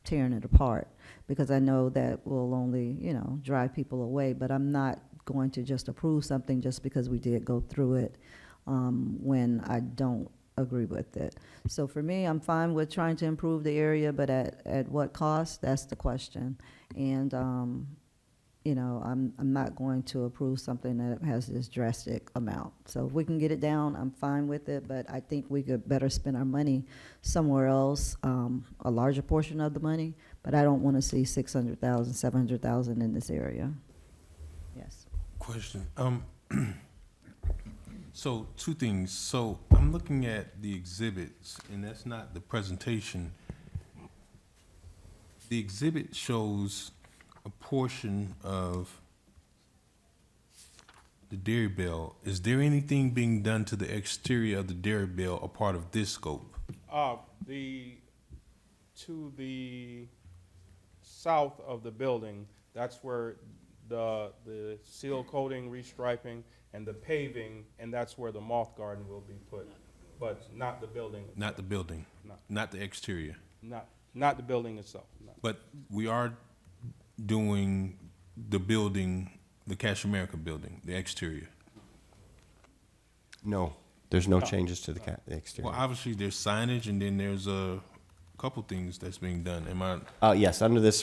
[SPEAKER 3] tearing it apart, because I know that will only, drive people away. But I'm not going to just approve something just because we did go through it when I don't agree with it. So for me, I'm fine with trying to improve the area, but at what cost? That's the question. And I'm not going to approve something that has this drastic amount. So if we can get it down, I'm fine with it, but I think we could better spend our money somewhere else, a larger portion of the money, but I don't want to see 600,000, 700,000 in this area. Yes.
[SPEAKER 1] Question. So two things. So I'm looking at the exhibits, and that's not the presentation. The exhibit shows a portion of the Dairy Bell. Is there anything being done to the exterior of the Dairy Bell a part of this scope?
[SPEAKER 10] To the south of the building, that's where the seal coating, restriping, and the paving, and that's where the moth garden will be put, but not the building.
[SPEAKER 1] Not the building,
[SPEAKER 10] No.
[SPEAKER 1] not the exterior.
[SPEAKER 10] Not the building itself, no.
[SPEAKER 1] But we are doing the building, the Cash America building, the exterior.
[SPEAKER 5] No, there's no changes to the exterior.
[SPEAKER 1] Well, obviously, there's signage, and then there's a couple things that's being done. Am I?
[SPEAKER 5] Yes, under this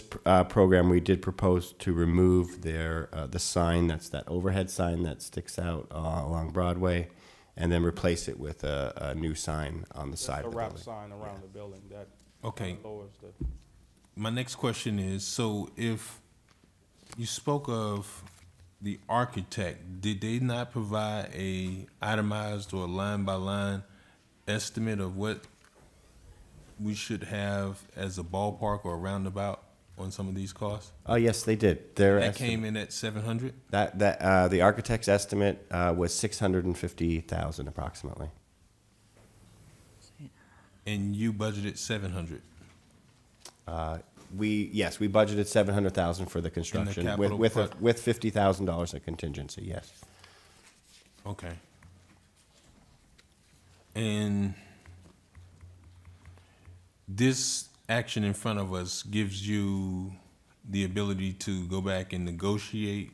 [SPEAKER 5] program, we did propose to remove the sign, that's that overhead sign that sticks out along Broadway, and then replace it with a new sign on the side
[SPEAKER 10] A
[SPEAKER 5] of the
[SPEAKER 10] wrap
[SPEAKER 5] building.
[SPEAKER 10] sign around the building that
[SPEAKER 1] Okay.
[SPEAKER 10] lowers the.
[SPEAKER 1] My next question is, so if you spoke of the architect, did they not provide a itemized or line-by-line estimate of what we should have as a ballpark or a roundabout on some of these costs?
[SPEAKER 5] Oh, yes, they did. Their
[SPEAKER 1] That
[SPEAKER 5] estimate,
[SPEAKER 1] came in at 700?
[SPEAKER 5] the architect's estimate was 650,000 approximately.
[SPEAKER 1] And you budgeted 700?
[SPEAKER 5] We budgeted 700,000 for the construction
[SPEAKER 1] capital
[SPEAKER 5] with
[SPEAKER 1] pro-
[SPEAKER 5] $50,000 of contingency. Yes.
[SPEAKER 1] Okay. And this action in front of us gives you the ability to go back and negotiate?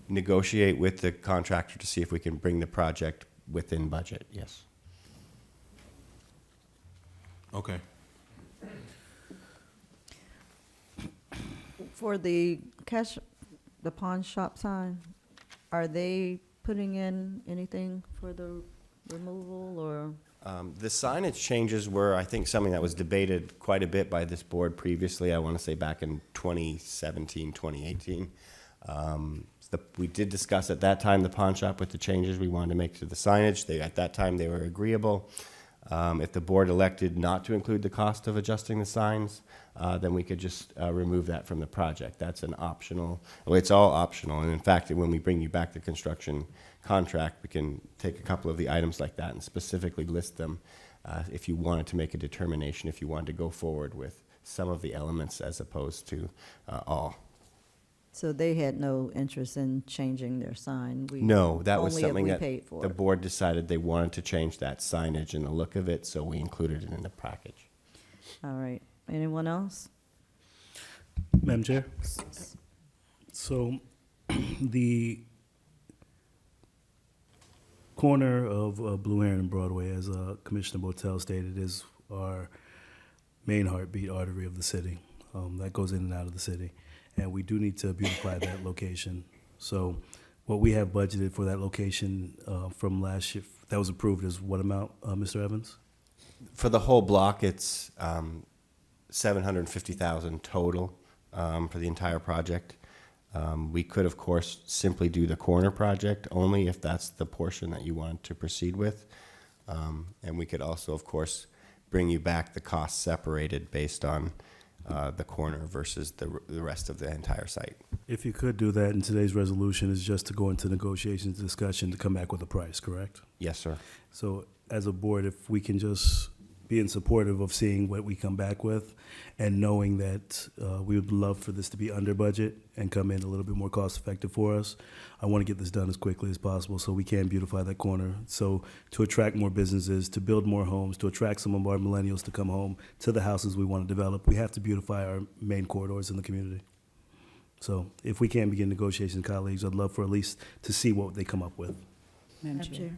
[SPEAKER 5] Negotiate with the contractor to see if we can bring the project within budget. Yes.
[SPEAKER 1] Okay.
[SPEAKER 3] For the pawn shop sign, are they putting in anything for the removal or?
[SPEAKER 5] The signage changes were, I think, something that was debated quite a bit by this board previously. I want to say back in 2017, 2018. We did discuss at that time the pawn shop with the changes we wanted to make to the signage. At that time, they were agreeable. If the board elected not to include the cost of adjusting the signs, then we could just remove that from the project. That's an optional, well, it's all optional. And in fact, when we bring you back the construction contract, we can take a couple of the items like that and specifically list them if you wanted to make a determination, if you wanted to go forward with some of the elements as opposed to all.
[SPEAKER 3] So they had no interest in changing their sign?
[SPEAKER 5] No, that was
[SPEAKER 3] only if
[SPEAKER 5] something
[SPEAKER 3] we
[SPEAKER 5] that
[SPEAKER 3] paid for
[SPEAKER 5] the
[SPEAKER 3] it.
[SPEAKER 5] board decided they wanted to change that signage and the look of it, so we included it in the package.
[SPEAKER 3] All right. Anyone else?
[SPEAKER 2] Madam Chair? So the corner of Blue Heron and Broadway, as Commissioner Botel stated, is our main heartbeat artery of the city that goes in and out of the city. And we do need to beautify that location. So what we have budgeted for that location from last year, that was approved, is what amount, Mr. Evans?
[SPEAKER 5] For the whole block, it's 750,000 total for the entire project. We could, of course, simply do the corner project only if that's the portion that you want to proceed with. And we could also, of course, bring you back the costs separated based on the corner versus the rest of the entire site.
[SPEAKER 2] If you could do that, in today's resolution is just to go into negotiations, discussion, to come back with a price, correct?
[SPEAKER 5] Yes, sir.
[SPEAKER 2] So as a board, if we can just be in supportive of seeing what we come back with and knowing that we would love for this to be under budget and come in a little bit more cost effective for us. I want to get this done as quickly as possible so we can beautify that corner. So to attract more businesses, to build more homes, to attract some of our millennials to come home to the houses we want to develop, we have to beautify our main corridors in the community. So if we can begin negotiations, colleagues, I'd love for at least to see what they come up with.
[SPEAKER 6] Madam Chair.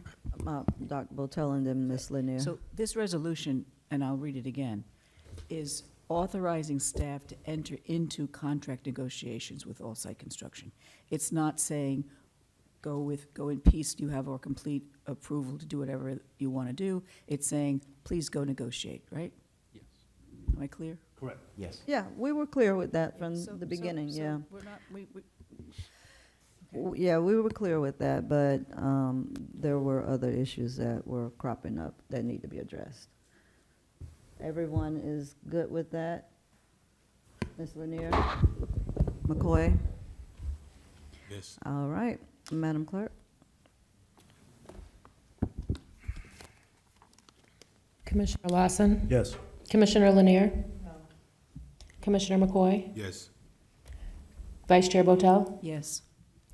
[SPEAKER 3] Dr. Botel and then Ms. Lanier.
[SPEAKER 6] So this resolution, and I'll read it again, is authorizing staff to enter into contract negotiations with all site construction. It's not saying go in peace, you have our complete approval to do whatever you want to do. It's saying, please go negotiate, right?
[SPEAKER 1] Yes.
[SPEAKER 6] Am I clear?
[SPEAKER 2] Correct.
[SPEAKER 5] Yes.
[SPEAKER 3] Yeah, we were clear with that from
[SPEAKER 6] So-
[SPEAKER 3] the beginning,
[SPEAKER 6] so
[SPEAKER 3] yeah.
[SPEAKER 6] we're not,
[SPEAKER 3] Yeah, we were clear with that, but there were other issues that were cropping up that need to be addressed. Everyone is good with that? Ms. Lanier? McCoy?
[SPEAKER 1] Yes.
[SPEAKER 3] All right, Madam Clerk?
[SPEAKER 4] Commissioner Lawson?
[SPEAKER 2] Yes.
[SPEAKER 4] Commissioner Lanier? Commissioner McCoy?
[SPEAKER 1] Yes.
[SPEAKER 4] Vice Chair Botel?
[SPEAKER 6] yes.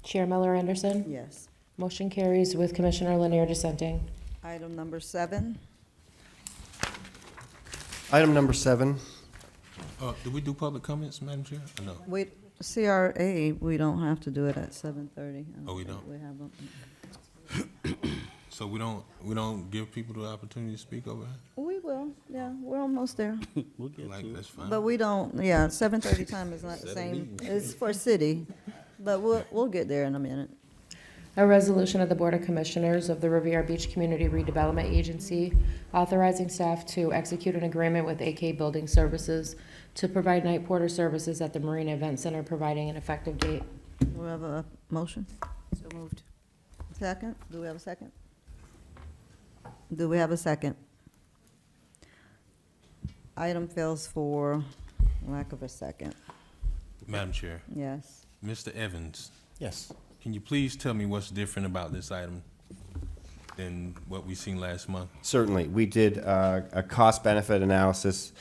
[SPEAKER 4] Chair Miller Anderson?
[SPEAKER 3] Yes.
[SPEAKER 4] Motion carries with Commissioner Lanier dissenting.
[SPEAKER 3] Item number 7.
[SPEAKER 5] Item number 7.
[SPEAKER 1] Did we do public comments, Madam Chair? Or no?
[SPEAKER 3] Wait, CRA, we don't have to do it at 7:30.
[SPEAKER 1] Oh, we
[SPEAKER 3] think
[SPEAKER 1] don't?
[SPEAKER 3] We have them.
[SPEAKER 1] So we don't give people the opportunity to speak over here?
[SPEAKER 3] We will, yeah, we're almost there.
[SPEAKER 2] We'll get
[SPEAKER 1] Like,
[SPEAKER 2] to it.
[SPEAKER 1] that's fine.
[SPEAKER 3] But we don't, yeah, 7:30 time is not the
[SPEAKER 1] Set a
[SPEAKER 3] same,
[SPEAKER 1] meeting.
[SPEAKER 3] it's for city, but we'll get there in a minute.
[SPEAKER 4] A resolution of the Board of Commissioners of the Riviera Beach Community Redevelopment Agency authorizing staff to execute an agreement with AK Building Services to provide night porter services at the Marina Event Center, providing an effective date.
[SPEAKER 3] We have a motion?
[SPEAKER 11] So moved.
[SPEAKER 3] Second? Do we have a second? Do we have a second? Item fails for lack of a second.
[SPEAKER 1] Madam Chair,
[SPEAKER 3] Yes.
[SPEAKER 1] Mr. Evans,
[SPEAKER 5] Yes.
[SPEAKER 1] can you please tell me what's different about this item than what we seen last month?
[SPEAKER 5] Certainly. We did a cost-benefit analysis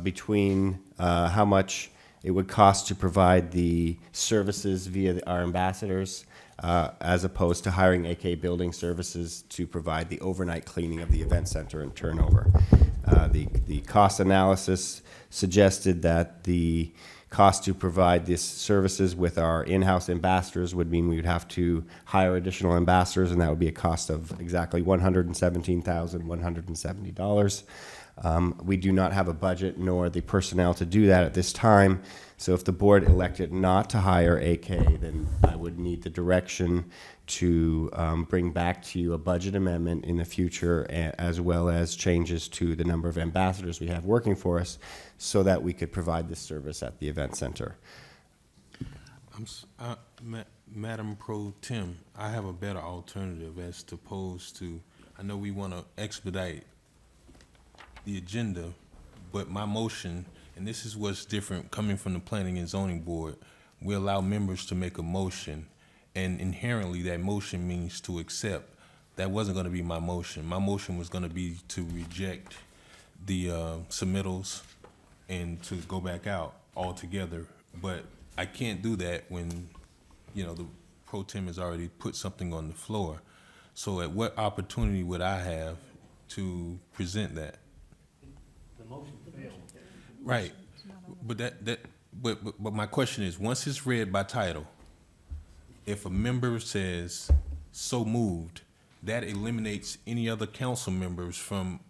[SPEAKER 5] between how much it would cost to provide the services via our ambassadors as opposed to hiring AK Building Services to provide the overnight cleaning of the event center and turnover. The cost analysis suggested that the cost to provide these services with our in-house ambassadors would mean we would have to hire additional ambassadors, and that would be a cost of exactly $117,170. We do not have a budget nor the personnel to do that at this time. So if the board elected not to hire AK, then I would need the direction to bring back to you a budget amendment in the future, as well as changes to the number of ambassadors we have working for us, so that we could provide this service at the event center.
[SPEAKER 1] Madam Pro Tem, I have a better alternative as opposed to, I know we want to expedite the agenda, but my motion, and this is what's different coming from the Planning and Zoning Board, we allow members to make a motion, and inherently that motion means to accept. That wasn't going to be my motion. My motion was going to be to reject the submittals and to go back out altogether, but I can't do that when, you know, the Pro Tem has already put something on the floor. So at what opportunity would I have to present that?
[SPEAKER 7] The motion failed.
[SPEAKER 1] Right, but my question is, once it's read by title, if a member says so moved, that eliminates any other council members from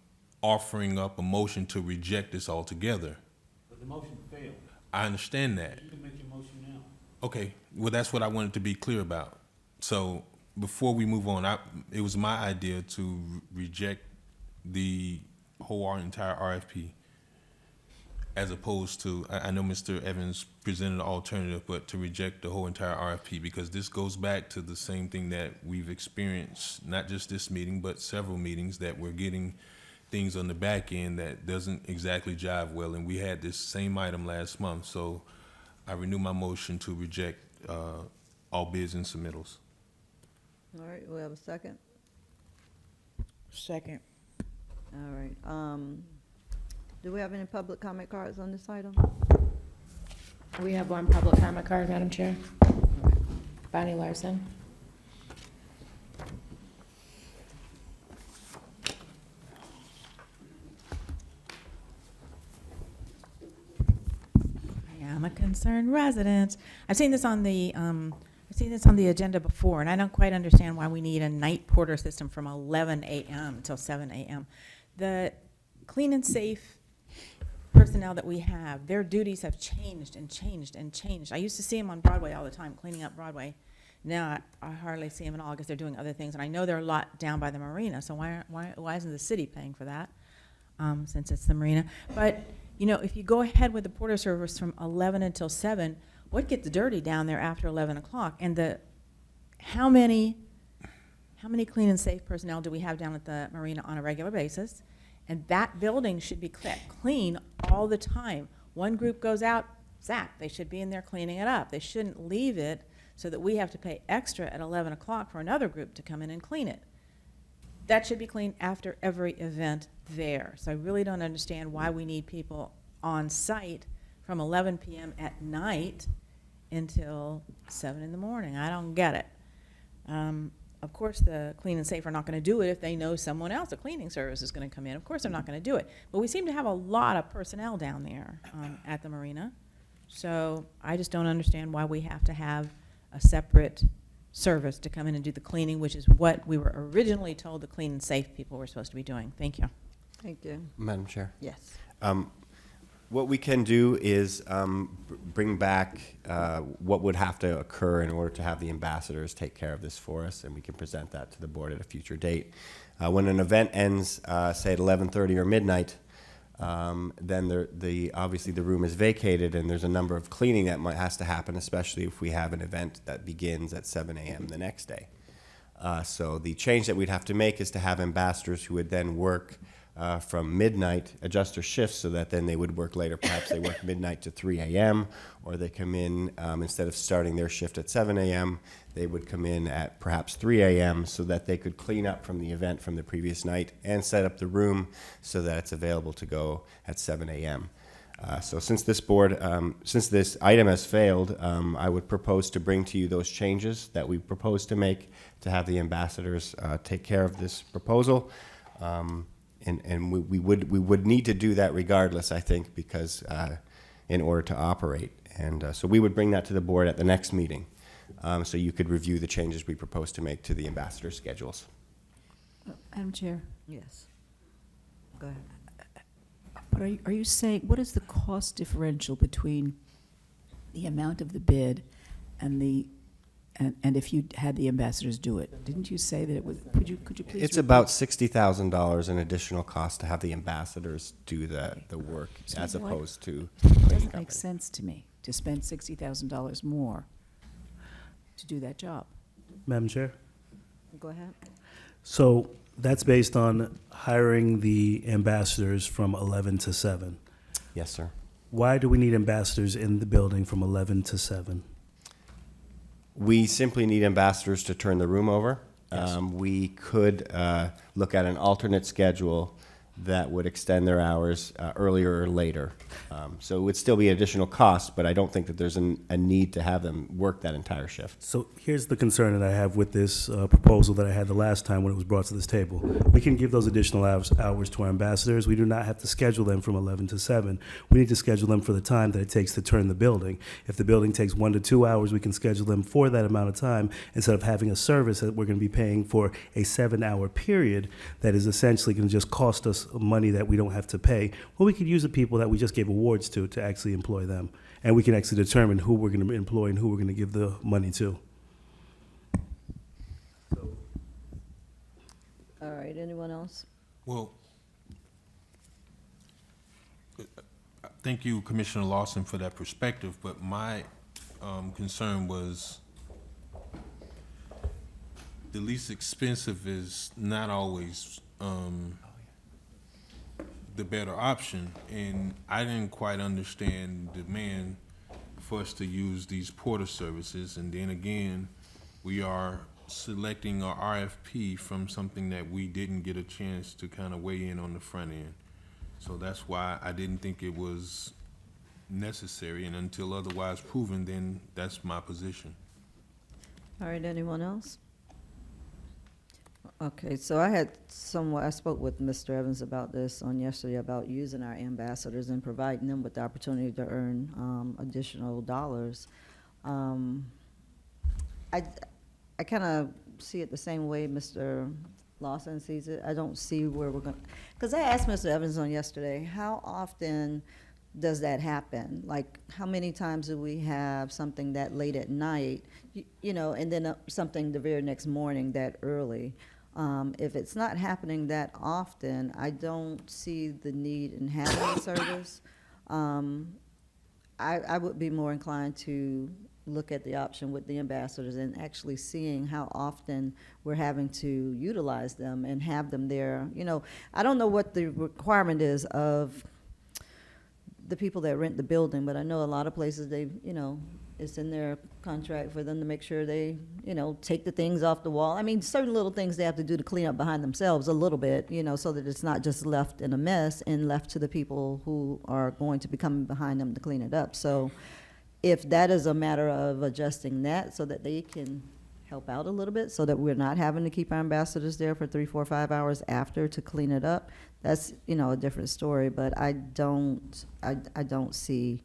[SPEAKER 1] offering up a motion to reject this altogether.
[SPEAKER 7] But the motion failed.
[SPEAKER 1] I understand that.
[SPEAKER 7] You can make your motion now.
[SPEAKER 1] Okay, well, that's what I wanted to be clear about. So before we move on, it was my idea to reject the whole entire RFP, as opposed to, I know Mr. Evans presented an alternative, but to reject the whole entire RFP, because this goes back to the same thing that we've experienced, not just this meeting, but several meetings, that we're getting things on the back end that doesn't exactly jive well, and we had this same item last month. So I renew my motion to reject all bids and submittals.
[SPEAKER 3] All right, we have a second?
[SPEAKER 9] Second.
[SPEAKER 3] All right. Do we have any public comment cards on this item?
[SPEAKER 4] We have one public comment card, Madam Chair. Bonnie Larson.
[SPEAKER 11] I am a concerned resident. I've seen this on the agenda before, and I don't quite understand why we need a night porter system from 11 a.m. until 7 a.m. The clean and safe personnel that we have, their duties have changed and changed and changed. I used to see them on Broadway all the time, cleaning up Broadway. Now I hardly see them at all because they're doing other things, and I know they're a lot down by the marina. So why isn't the city paying for that, since it's the marina? But you know, if you go ahead with the porter service from 11 until 7, what gets dirty down there after 11 o'clock? And how many clean and safe personnel do we have down at the marina on a regular basis? And that building should be kept clean all the time. One group goes out, zap, they should be in there cleaning it up. They shouldn't leave it so that we have to pay extra at 11 o'clock for another group to come in and clean it. That should be cleaned after every event there. So I really don't understand why we need people on site from 11 p.m. at night until 7 in the morning. I don't get it. Of course, the clean and safe are not going to do it if they know someone else, a cleaning service, is going to come in. Of course, they're not going to do it. But we seem to have a lot of personnel down there at the marina. So I just don't understand why we have to have a separate service to come in and do the cleaning, which is what we were originally told the clean and safe people were supposed to be doing. Thank you.
[SPEAKER 3] Thank you.
[SPEAKER 5] Madam Chair?
[SPEAKER 3] Yes.
[SPEAKER 5] What we can do is bring back what would have to occur in order to have the ambassadors take care of this for us, and we can present that to the board at a future date. When an event ends, say at 11:30 or midnight, then obviously the room is vacated, and there's a number of cleaning that has to happen, especially if we have an event that begins at 7 a.m. the next day. So the change that we'd have to make is to have ambassadors who would then work from midnight, adjust their shifts so that then they would work later. Perhaps they work midnight to 3 a.m., or they come in, instead of starting their shift at 7 a.m., they would come in at perhaps 3 a.m. so that they could clean up from the event from the previous night and set up the room so that it's available to go at 7 a.m. So since this item has failed, I would propose to bring to you those changes that we propose to make to have the ambassadors take care of this proposal. And we would need to do that regardless, I think, because in order to operate. And so we would bring that to the board at the next meeting, so you could review the changes we propose to make to the ambassador schedules.
[SPEAKER 6] Madam Chair,
[SPEAKER 3] Yes. Go ahead.
[SPEAKER 6] but are you saying, what is the cost differential between the amount of the bid and and if you had the ambassadors do it? Didn't you say that it was, could you please?
[SPEAKER 5] It's about $60,000 in additional cost to have the ambassadors do the work,
[SPEAKER 6] So
[SPEAKER 5] as
[SPEAKER 6] why-
[SPEAKER 5] opposed to
[SPEAKER 6] It
[SPEAKER 5] cleaning
[SPEAKER 6] doesn't make
[SPEAKER 5] company.
[SPEAKER 6] sense to me to spend $60,000 more to do that job.
[SPEAKER 2] Madam Chair?
[SPEAKER 3] Go ahead.
[SPEAKER 2] So that's based on hiring the ambassadors from 11 to 7.
[SPEAKER 5] Yes, sir.
[SPEAKER 2] Why do we need ambassadors in the building from 11 to 7?
[SPEAKER 5] We simply need ambassadors to turn the room over.
[SPEAKER 2] Yes.
[SPEAKER 5] We could look at an alternate schedule that would extend their hours earlier or later. So it would still be additional cost, but I don't think that there's a need to have them work that entire shift.
[SPEAKER 2] So here's the concern that I have with this proposal that I had the last time when it was brought to this table. We can give those additional hours to our ambassadors. We do not have to schedule them from 11 to 7. We need to schedule them for the time that it takes to turn the building. If the building takes 1 to 2 hours, we can schedule them for that amount of time instead of having a service that we're going to be paying for a 7-hour period that is essentially going to just cost us money that we don't have to pay. Well, we could use the people that we just gave awards to actually employ them. And we can actually determine who we're going to employ and who we're going to give the money to.
[SPEAKER 3] All right, anyone else?
[SPEAKER 1] Well, thank you, Commissioner Lawson, for that perspective, but my concern was the least expensive is not always the better option, and I didn't quite understand the demand for us to use these porter services, and then again, we are selecting our RFP from something that we didn't get a chance to kind of weigh in on the front end. So that's why I didn't think it was necessary, and until otherwise proven, then that's my position.
[SPEAKER 3] All right, anyone else? Okay, so I spoke with Mr. Evans about this on yesterday, about using our ambassadors and providing them with the opportunity to earn additional dollars. I kind of see it the same way Mr. Lawson sees it. I don't see where we're going, because I asked Mr. Evans on yesterday, how often does that happen? Like, how many times do we have something that late at night, you know, and then something the very next morning that early? If it's not happening that often, I don't see the need in having the service. I would be more inclined to look at the option with the ambassadors and actually seeing how often we're having to utilize them and have them there. You know, I don't know what the requirement is of the people that rent the building, but I know a lot of places it's in their contract for them to make sure they, take the things off the wall. I mean, certain little things they have to do to clean up behind themselves a little bit, so that it's not just left in a mess and left to the people who are going to be coming behind them to clean it up. So if that is a matter of adjusting that so that they can help out a little bit, so that we're not having to keep our ambassadors there for 3, 4, 5 hours after to clean it up, that's, a different story. But I don't see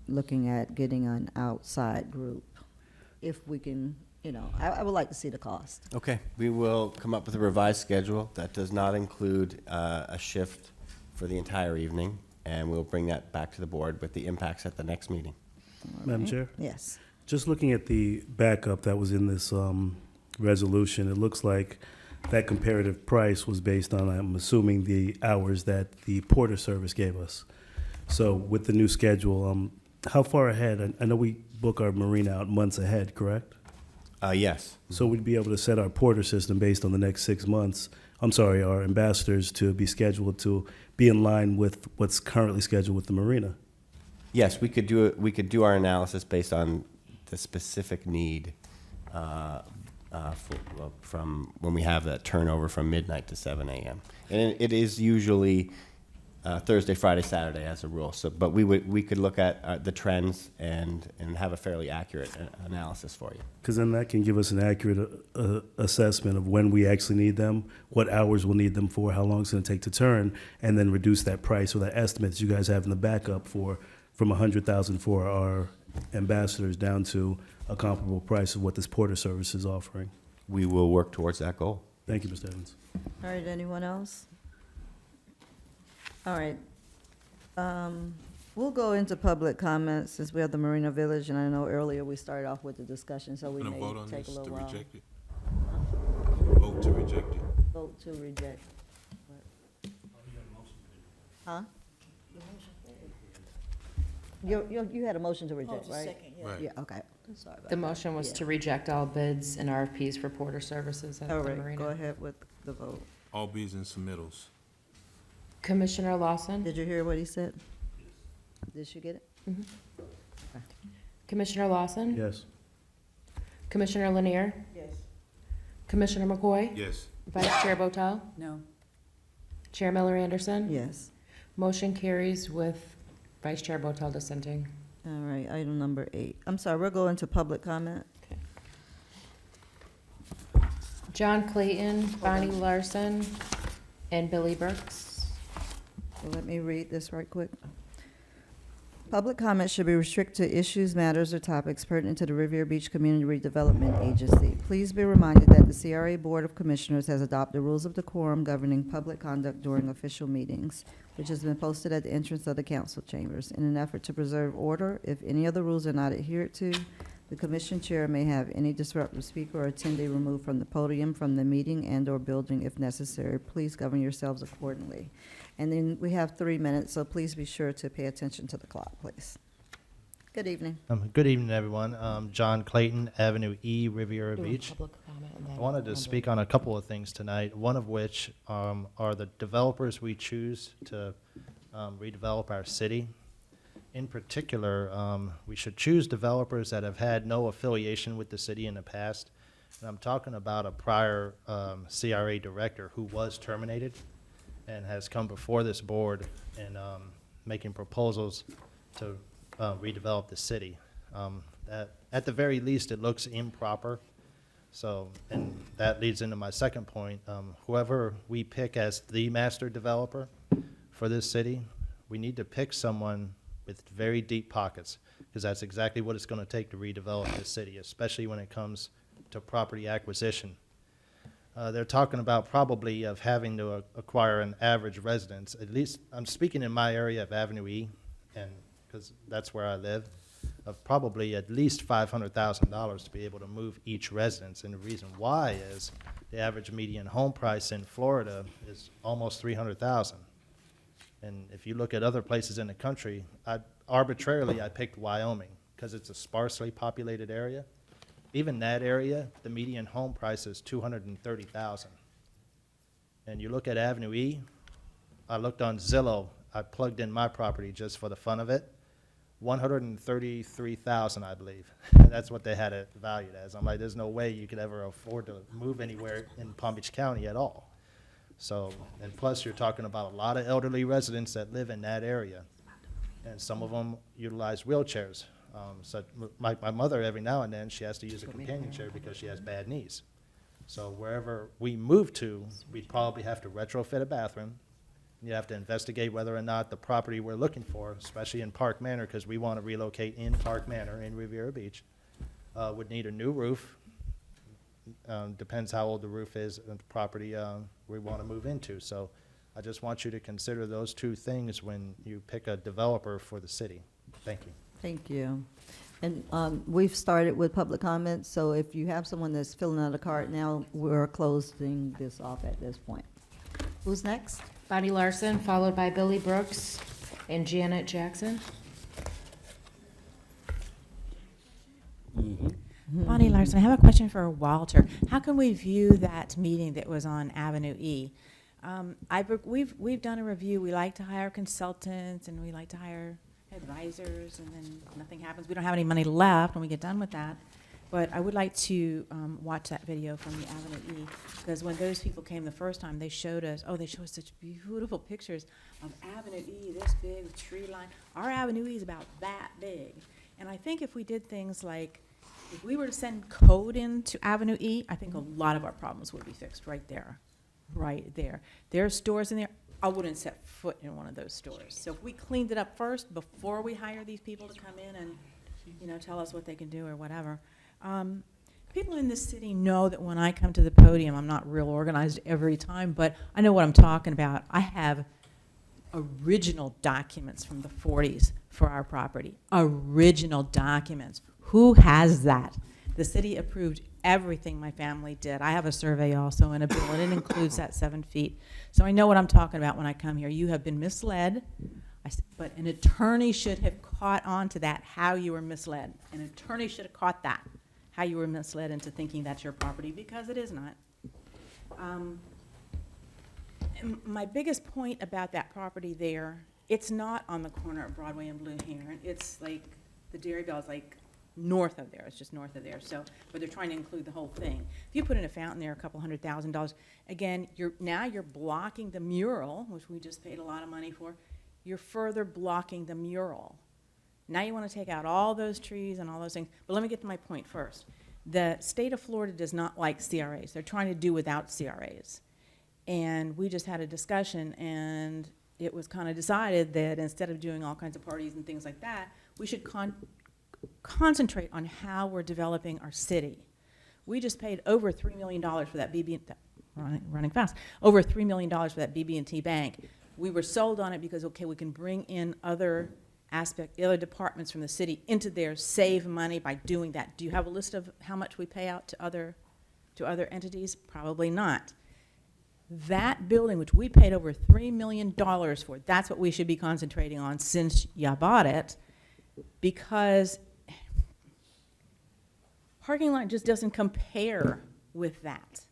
[SPEAKER 3] looking at getting an outside group. If we can, I would like to see the cost.
[SPEAKER 5] Okay, we will come up with a revised schedule that does not include a shift for the entire evening, and we'll bring that back to the board with the impacts at the next meeting.
[SPEAKER 2] Madam Chair?
[SPEAKER 3] Yes.
[SPEAKER 2] Just looking at the backup that was in this resolution, it looks like that comparative price was based on, I'm assuming, the hours that the Porter service gave us. So with the new schedule, how far ahead? I know we book our marina out months ahead, correct?
[SPEAKER 5] Yes.
[SPEAKER 2] So we'd be able to set our Porter system based on the next 6 months. I'm sorry, our ambassadors to be scheduled to be in line with what's currently scheduled with the marina.
[SPEAKER 5] Yes, we could do it. We could do our analysis based on the specific need from when we have that turnover from midnight to 7 a.m. And it is usually Thursday, Friday, Saturday as a rule. So, but we could look at the trends and have a fairly accurate analysis for you.
[SPEAKER 2] Because then that can give us an accurate assessment of when we actually need them, what hours we'll need them for, how long it's going to take to turn, and then reduce that price or that estimate that you guys have in the backup from $100,000 for our ambassadors down to a comparable price of what this Porter service is offering.
[SPEAKER 5] We will work towards that goal.
[SPEAKER 2] Thank you, Mr. Evans.
[SPEAKER 3] All right, anyone else? All right. We'll go into public comments since we have the Marina Village, and I know earlier we started off with the discussion, so we
[SPEAKER 1] Gonna
[SPEAKER 3] may
[SPEAKER 1] vote on
[SPEAKER 3] take a
[SPEAKER 1] this
[SPEAKER 3] little
[SPEAKER 1] to
[SPEAKER 3] while.
[SPEAKER 1] reject it? Vote to reject it?
[SPEAKER 3] Vote to reject. Huh? You had a motion to reject, right?
[SPEAKER 9] Second, yeah.
[SPEAKER 1] Right.
[SPEAKER 3] Yeah, okay. Sorry about
[SPEAKER 4] The
[SPEAKER 3] that.
[SPEAKER 4] motion was
[SPEAKER 3] Yeah.
[SPEAKER 4] to reject all bids and RFPs for Porter services at
[SPEAKER 3] All
[SPEAKER 4] the
[SPEAKER 3] right,
[SPEAKER 4] marina.
[SPEAKER 3] go ahead with the vote.
[SPEAKER 1] All bids and submittals.
[SPEAKER 4] Commissioner Lawson,
[SPEAKER 3] Did you hear what he said? Did you get it?
[SPEAKER 4] Commissioner Lawson,
[SPEAKER 2] Yes.
[SPEAKER 4] Commissioner Lanier,
[SPEAKER 9] Yes.
[SPEAKER 4] Commissioner McCoy,
[SPEAKER 1] Yes.
[SPEAKER 4] Vice Chair Botel,
[SPEAKER 6] No.
[SPEAKER 4] Chair Miller Anderson.
[SPEAKER 3] Yes.
[SPEAKER 4] Motion carries with Vice Chair Botel dissenting.
[SPEAKER 3] All right, item number 8. I'm sorry, we're going to public comment.
[SPEAKER 4] John Clayton, Bonnie Larson, and Billy Burks.
[SPEAKER 3] So let me read this right quick. Public comment should be restricted to issues, matters, or topics pertinent to the Riviera Beach Community Redevelopment Agency. Please be reminded that the CRA Board of Commissioners has adopted rules of decorum governing public conduct during official meetings, which has been posted at the entrance of the council chambers. In an effort to preserve order, if any of the rules are not adhered to, the commission chair may have any disruptive speaker or attendee removed from the podium, from the meeting, and/or building if necessary. Please govern yourselves accordingly. And then we have 3 minutes, so please be sure to pay attention to the clock, please. Good evening.
[SPEAKER 13] Good evening, everyone. John Clayton, Avenue E, Riviera
[SPEAKER 4] Doing
[SPEAKER 13] Beach.
[SPEAKER 4] public comment and then
[SPEAKER 13] I wanted to speak on a couple of things tonight, one of which are the developers we choose to redevelop our city. In particular, we should choose developers that have had no affiliation with the city in the past. And I'm talking about a prior CRA director who was terminated and has come before this board and making proposals to redevelop the city. At the very least, it looks improper. So, and that leads into my second point. Whoever we pick as the master developer for this city, we need to pick someone with very deep pockets, because that's exactly what it's going to take to redevelop this city, especially when it comes to property acquisition. They're talking about probably of having to acquire an average residence, at least, I'm speaking in my area of Avenue E, and because that's where I live, of probably at least $500,000 to be able to move each residence. And the reason why is the average median home price in Florida is almost $300,000. And if you look at other places in the country, arbitrarily I picked Wyoming because it's a sparsely populated area. Even that area, the median home price is $230,000. And you look at Avenue E, I looked on Zillow, I plugged in my property just for the fun of it, $133,000, I believe. That's what they had it valued as. I'm like, there's no way you could ever afford to move anywhere in Palm Beach County at all. So, and plus you're talking about a lot of elderly residents that live in that area. And some of them utilize wheelchairs. So my mother, every now and then, she has to use a companion chair because she has bad knees. So wherever we move to, we'd probably have to retrofit a bathroom. You have to investigate whether or not the property we're looking for, especially in Park Manor, because we want to relocate in Park Manor in Riviera Beach, would need a new roof. Depends how old the roof is and the property we want to move into. So I just want you to consider those two things when you pick a developer for the city. Thank you.
[SPEAKER 3] Thank you. And we've started with public comments, so if you have someone that's filling out a card now, we're closing this off at this point. Who's next?
[SPEAKER 4] Bonnie Larson, followed by Billy Brooks and Janet Jackson.
[SPEAKER 11] Bonnie Larson, I have a question for Walter. How can we view that meeting that was on Avenue E? We've done a review. We like to hire consultants and we like to hire advisors, and then nothing happens. We don't have any money left when we get done with that. But I would like to watch that video from the Avenue E, because when those people came the first time, they showed us such beautiful pictures of Avenue E, this big with tree line. Our Avenue E is about that big. And I think if we did things like, if we were to send code into Avenue E, I think a lot of our problems would be fixed right there, right there. There are stores in there. I wouldn't set foot in one of those stores. So if we cleaned it up first before we hire these people to come in and, tell us what they can do or whatever. People in this city know that when I come to the podium, I'm not real organized every time, but I know what I'm talking about. I have original documents from the 40s for our property. Original documents. Who has that? The city approved everything my family did. I have a survey also and a bill, and it includes that 7 feet. So I know what I'm talking about when I come here. You have been misled, but an attorney should have caught on to that, how you were misled. An attorney should have caught that, how you were misled into thinking that's your property, because it is not. And my biggest point about that property there, it's not on the corner of Broadway and Blue Heron. It's like, the Dairy Bell is like north of there. It's just north of there. So, but they're trying to include the whole thing. If you put in a fountain there, $200,000, again, you're blocking the mural, which we just paid a lot of money for. You're further blocking the mural. Now you want to take out all those trees and all those things. But let me get to my point first. The state of Florida does not like CRAs. They're trying to do without CRAs. And we just had a discussion, and it was kind of decided that instead of doing all kinds of parties and things like that, we should concentrate on how we're developing our city. We just paid over $3 million for that running fast, over $3 million for that BB&T bank. We were sold on it because, okay, we can bring in other departments from the city into there, save money by doing that. Do you have a list of how much we pay out to other entities? Probably not. That building, which we paid over $3 million for, that's what we should be concentrating on since you bought it, because parking lot just doesn't compare with that.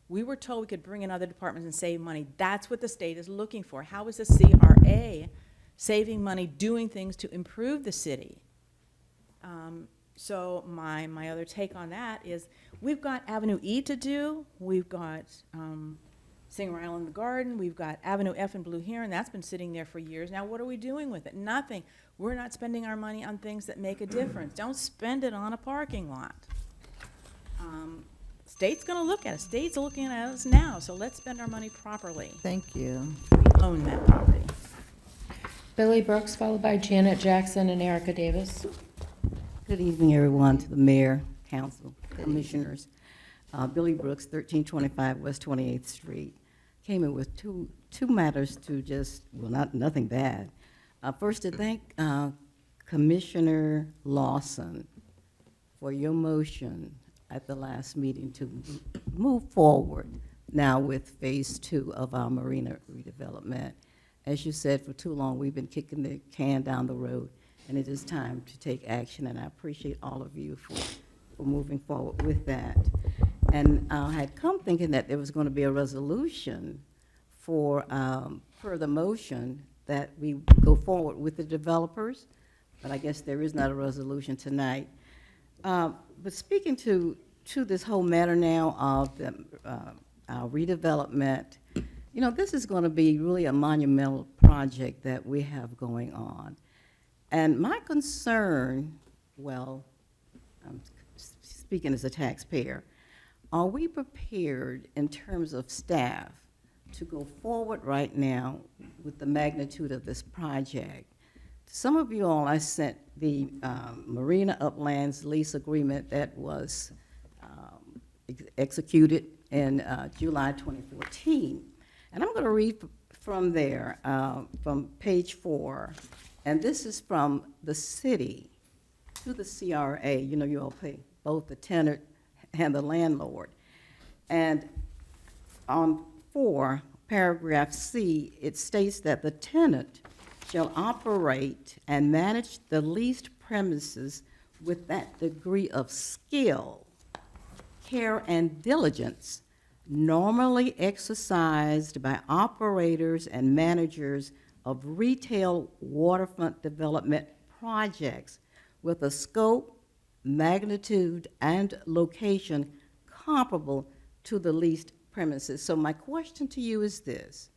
[SPEAKER 11] We were told we could bring in other departments and save money. That's what the state is looking for. How is the CRA saving money, doing things to improve the city? So my other take on that is, we've got Avenue E to do. We've got Singer Island Garden. We've got Avenue F in Blue Heron. That's been sitting there for years. Now what are we doing with it? Nothing. We're not spending our money on things that make a difference. Don't spend it on a parking lot. State's going to look at it. State's looking at us now, so let's spend our money properly.
[SPEAKER 3] Thank you.
[SPEAKER 11] We own that property.
[SPEAKER 4] Billy Brooks, followed by Janet Jackson and Erica Davis.
[SPEAKER 14] Good evening, everyone, to the mayor, council, commissioners. Billy Brooks, 1325 West 28th Street. Came in with two matters to just, well, nothing bad. First, to thank Commissioner Lawson for your motion at the last meeting to move forward now with phase 2 of our marina redevelopment. As you said, for too long, we've been kicking the can down the road, and it is time to take action, and I appreciate all of you for moving forward with that. And I had come thinking that there was going to be a resolution for the motion that we go forward with the developers, but I guess there is not a resolution tonight. But speaking to this whole matter now of our redevelopment, this is going to be really a monumental project that we have going on. And my concern, well, I'm speaking as a taxpayer, are we prepared in terms of staff to go forward right now with the magnitude of this project? Some of you all, I sent the Marina Uplands lease agreement that was executed in July 2014. And I'm going to read from there, from page 4. And this is from the city to the CRA, you know, you all pay both the tenant and the landlord. And on 4, paragraph C, it states that the tenant shall operate and manage the leased premises with that degree of skill, care, and diligence normally exercised by operators and managers of retail waterfront development projects with a scope, magnitude, and location comparable to the leased premises. So my question to you is this: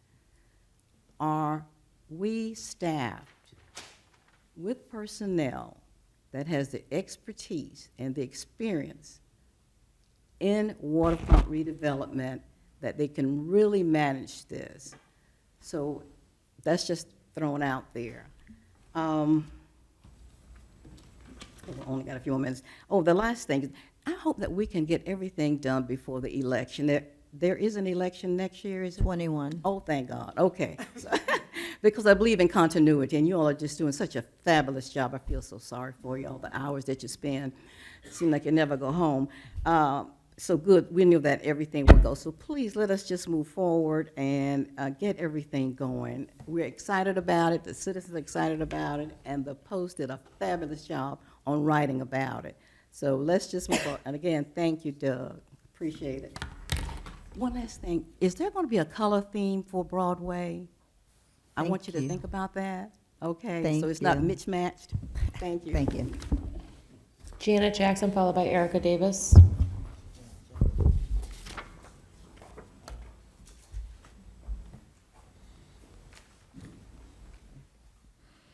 [SPEAKER 14] are we staffed with personnel that has the expertise and the experience in waterfront redevelopment that they can really manage this? So that's just thrown out there. We've only got a few more minutes. Oh, the last thing, I hope that we can get everything done before the election. There is an election next year, is it?
[SPEAKER 3] 21.
[SPEAKER 14] Oh, thank God, okay. Because I believe in continuity, and you all are just doing such a fabulous job. I feel so sorry for you, all the hours that you spend. It seems like you never go home. So good, we knew that everything would go. So please, let us just move forward and get everything going. We're excited about it, the citizens are excited about it, and the Post did a fabulous job on writing about it. So let's just move forward. And again, thank you, Doug, appreciate it. One last thing, is there going to be a color theme for Broadway? I want you to think about that, okay?
[SPEAKER 3] Thank
[SPEAKER 14] So it's not
[SPEAKER 3] you.
[SPEAKER 14] mismatched? Thank you.
[SPEAKER 3] Thank you.
[SPEAKER 4] Janet Jackson, followed by Erica Davis.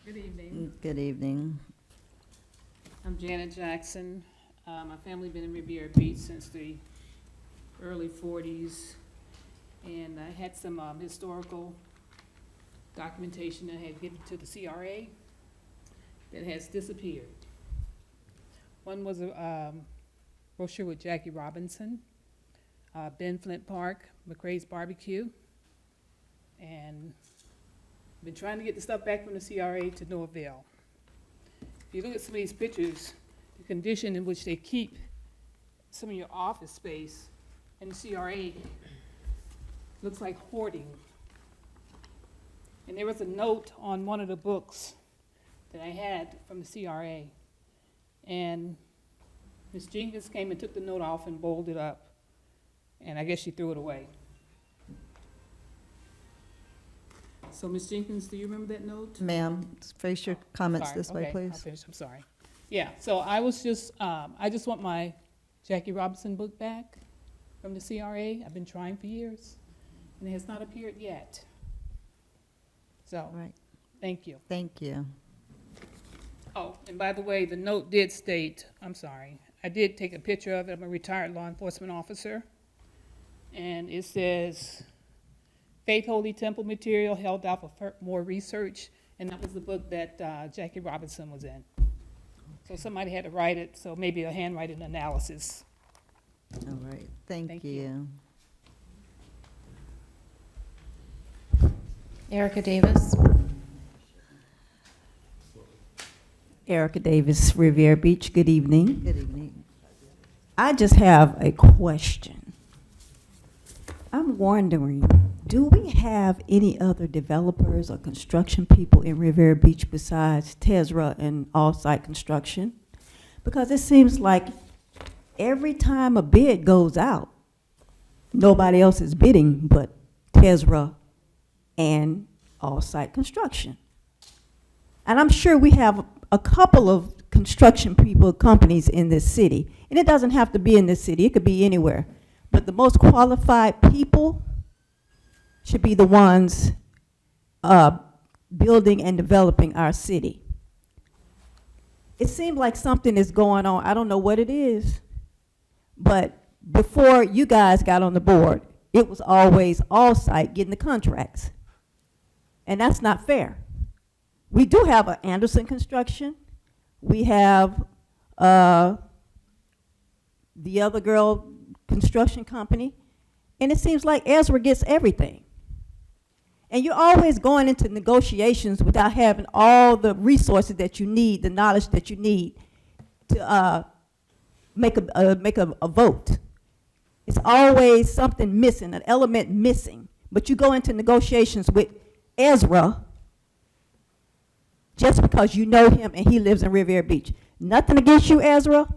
[SPEAKER 15] Good evening.
[SPEAKER 3] Good evening.
[SPEAKER 15] I'm Janet Jackson. My family been in Riviera Beach since the early 40s, and I had some historical documentation I had given to the CRA that has disappeared. One was a brochure with Jackie Robinson, Ben Flint Park, McRae's Barbecue, and been trying to get the stuff back from the CRA to no avail. If you look at some of these pictures, the condition in which they keep some of your office space in the CRA looks like hoarding. And there was a note on one of the books that I had from the CRA. And Ms. Jenkins came and took the note off and bowled it up. And I guess she threw it away. So, Ms. Jenkins, do you remember that note?
[SPEAKER 3] Ma'am, face your comments
[SPEAKER 15] Sorry,
[SPEAKER 3] this way,
[SPEAKER 15] okay, I'll
[SPEAKER 3] please.
[SPEAKER 15] finish, I'm sorry. Yeah, so I was just, I just want my Jackie Robinson book back from the CRA. I've been trying for years, and it has not appeared yet. So,
[SPEAKER 3] Right.
[SPEAKER 15] thank you.
[SPEAKER 3] Thank you.
[SPEAKER 15] Oh, and by the way, the note did state, I'm sorry, I did take a picture of it. I'm a retired law enforcement officer. And it says, Faith Holy Temple material held out for more research. And that was the book that Jackie Robinson was in. So somebody had to write it, so maybe a handwriting analysis.
[SPEAKER 3] All right, thank
[SPEAKER 15] Thank
[SPEAKER 3] you.
[SPEAKER 4] Erica Davis.
[SPEAKER 6] Erica Davis, Riviera Beach, good evening.
[SPEAKER 3] Good evening.
[SPEAKER 6] I just have a question. I'm wondering, do we have any other developers or construction people in Riviera Beach besides Tesra and All Site Construction? Because it seems like every time a bid goes out, nobody else is bidding but Tesra and All Site Construction. And I'm sure we have a couple of construction people, companies in this city. And it doesn't have to be in this city, it could be anywhere. But the most qualified people should be the ones building and developing our city. It seems like something is going on. I don't know what it is, but before you guys got on the board, it was always All Site getting the contracts. And that's not fair. We do have an Anderson Construction. We have the other girl construction company. And it seems like Ezra gets everything. And you're always going into negotiations without having all the resources that you need, the knowledge that you need
[SPEAKER 9] to make a vote. It's always something missing, an element missing. But you go into negotiations with Ezra just because you know him and he lives in Riviera Beach. Nothing against you, Ezra,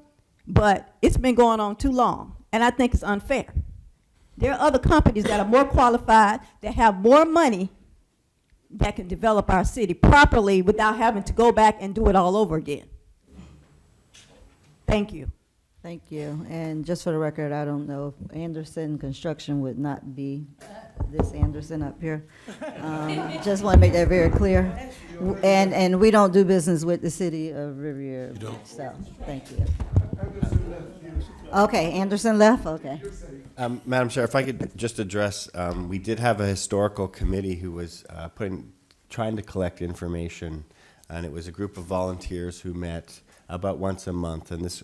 [SPEAKER 9] but it's been going on too long, and I think it's unfair. There are other companies that are more qualified, that have more money, that can develop our city properly without having to go back and do it all over again. Thank you.
[SPEAKER 3] Thank you. And just for the record, I don't know if Anderson Construction would not be this Anderson up here. Just want to make that very clear. And we don't do business with the city of Riviera Beach, so, thank you. Okay, Anderson left, okay.
[SPEAKER 5] Madam Chair, if I could just address, we did have a historical committee who was trying to collect information, and it was a group of volunteers who met about once a month, and this,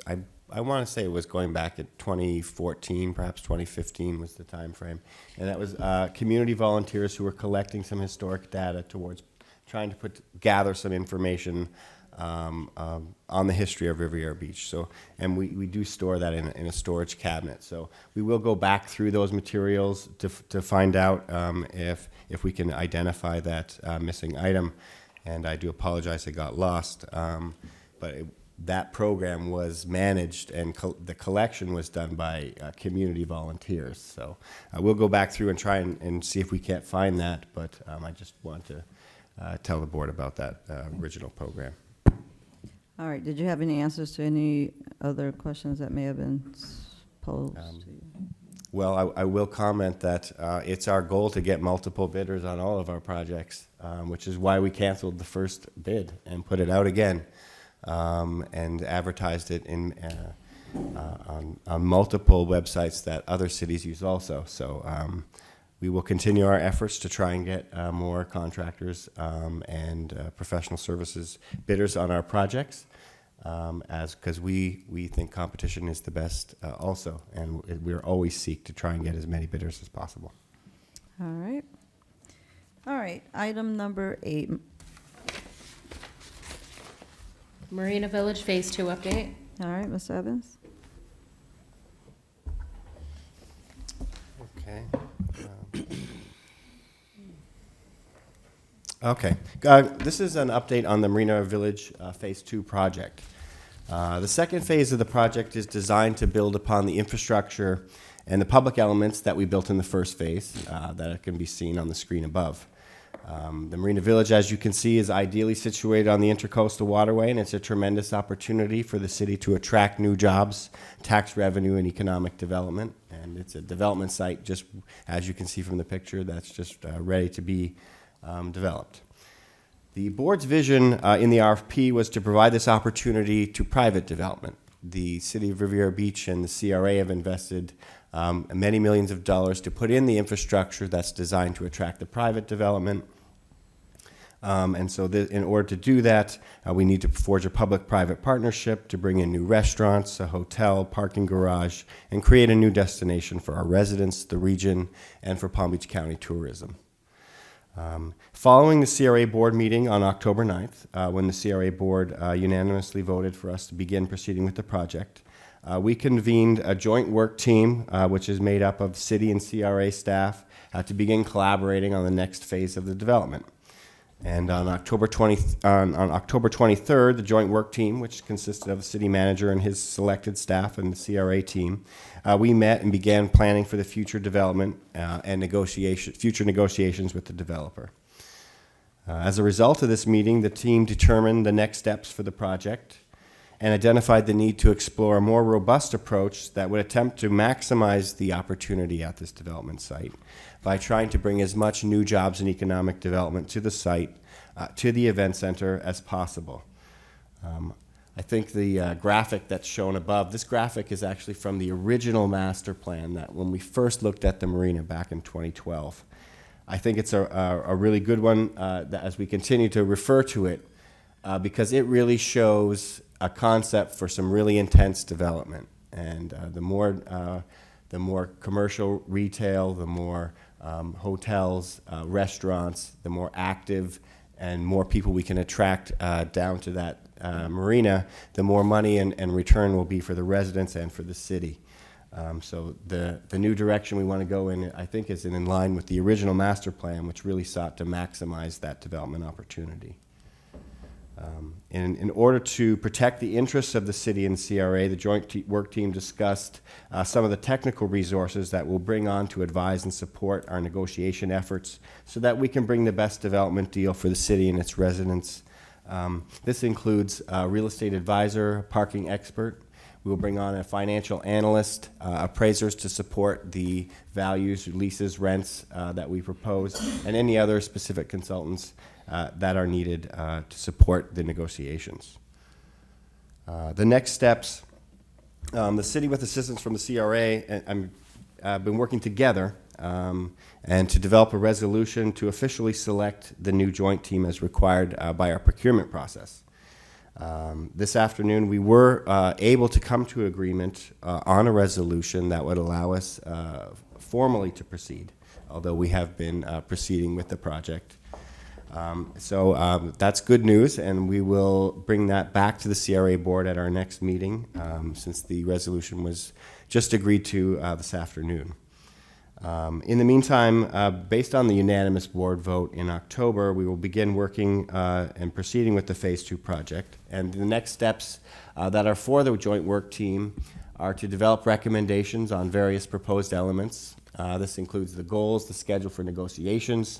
[SPEAKER 5] I want to say it was going back at 2014, perhaps 2015 was the time frame, and that was community volunteers who were collecting some historic data towards trying to gather some information on the history of Riviera Beach. So, and we do store that in a storage cabinet. So we will go back through those materials to find out if we can identify that missing item. And I do apologize it got lost, but that program was managed and the collection was done by community volunteers. So we'll go back through and try and see if we can't find that, but I just want to tell the board about that original program.
[SPEAKER 3] All right, did you have any answers to any other questions that may have been posed to you?
[SPEAKER 5] Well, I will comment that it's our goal to get multiple bidders on all of our projects, which is why we canceled the first bid and put it out again and advertised it on multiple websites that other cities use also. So we will continue our efforts to try and get more contractors and professional services bidders on our projects, because we think competition is the best also, and we're always seek to try and get as many bidders as possible.
[SPEAKER 3] All right. All right, item number 8.
[SPEAKER 4] Marina Village Phase 2 update.
[SPEAKER 3] All right, Ms. Evans?
[SPEAKER 5] Okay. Okay. This is an update on the Marina Village Phase 2 project. The second phase of the project is designed to build upon the infrastructure and the public elements that we built in the first phase that can be seen on the screen above. The Marina Village, as you can see, is ideally situated on the Intercoastal Waterway, and it's a tremendous opportunity for the city to attract new jobs, tax revenue, and economic development. And it's a development site, just as you can see from the picture, that's just ready to be developed. The board's vision in the RFP was to provide this opportunity to private development. The City of Riviera Beach and the CRA have invested many millions of dollars to put in the infrastructure that's designed to attract the private development. And so in order to do that, we need to forge a public-private partnership to bring in new restaurants, a hotel, parking garage, and create a new destination for our residents, the region, and for Palm Beach County tourism. Following the CRA board meeting on October 9th, when the CRA board unanimously voted for us to begin proceeding with the project, we convened a joint work team, which is made up of city and CRA staff, to begin collaborating on the next phase of the development. And on October 23rd, the joint work team, which consisted of the city manager and his selected staff and the CRA team, we met and began planning for the future development and future negotiations with the developer. As a result of this meeting, the team determined the next steps for the project and identified the need to explore a more robust approach that would attempt to maximize the opportunity at this development site by trying to bring as much new jobs and economic development to the site, to the event center as possible. I think the graphic that's shown above, this graphic is actually from the original master plan that when we first looked at the marina back in 2012. I think it's a really good one that as we continue to refer to it, because it really shows a concept for some really intense development. And the more commercial retail, the more hotels, restaurants, the more active and more people we can attract down to that marina, the more money and return will be for the residents and for the city. So the new direction we want to go in, I think, is in line with the original master plan, which really sought to maximize that development opportunity. In order to protect the interests of the city and CRA, the joint work team discussed some of the technical resources that we'll bring on to advise and support our negotiation efforts so that we can bring the best development deal for the city and its residents. This includes a real estate advisor, a parking expert. We will bring on a financial analyst, appraisers to support the values, leases, rents that we propose, and any other specific consultants that are needed to support the negotiations. The next steps, the city with assistance from the CRA, and I've been working together and to develop a resolution to officially select the new joint team as required by our procurement process. This afternoon, we were able to come to agreement on a resolution that would allow us formally to proceed, although we have been proceeding with the project. So that's good news, and we will bring that back to the CRA board at our next meeting, since the resolution was just agreed to this afternoon. In the meantime, based on the unanimous board vote in October, we will begin working and proceeding with the Phase 2 project. And the next steps that are for the joint work team are to develop recommendations on various proposed elements. This includes the goals, the schedule for negotiations,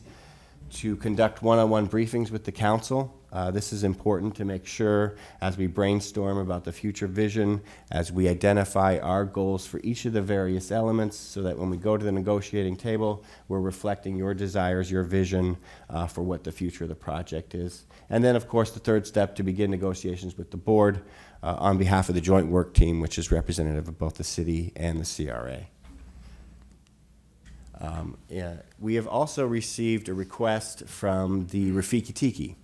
[SPEAKER 5] to conduct one-on-one briefings with the council. This is important to make sure as we brainstorm about the future vision, as we identify our goals for each of the various elements, so that when we go to the negotiating table, we're reflecting your desires, your vision for what the future of the project is. And then, of course, the third step, to begin negotiations with the board on behalf of the joint work team, which is representative of both the city and the CRA. We have also received a request from the Rafiki Tiki.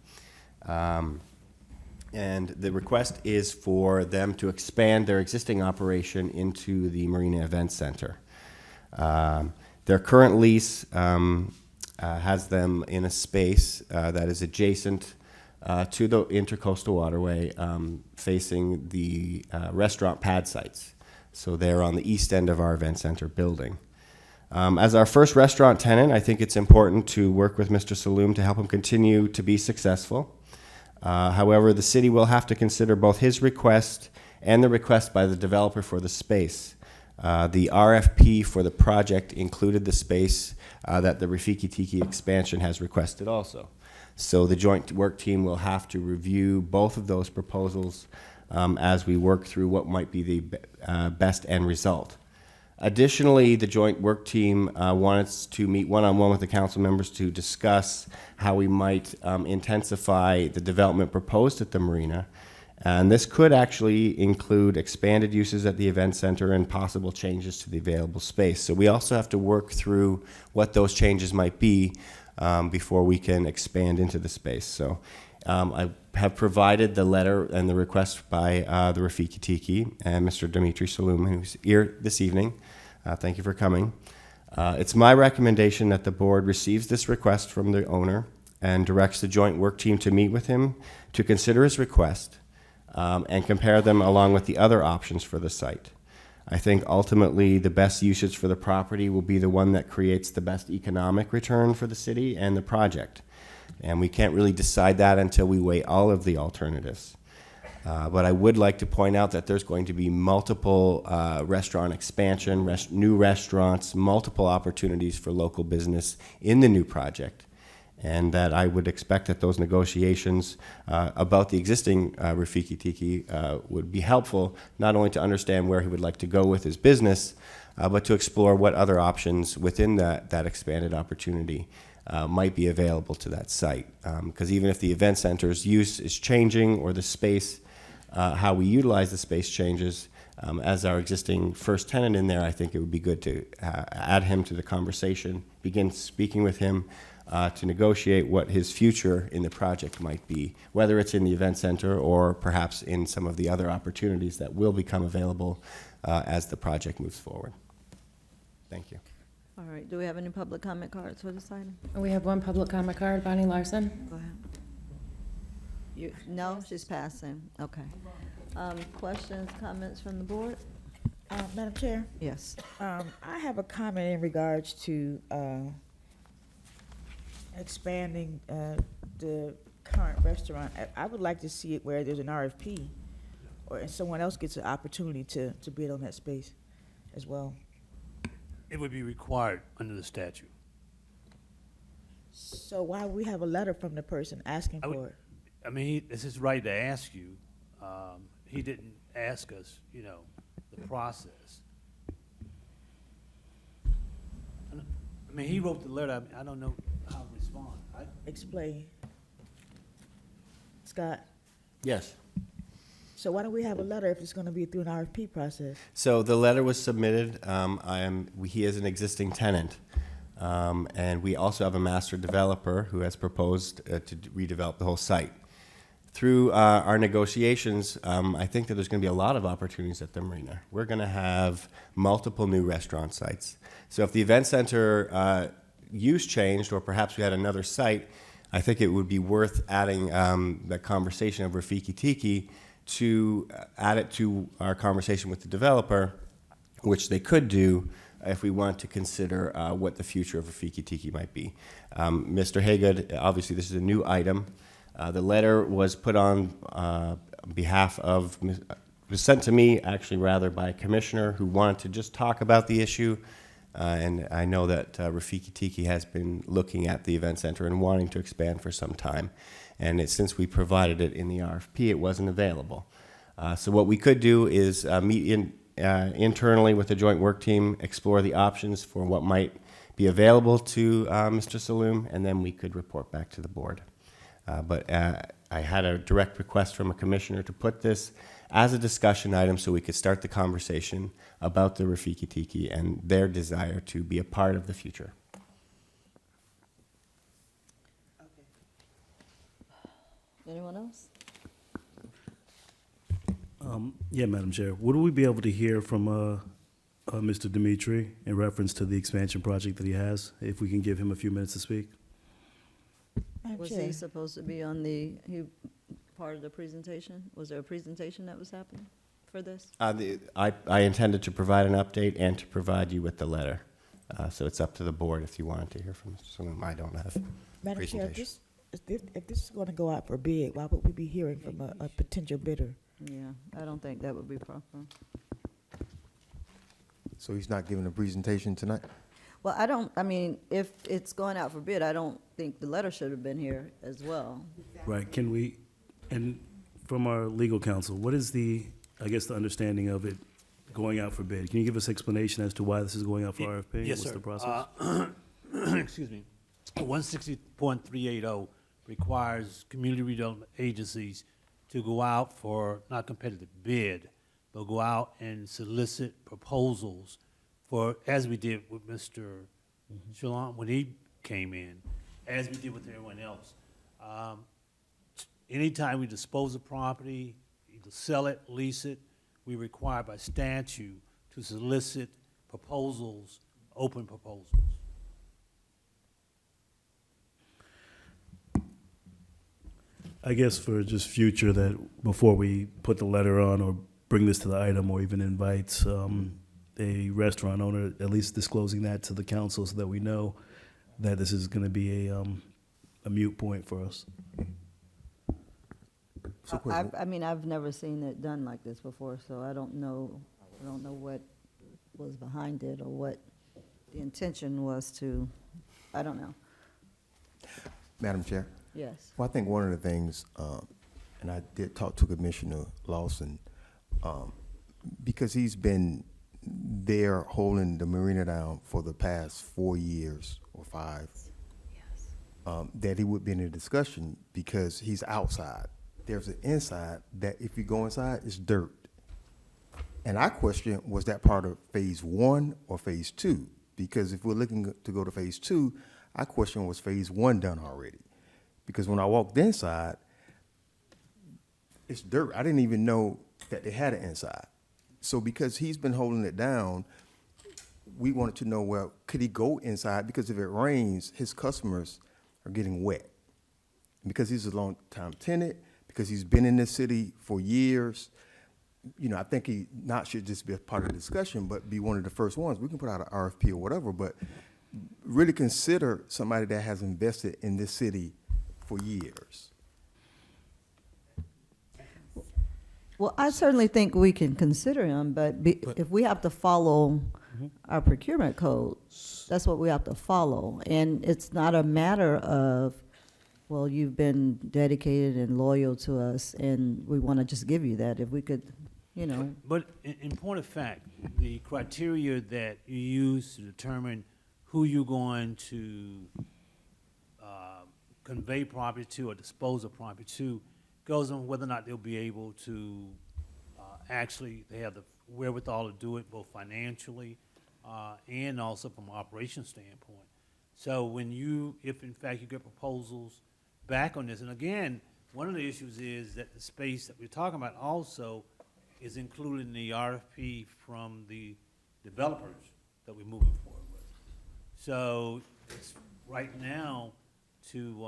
[SPEAKER 5] And the request is for them to expand their existing operation into the Marina Event Center. Their current lease has them in a space that is adjacent to the Intercoastal Waterway, facing the restaurant pad sites. So they're on the east end of our event center building. As our first restaurant tenant, I think it's important to work with Mr. Saloom to help him continue to be successful. However, the city will have to consider both his request and the request by the developer for the space. The RFP for the project included the space that the Rafiki Tiki expansion has requested also. So the joint work team will have to review both of those proposals as we work through what might be the best end result. Additionally, the joint work team wants to meet one-on-one with the council members to discuss how we might intensify the development proposed at the marina. And this could actually include expanded uses at the event center and possible changes to the available space. So we also have to work through what those changes might be before we can expand into the space. So I have provided the letter and the request by the Rafiki Tiki and Mr. Dimitri Saloom, who's here this evening. Thank you for coming. It's my recommendation that the board receives this request from the owner and directs the joint work team to meet with him to consider his request and compare them along with the other options for the site. I think ultimately the best usage for the property will be the one that creates the best economic return for the city and the project. And we can't really decide that until we weigh all of the alternatives. But I would like to point out that there's going to be multiple restaurant expansion, new restaurants, multiple opportunities for local business in the new project. And that I would expect that those negotiations about the existing Rafiki Tiki would be helpful, not only to understand where he would like to go with his business, but to explore what other options within that expanded opportunity might be available to that site. Because even if the event center's use is changing or the space, how we utilize the space changes, as our existing first tenant in there, I think it would be good to add him to the conversation, begin speaking with him to negotiate what his future in the project might be, whether it's in the event center or perhaps in some of the other opportunities that will become available as the project moves forward. Thank you.
[SPEAKER 3] All right, do we have any public comment cards for this item?
[SPEAKER 4] We have one public comment card, Bonnie Larson.
[SPEAKER 3] Go ahead. No, she's passing, okay. Questions, comments from the board?
[SPEAKER 9] Madam Chair,
[SPEAKER 3] Yes.
[SPEAKER 9] I have a comment in regards to expanding the current restaurant. I would like to see it where there's an RFP, or someone else gets an opportunity to bid on that space as well.
[SPEAKER 7] It would be required under the statute.
[SPEAKER 9] So why we have a letter from the person asking
[SPEAKER 7] I would-
[SPEAKER 9] for it?
[SPEAKER 7] I mean, it's his right to ask you. He didn't ask us, the process. I mean, he wrote the letter. I don't know how to respond.
[SPEAKER 9] Explain. Scott,
[SPEAKER 5] Yes.
[SPEAKER 9] so why don't we have a letter if it's gonna be through an RFP process?
[SPEAKER 5] So the letter was submitted. He is an existing tenant. And we also have a master developer who has proposed to redevelop the whole site. Through our negotiations, I think that there's going to be a lot of opportunities at the marina. We're going to have multiple new restaurant sites. So if the event center use changed, or perhaps we had another site, I think it would be worth adding the conversation of Rafiki Tiki to add it to our conversation with the developer, which they could do if we want to consider what the future of Rafiki Tiki might be. Mr. Haygood, obviously this is a new item. The letter was put on behalf of, was sent to me actually rather by a commissioner who wanted to just talk about the issue. And I know that Rafiki Tiki has been looking at the event center and wanting to expand for some time. And since we provided it in the RFP, it wasn't available. So what we could do is meet internally with the joint work team, explore the options for what might be available to Mr. Saloom, and then we could report back to the board. But I had a direct request from a commissioner to put this as a discussion item so we could start the conversation about the Rafiki Tiki and their desire to be a part of the future.
[SPEAKER 3] Anyone else?
[SPEAKER 2] Yeah, Madam Chair. Would we be able to hear from Mr. Dimitri in reference to the expansion project that he has, if we can give him a few minutes to speak?
[SPEAKER 9] Madam
[SPEAKER 3] Was
[SPEAKER 9] Chair.
[SPEAKER 3] he supposed to be on part of the presentation? Was there a presentation that was happening for this?
[SPEAKER 5] I intended to provide an update and to provide you with the letter. So it's up to the board if you wanted to hear from Mr. Saloom. I don't have
[SPEAKER 9] Madam Chair,
[SPEAKER 5] presentation.
[SPEAKER 9] if this is gonna go out for bid, why would we be hearing from a potential bidder?
[SPEAKER 3] Yeah, I don't think that would be proper.
[SPEAKER 12] So he's not giving a presentation tonight?
[SPEAKER 3] Well, I mean, if it's going out for bid, I don't think the letter should have been here as well.
[SPEAKER 2] Right, can we, and from our legal counsel, what is the understanding of it going out for bid? Can you give us explanation as to why this is going out for RFP?
[SPEAKER 7] Yes,
[SPEAKER 2] What's
[SPEAKER 7] sir.
[SPEAKER 2] the process?
[SPEAKER 7] Excuse me. 160.380 requires community redevelopment agencies to go out for not competitive bid, but go out and solicit proposals for, as we did with Mr. Shalom when he came in, as we did with everyone else. Anytime we dispose of property, either sell it, lease it, we require by statute to solicit proposals, open proposals.
[SPEAKER 2] I guess for just future, that before we put the letter on or bring this to the item or even invite a restaurant owner, at least disclosing that to the council so that we know that this is going to be a moot point for us.
[SPEAKER 3] I mean, I've never seen it done like this before, so I don't know what was behind it or what the intention was to, I don't know.
[SPEAKER 12] Madam Chair?
[SPEAKER 3] Yes.
[SPEAKER 12] Well, I think one of the things, and I did talk to Commissioner Lawson, because he's been there holding the marina down for the past 4 years or 5, that he would be in a discussion because he's outside. There's an inside that if you go inside, it's dirt. And I question, was that part of phase 1 or phase 2? Because if we're looking to go to phase 2, I question, was phase 1 done already? Because when I walked inside, it's dirt. I didn't even know that they had it inside. So because he's been holding it down, we wanted to know, well, could he go inside? Because if it rains, his customers are getting wet. Because he's a long-time tenant, because he's been in this city for years. You know, I think he not should just be a part of the discussion, but be one of the first ones. We can put out an RFP or whatever, but really consider somebody that has invested in this city for years.
[SPEAKER 3] Well, I certainly think we can consider him, but if we have to follow our procurement code, that's what we have to follow. And it's not a matter of, well, you've been dedicated and loyal to us, and we want to just give you that. If we could, you know.
[SPEAKER 7] But in point of fact, the criteria that you use to determine who you're going to convey property to or dispose of property to goes on whether or not they'll be able to actually, they have the wherewithal to do it both financially and also from an operations standpoint. So when if in fact you get proposals back on this, and again, one of the issues is that the space that we're talking about also is included in the RFP from the developers that we're moving forward with. So it's right now to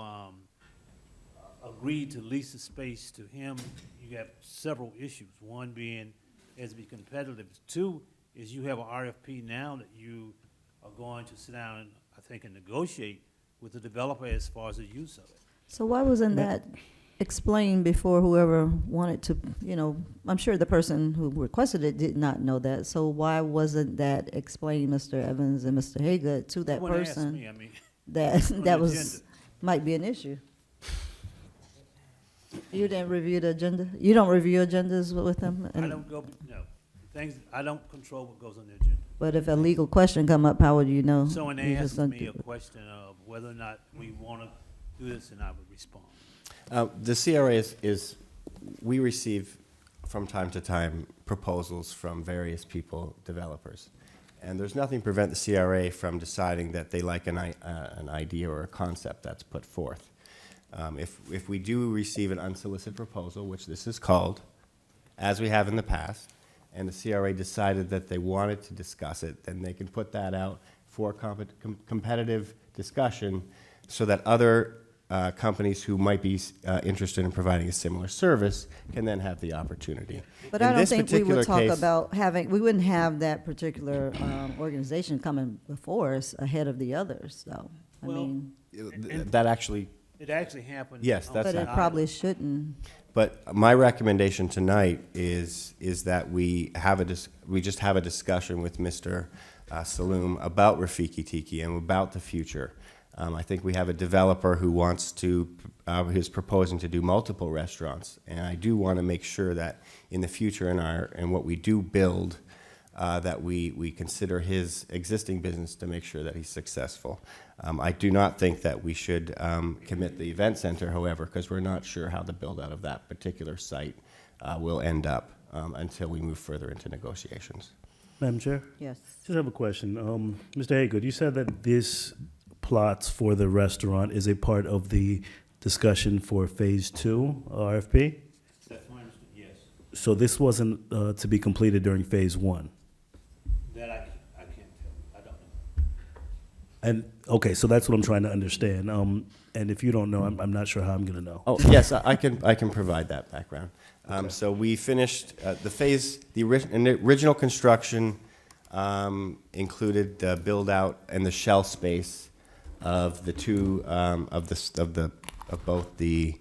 [SPEAKER 7] agree to lease the space to him, you have several issues. One being, as to be competitive. Two is you have an RFP now that you are going to sit down and, I think, and negotiate with the developer as far as the use of it.
[SPEAKER 3] So why wasn't that explained before whoever wanted to, you know, I'm sure the person who requested it did not know that. So why wasn't that explained, Mr. Evans and Mr. Haygood, to that
[SPEAKER 7] Someone asked
[SPEAKER 3] person?
[SPEAKER 7] me, I mean,
[SPEAKER 3] That,
[SPEAKER 7] on
[SPEAKER 3] that
[SPEAKER 7] the
[SPEAKER 3] was,
[SPEAKER 7] agenda.
[SPEAKER 3] might be an issue. You didn't review the agenda? You don't review agendas with them?
[SPEAKER 7] I don't go, no, I don't control what goes on the agenda.
[SPEAKER 3] But if a legal question come up, how would you know?
[SPEAKER 7] Someone
[SPEAKER 3] You just
[SPEAKER 7] asked
[SPEAKER 3] don't
[SPEAKER 7] me
[SPEAKER 3] do
[SPEAKER 7] a
[SPEAKER 3] it.
[SPEAKER 7] question of whether or not we want to do this, and I would respond.
[SPEAKER 5] The CRA is, we receive from time to time proposals from various people, developers. And there's nothing to prevent the CRA from deciding that they like an idea or a concept that's put forth. If we do receive an unsolicited proposal, which this is called, as we have in the past, and the CRA decided that they wanted to discuss it, then they can put that out for competitive discussion so that other companies who might be interested in providing a similar service can then have the opportunity.
[SPEAKER 3] But
[SPEAKER 5] In
[SPEAKER 3] I don't
[SPEAKER 5] this
[SPEAKER 3] think we would
[SPEAKER 5] particular
[SPEAKER 3] talk
[SPEAKER 5] case-
[SPEAKER 3] about having, we wouldn't have that particular organization coming before us ahead of the others, though. I
[SPEAKER 7] Well,
[SPEAKER 3] we
[SPEAKER 5] That actually,
[SPEAKER 7] It actually happened.
[SPEAKER 5] Yes,
[SPEAKER 7] on
[SPEAKER 5] that's
[SPEAKER 3] But
[SPEAKER 7] the
[SPEAKER 3] it
[SPEAKER 5] happened.
[SPEAKER 3] probably shouldn't.
[SPEAKER 5] but my recommendation tonight is that we just have a discussion with Mr. Saloom about Rafiki Tiki and about the future. I think we have a developer who wants to, who's proposing to do multiple restaurants, and I do want to make sure that in the future in what we do build, that we consider his existing business to make sure that he's successful. I do not think that we should commit the event center, however, because we're not sure how the build out of that particular site will end up until we move further into negotiations.
[SPEAKER 2] Madam Chair?
[SPEAKER 3] Yes.
[SPEAKER 2] Just have a question. Mr. Haygood, you said that this plots for the restaurant is a part of the discussion for Phase 2 RFP?
[SPEAKER 7] That's my understanding, yes.
[SPEAKER 2] So this wasn't to be completed during Phase 1?
[SPEAKER 7] That I can't tell, I don't know.
[SPEAKER 2] And, okay, so that's what I'm trying to understand. And if you don't know, I'm not sure how I'm going to know.
[SPEAKER 5] Oh, yes, I can provide that background. So we finished the original construction included the build out and the shell space of the two of both the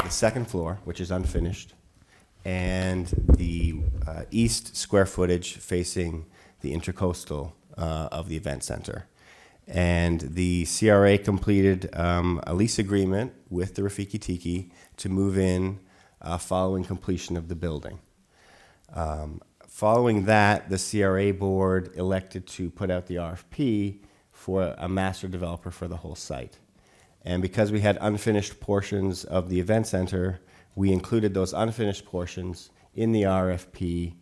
[SPEAKER 5] second floor, which is unfinished, and the east square footage facing the intercoastal of the event center. And the CRA completed a lease agreement with the Rafiki Tiki to move in following completion of the building. Following that, the CRA board elected to put out the RFP for a master developer for the whole site. And because we had unfinished portions of the event center, we included those unfinished portions in the RFP,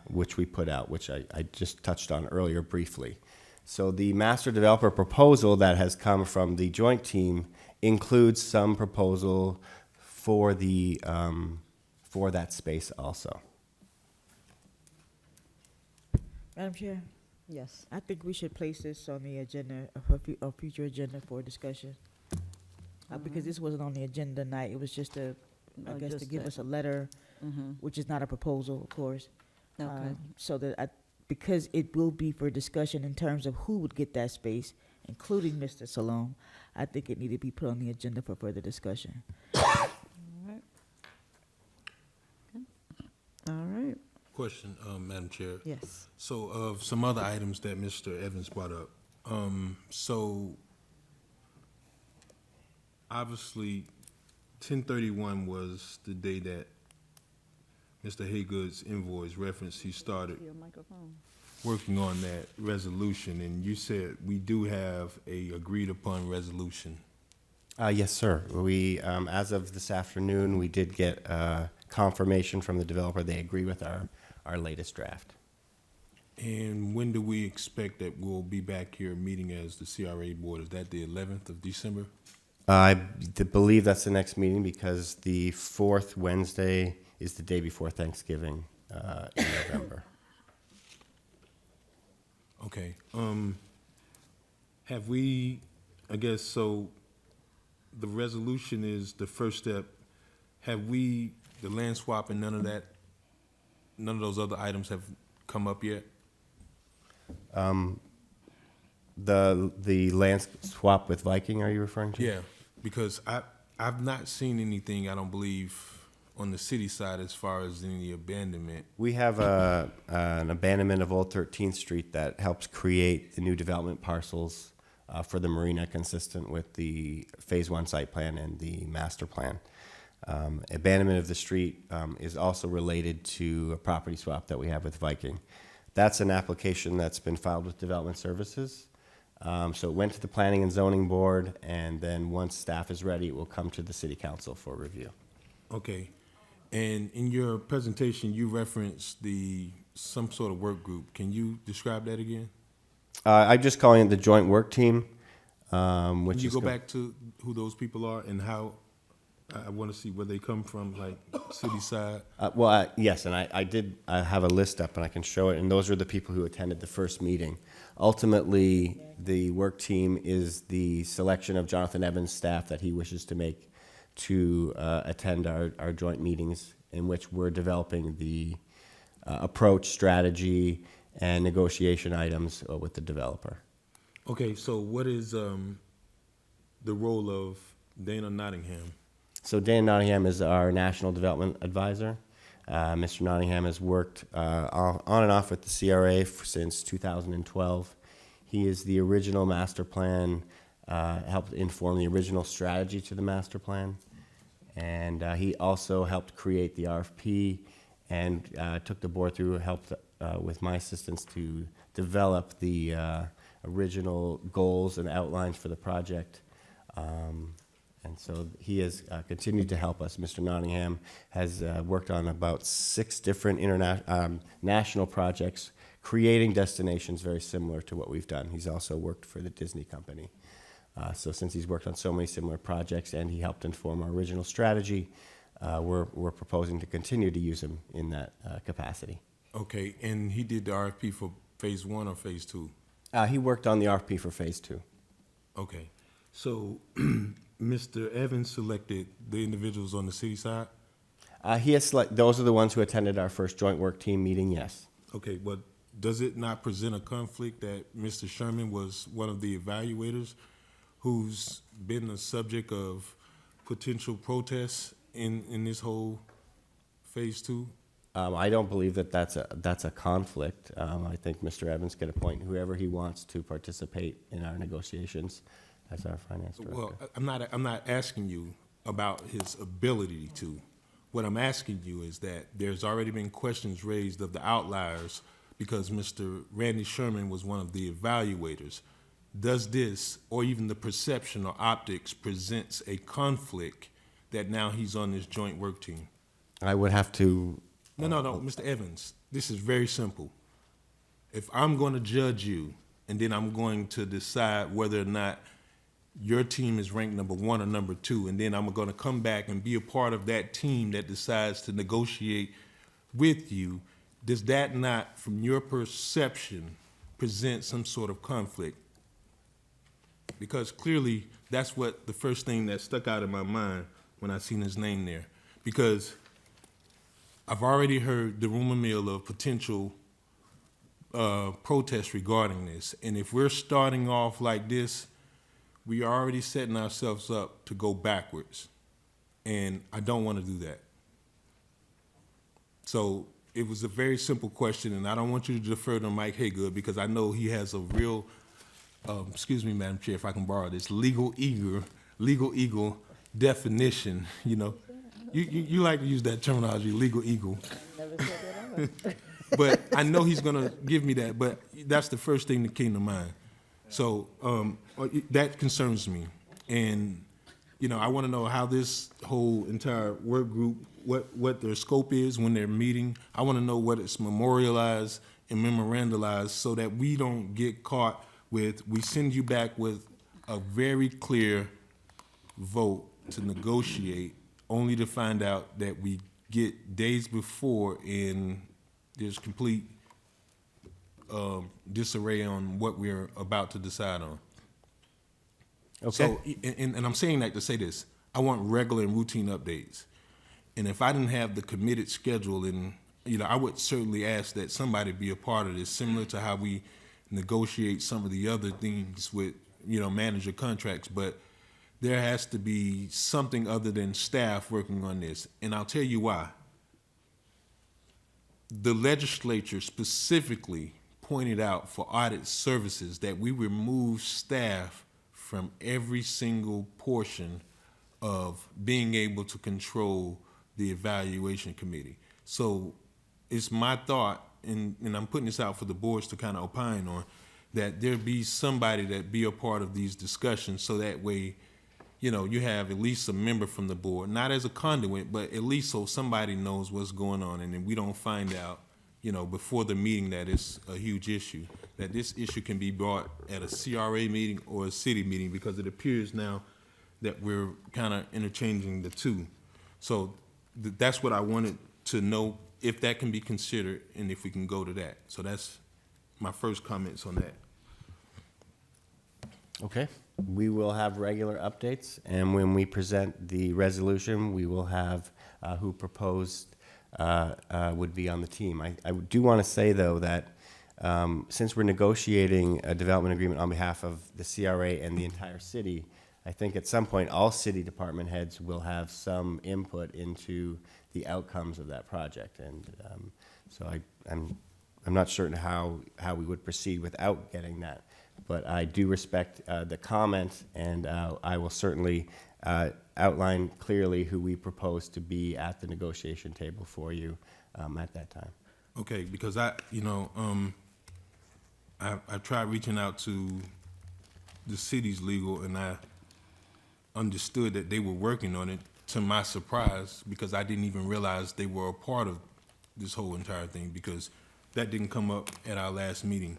[SPEAKER 5] which we put out, which I just touched on earlier briefly. So the master developer proposal that has come from the joint team includes some proposal for for that space also.
[SPEAKER 9] Madam Chair,
[SPEAKER 3] Yes.
[SPEAKER 9] I think we should place this on the agenda, a future agenda for discussion. because this wasn't on the agenda tonight. It was just I
[SPEAKER 3] Oh,
[SPEAKER 9] guess to
[SPEAKER 3] just
[SPEAKER 9] give
[SPEAKER 3] that.
[SPEAKER 9] us a letter,
[SPEAKER 3] Mhm.
[SPEAKER 9] which is not a proposal, of course.
[SPEAKER 3] Okay.
[SPEAKER 9] So that because it will be for discussion in terms of who would get that space, including Mr. Salome, I think it needed to be put on the agenda for further discussion.
[SPEAKER 3] All right.
[SPEAKER 1] Question, Madam Chair.
[SPEAKER 3] Yes.
[SPEAKER 1] So of some other items that Mr. Evans brought up, so obviously 10/31 was the day that Mr. Haygood's invoice referenced he started
[SPEAKER 3] Your microphone.
[SPEAKER 1] working on that resolution, and you said we do have a agreed upon resolution.
[SPEAKER 5] Yes, sir. We, as of this afternoon, we did get confirmation from the developer. They agree with our latest draft.
[SPEAKER 1] And when do we expect that we'll be back here meeting as the CRA board? Is that the 11th of December?
[SPEAKER 5] I believe that's the next meeting because the fourth Wednesday is the day before Thanksgiving in November.
[SPEAKER 1] Okay. Have we, I guess, so the resolution is the first step. Have we, the land swap and none of those other items have come up yet?
[SPEAKER 5] The land swap with Viking, are you referring to?
[SPEAKER 1] Yeah, because I've not seen anything, I don't believe, on the city side as far as any abandonment.
[SPEAKER 5] We have an abandonment of Old 13th Street that helps create the new development parcels for the marina consistent with the Phase 1 site plan and the master plan. Abandonment of the street is also related to a property swap that we have with Viking. That's an application that's been filed with Development Services. So it went to the Planning and Zoning Board, and then once staff is ready, it will come to the City Council for review.
[SPEAKER 1] Okay. And in your presentation, you referenced some sort of work group. Can you describe that again?
[SPEAKER 5] I'm just calling it the Joint Work Team, which
[SPEAKER 1] Can you
[SPEAKER 5] is
[SPEAKER 1] go back to who those people are and how, I want to see where they come from, like city side?
[SPEAKER 5] Yes, and I have a list up and I can show it, and those are the people who attended the first meeting. Ultimately, the work team is the selection of Jonathan Evans' staff that he wishes to make to attend our joint meetings in which we're developing the approach, strategy, and negotiation items with the developer.
[SPEAKER 1] Okay, so what is the role of Dana Nottingham?
[SPEAKER 5] So Dan Nottingham is our National Development Advisor. Mr. Nottingham has worked on and off with the CRA since 2012. He is the original master plan, helped inform the original strategy to the master plan. And he also helped create the RFP and took the board through, helped with my assistance to develop the original goals and outlines for the project. And so he has continued to help us. Mr. Nottingham has worked on about 6 different national projects, creating destinations very similar to what we've done. He's also worked for the Disney company. So since he's worked on so many similar projects and he helped inform our original strategy, we're proposing to continue to use him in that capacity.
[SPEAKER 1] Okay, and he did the RFP for Phase 1 or Phase 2?
[SPEAKER 5] He worked on the RFP for Phase 2.
[SPEAKER 1] Okay, so Mr. Evans selected the individuals on the city side?
[SPEAKER 5] Those are the ones who attended our first joint work team meeting, yes.
[SPEAKER 1] Okay, but does it not present a conflict that Mr. Sherman was one of the evaluators who's been the subject of potential protests in this whole Phase 2?
[SPEAKER 5] I don't believe that that's a conflict. I think Mr. Evans can appoint whoever he wants to participate in our negotiations as our finance director.
[SPEAKER 1] Well, I'm not asking you about his ability to. What I'm asking you is that there's already been questions raised of the outliers because Mr. Randy Sherman was one of the evaluators. Does this, or even the perception or optics, presents a conflict that now he's on this joint work team?
[SPEAKER 5] I would have to...
[SPEAKER 1] No, Mr. Evans, this is very simple. If I'm going to judge you, and then I'm going to decide whether or not your team is ranked number 1 or number 2, and then I'm going to come back and be a part of that team that decides to negotiate with you, does that not, from your perception, present some sort of conflict? because clearly that's what the first thing that stuck out in my mind when I seen his name there. Because I've already heard the rumor mill of potential protests regarding this. And if we're starting off like this, we are already setting ourselves up to go backwards. And I don't want to do that. So it was a very simple question, and I don't want you to defer to Mike Haygood because I know he has a real, excuse me, Madam Chair, if I can borrow this, legal eagle definition, you know. You like to use that terminology, legal eagle. But I know he's gonna give me that, but that's the first thing that came to mind. So that concerns me. And, you know, I wanna know how this whole entire work group, what their scope is when they're meeting. I wanna know what it's memorialized and memorandalized so that we don't get caught with, we send you back with a very clear vote to negotiate, only to find out that we get days before and there's complete disarray on what we're about to decide on.
[SPEAKER 5] Okay.
[SPEAKER 1] So, and I'm saying that to say this, I want regular and routine updates. And if I didn't have the committed schedule, and, you know, I would certainly ask that somebody be a part of this, similar to how we negotiate some of the other things with, you know, manager contracts, but there has to be something other than staff working on this. And I'll tell you why. The legislature specifically pointed out for audit services that we remove staff from every single portion of being able to control the evaluation committee. So it's my thought, and I'm putting this out for the boards to kind of opine on, that there be somebody that be a part of these discussions so that way, you know, you have at least a member from the board, not as a conduit, but at least so somebody knows what's going on, and then we don't find out, you know, before the meeting that it's a huge issue, that this issue can be brought at a CRA meeting or a city meeting, because it appears now that we're kind of interchanging the two. So that's what I wanted to know, if that can be considered and if we can go to that. So that's my first comments on that.
[SPEAKER 5] Okay, we will have regular updates, and when we present the resolution, we will have who proposed would be on the team. I do want to say, though, that since we're negotiating a development agreement on behalf of the CRA and the entire city, I think at some point all city department heads will have some input into the outcomes of that project, and so I'm not certain how we would proceed without getting that. But I do respect the comment, and I will certainly outline clearly who we propose to be at the negotiation table for you at that time.
[SPEAKER 1] Okay, because I tried reaching out to the city's legal, and I understood that they were working on it, to my surprise, because I didn't even realize they were a part of this whole entire thing, because that didn't come up at our last meeting.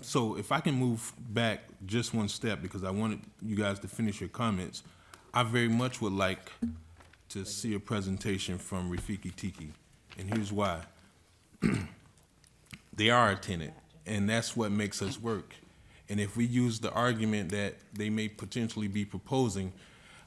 [SPEAKER 1] So if I can move back just one step, because I wanted you guys to finish your comments, I very much would like to see a presentation from Rafiki Tiki, and here's why. They are a tenant, and that's what makes us work. And if we use the argument that they may potentially be proposing,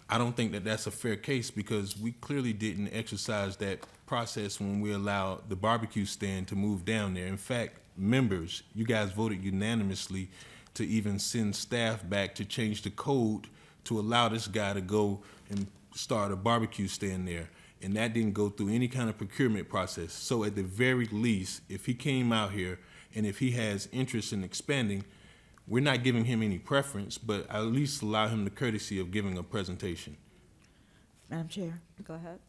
[SPEAKER 1] I don't think that that's a fair case, because we clearly didn't exercise that process when we allowed the barbecue stand to move down there. In fact, members, you guys voted unanimously to even send staff back to change the code to allow this guy to go and start a barbecue stand there. And that didn't go through any kind of procurement process. So at the very least, if he came out here and if he has interest in expanding, we're not giving him any preference, but at least allow him the courtesy of giving a presentation.
[SPEAKER 9] Madam Chair,
[SPEAKER 3] Go ahead.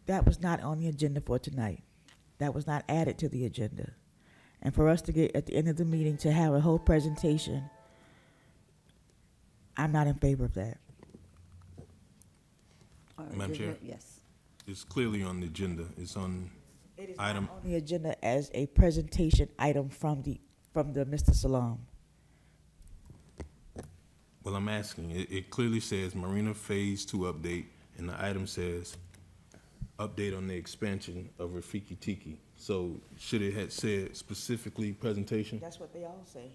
[SPEAKER 9] that was not on the agenda for tonight. That was not added to the agenda. And for us to get at the end of the meeting to have a whole presentation, I'm not in favor of that.
[SPEAKER 3] All right,
[SPEAKER 1] Madam
[SPEAKER 3] is
[SPEAKER 1] Chair?
[SPEAKER 3] it- Yes.
[SPEAKER 1] It's clearly on the agenda. It's on
[SPEAKER 9] It is
[SPEAKER 1] item.
[SPEAKER 9] not on the agenda as a presentation item from the Mr. Salam.
[SPEAKER 1] Well, I'm asking, it clearly says Marina Phase 2 update, and the item says update on the expansion of Rafiki Tiki. So should it have said specifically presentation?
[SPEAKER 9] That's what they all say.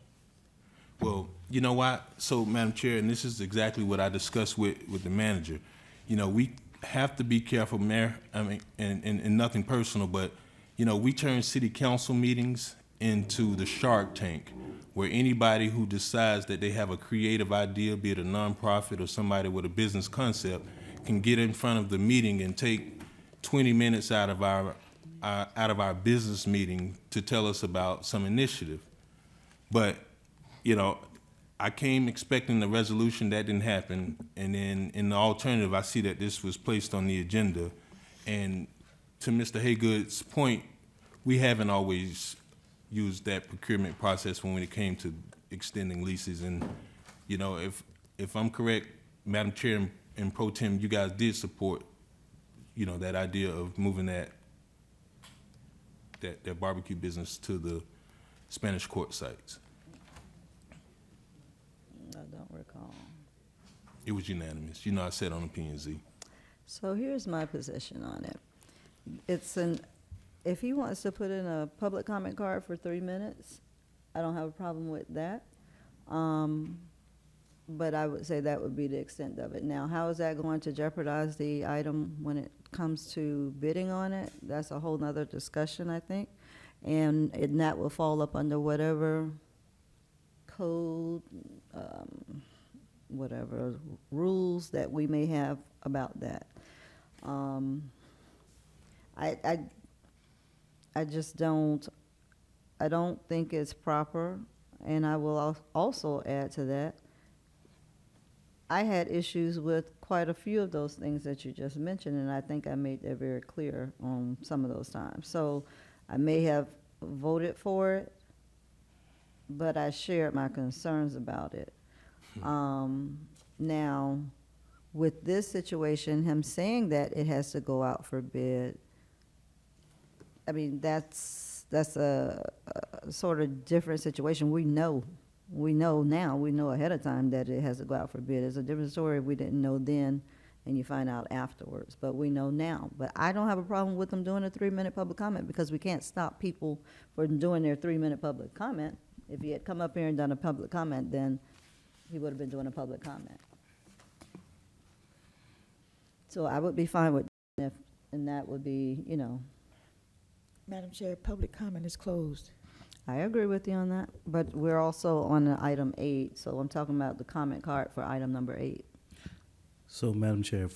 [SPEAKER 1] Well, you know what? So, Madam Chair, and this is exactly what I discussed with the manager. You know, we have to be careful, Mayor, I mean, and nothing personal, but, you know, we turn city council meetings into the Shark Tank, where anybody who decides that they have a creative idea, be it a nonprofit or somebody with a business concept, can get in front of the meeting and take 20 minutes out of our business meeting to tell us about some initiative. But, you know, I came expecting the resolution, that didn't happen, and then in the alternative, I see that this was placed on the agenda. And to Mr. Haygood's point, we haven't always used that procurement process when it came to extending leases. And, you know, if I'm correct, Madam Chair and Pro Tem, you guys did support, you know, that idea of moving that barbecue business to the Spanish Court sites.
[SPEAKER 3] I don't recall.
[SPEAKER 1] It was unanimous. You know, I said on the P&Z.
[SPEAKER 3] So here's my position on it. If he wants to put in a public comment card for 3 minutes, I don't have a problem with that. But I would say that would be the extent of it. Now, how is that going to jeopardize the item when it comes to bidding on it? That's a whole nother discussion, I think. And that will fall up under whatever code, whatever rules that we may have about that. I just don't think it's proper, and I will also add to that, I had issues with quite a few of those things that you just mentioned, and I think I made that very clear on some of those times. So I may have voted for it, but I shared my concerns about it. Now, with this situation, him saying that it has to go out for bid, I mean, that's a sort of different situation. We know now, we know ahead of time that it has to go out for bid. It's a different story if we didn't know then and you find out afterwards, but we know now. But I don't have a problem with them doing a 3-minute public comment, because we can't stop people from doing their 3-minute public comment. If he had come up here and done a public comment, then he would have been doing a public comment. So I would be fine with if, and that would be, you know.
[SPEAKER 9] Madam Chair, public comment is closed.
[SPEAKER 3] I agree with you on that, but we're also on item 8, so I'm talking about the comment card for item number 8.
[SPEAKER 2] So, Madam Chair,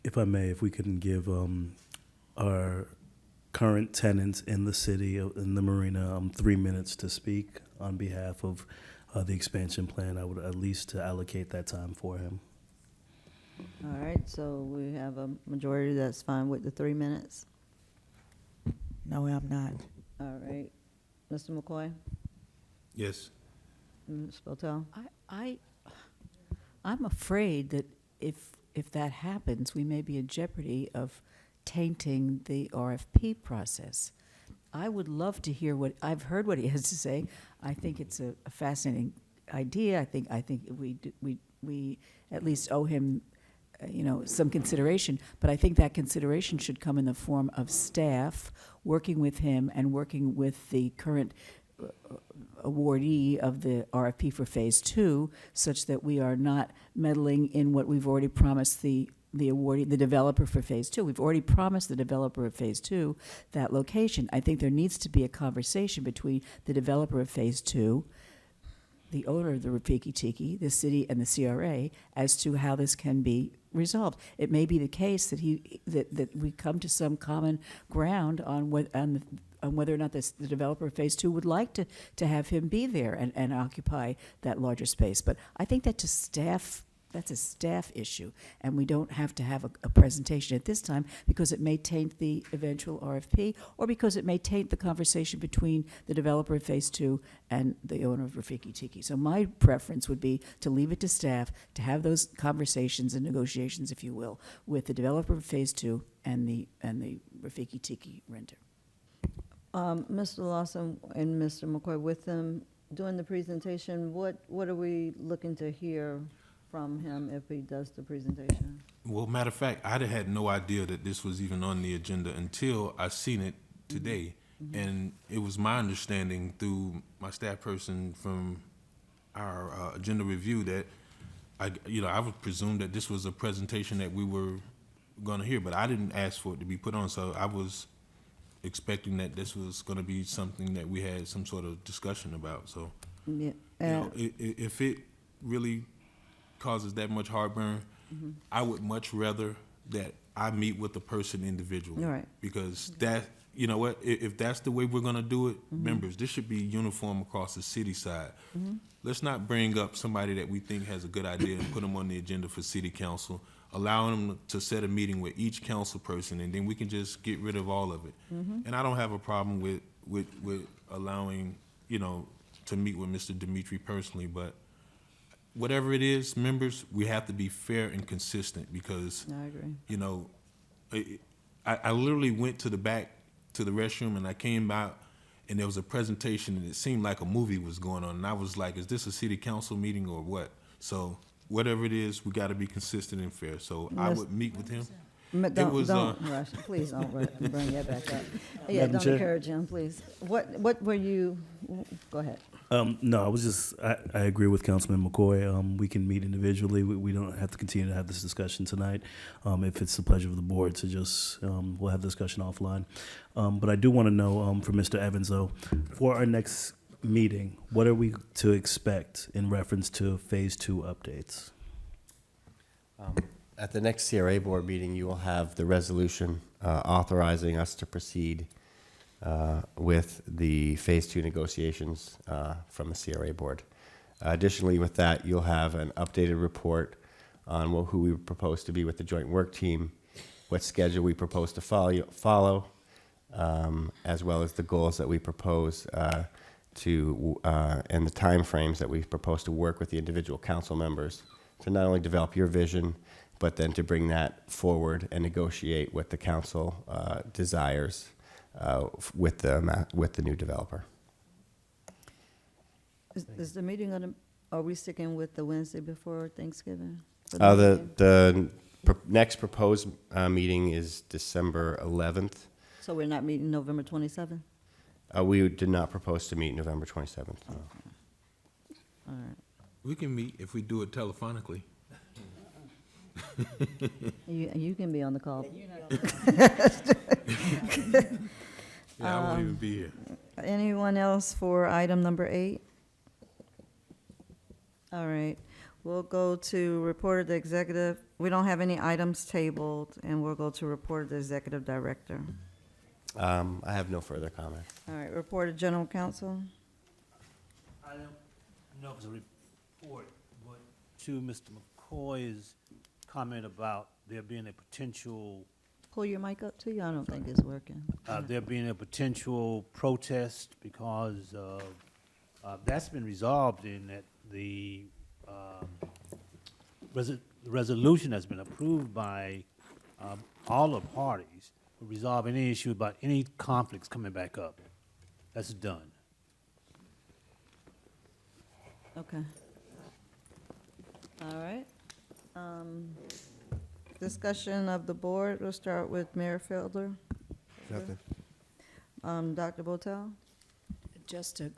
[SPEAKER 2] if I may, if we can give our current tenants in the city, in the marina, 3 minutes to speak on behalf of the expansion plan, I would at least to allocate that time for him.
[SPEAKER 3] All right, so we have a majority that's fine with the 3 minutes.
[SPEAKER 9] No, I'm not.
[SPEAKER 3] All right. Mr. McCoy?
[SPEAKER 1] Yes.
[SPEAKER 3] Ms. Botel?
[SPEAKER 6] I'm afraid that if that happens, we may be in jeopardy of tainting the RFP process. I would love to hear I've heard what he has to say. I think it's a fascinating idea. I think we at least owe him, some consideration. But I think that consideration should come in the form of staff working with him and working with the current awardee of the RFP for Phase 2, such that we are not meddling in what we've already promised the awardee, the developer for Phase 2. We've already promised the developer of Phase 2 that location. I think there needs to be a conversation between the developer of Phase 2, the owner of the Rafiki Tiki, the city, and the CRA as to how this can be resolved. It may be the case that we come to some common ground on whether or not the developer of Phase 2 would like to have him be there and occupy that larger space. But I think that's a staff issue, and we don't have to have a presentation at this time, because it may taint the eventual RFP, or because it may taint the conversation between the developer of Phase 2 and the owner of Rafiki Tiki. So my preference would be to leave it to staff to have those conversations and negotiations, if you will, with the developer of Phase 2 and the Rafiki Tiki renter.
[SPEAKER 3] Mr. Lawson and Mr. McCoy, with them doing the presentation, what are we looking to hear from him if he does the presentation?
[SPEAKER 1] Well, matter of fact, I'd had no idea that this was even on the agenda until I seen it today. Mm-hmm. And it was my understanding through my staff person from our agenda review that I would presume that this was a presentation that we were going to hear, but I didn't ask for it to be put on, so I was expecting that this was going to be something that we had some sort of discussion about. So,
[SPEAKER 3] Yeah.
[SPEAKER 1] if it really causes that much heartburn, I would much rather that I meet with the person individually.
[SPEAKER 3] Right.
[SPEAKER 1] Because that, you know what, if that's the way we're going to do it, members, this should be uniform across the city side. Let's not bring up somebody that we think has a good idea and put them on the agenda for city council, allowing them to set a meeting with each council person, and then we can just get rid of all of it. And I don't have a problem with allowing, to meet with Mr. Dimitri personally, but whatever it is, members, we have to be fair and consistent because,
[SPEAKER 3] I agree.
[SPEAKER 1] I literally went to the back to the restroom and I came out and there was a presentation and it seemed like a movie was going on. And I was like, is this a city council meeting or what? So whatever it is, we got to be consistent and fair. So I would meet with him.
[SPEAKER 3] Don't rush. Please don't bring that back up. Yeah,
[SPEAKER 2] Madam
[SPEAKER 3] don't
[SPEAKER 2] Chair?
[SPEAKER 3] encourage him, please. What were you, go ahead.
[SPEAKER 2] No, I agree with Councilman McCoy. We can meet individually. We don't have to continue to have this discussion tonight. If it's the pleasure of the board to just, we'll have the discussion offline. But I do want to know from Mr. Evans, though, for our next meeting, what are we to expect in reference to Phase 2 updates?
[SPEAKER 5] At the next CRA board meeting, you will have the resolution authorizing us to proceed with the Phase 2 negotiations from the CRA board. Additionally, with that, you'll have an updated report on who we propose to be with the joint work team, what schedule we propose to follow, as well as the goals that we propose and the timeframes that we propose to work with the individual council members to not only develop your vision, but then to bring that forward and negotiate what the council desires with the new developer.
[SPEAKER 3] Is the meeting are we sticking with the Wednesday before Thanksgiving? for the meeting?
[SPEAKER 5] The next proposed meeting is December 11th.
[SPEAKER 3] So we're not meeting November 27th?
[SPEAKER 5] We did not propose to meet November 27th. No.
[SPEAKER 3] All right.
[SPEAKER 1] We can meet if we do it telephonically.
[SPEAKER 3] You can be on the call.
[SPEAKER 1] Yeah, I won't even be here.
[SPEAKER 3] Anyone else for item number 8? All right, we'll go to report of the executive. We don't have any items tabled, and we'll go to report of the executive director.
[SPEAKER 5] I have no further comment.
[SPEAKER 3] All right, report of general counsel.
[SPEAKER 7] I don't know if it's a report, but to Mr. McCoy's comment about there being a potential,
[SPEAKER 3] Pull your mic up to you. I don't think it's working.
[SPEAKER 7] there being a potential protest because of, that's been resolved in that the resolution has been approved by all the parties to resolve any issue about any conflicts coming back up. That's done.
[SPEAKER 3] Okay. All right. Discussion of the board. We'll start with Mayor Fielder.
[SPEAKER 12] Nothing.
[SPEAKER 3] Dr. Botel?
[SPEAKER 6] Just a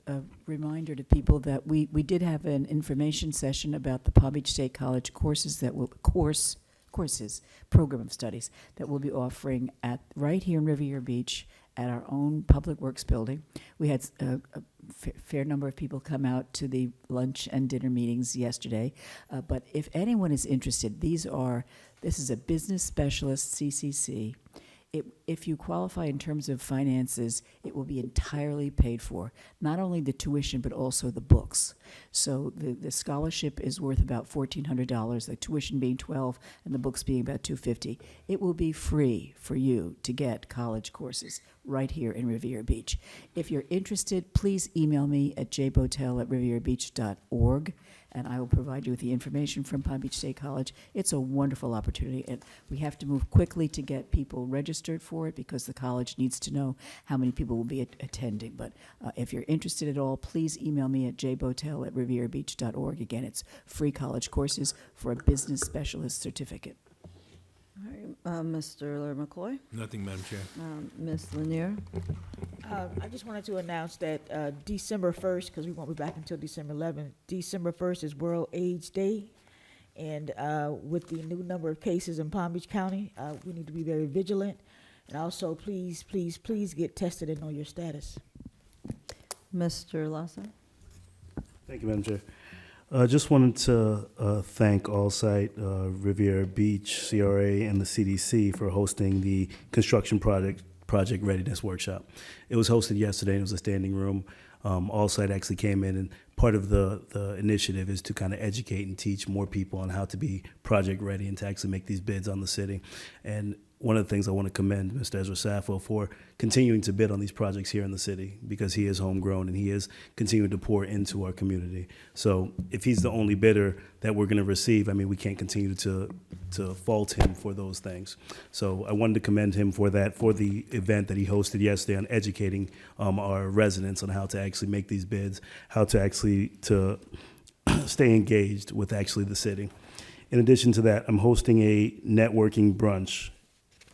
[SPEAKER 6] reminder to people that we did have an information session about the Palm Beach State College courses that will, courses, program of studies, that we'll be offering right here in Riviera Beach at our own Public Works building. We had a fair number of people come out to the lunch and dinner meetings yesterday. But if anyone is interested, this is a business specialist CCC. If you qualify in terms of finances, it will be entirely paid for, not only the tuition, but also the books. So the scholarship is worth about $1,400, the tuition being $12 and the books being about $250. It will be free for you to get college courses right here in Riviera Beach. If you're interested, please email me at jbotel@riverabeach.org, and I will provide you with the information from Palm Beach State College. It's a wonderful opportunity, and we have to move quickly to get people registered for it because the college needs to know how many people will be attending. But if you're interested at all, please email me at jbotel@riverabeach.org. Again, it's free college courses for a business specialist certificate.
[SPEAKER 3] All right, Mr. McCoy?
[SPEAKER 1] Nothing, Madam Chair.
[SPEAKER 3] Ms. Lanier?
[SPEAKER 9] I just wanted to announce that December 1st, because we won't be back until December 11th, December 1st is World AIDS Day. And with the new number of cases in Palm Beach County, we need to be very vigilant. And also, please, please, please get tested and know your status.
[SPEAKER 3] Mr. Lawson?
[SPEAKER 2] Thank you, Madam Chair. Just wanted to thank Allsite, Riviera Beach, CRA, and the CDC for hosting the construction project readiness workshop. It was hosted yesterday, and it was a standing room. Allsite actually came in, and part of the initiative is to kind of educate and teach more people on how to be project ready and to actually make these bids on the city. And one of the things I want to commend Mr. Ezra Saffo for continuing to bid on these projects here in the city, because he is homegrown and he is continuing to pour into our community. So if he's the only bidder that we're going to receive, I mean, we can't continue to fault him for those things. So I wanted to commend him for that, for the event that he hosted yesterday on educating our residents on how to actually make these bids, how to actually to stay engaged with actually the city. In addition to that, I'm hosting a networking brunch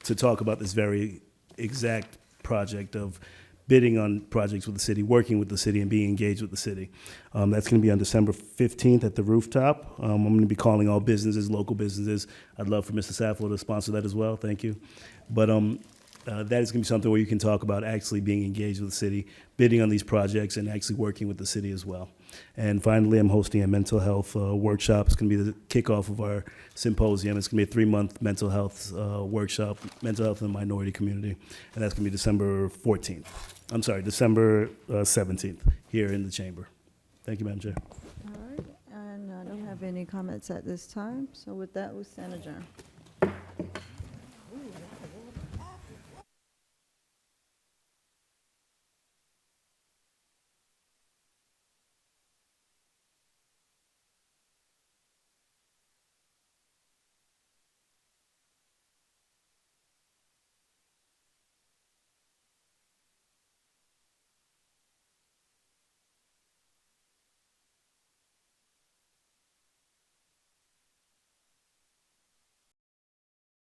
[SPEAKER 2] to talk about this very exact project of bidding on projects with the city, working with the city, and being engaged with the city. That's going to be on December 15th at the rooftop. I'm going to be calling all businesses, local businesses. I'd love for Mr. Saffo to sponsor that as well. Thank you. But that is going to be something where you can talk about actually being engaged with the city, bidding on these projects, and actually working with the city as well. And finally, I'm hosting a mental health workshop. It's going to be the kickoff of our symposium. It's going to be a 3-month mental health workshop, mental health in the minority community, and that's going to be December 14th. I'm sorry, December 17th here in the chamber. Thank you, Madam Chair.
[SPEAKER 3] All right, and I don't have any comments at this time, so with that, we stand adjourned.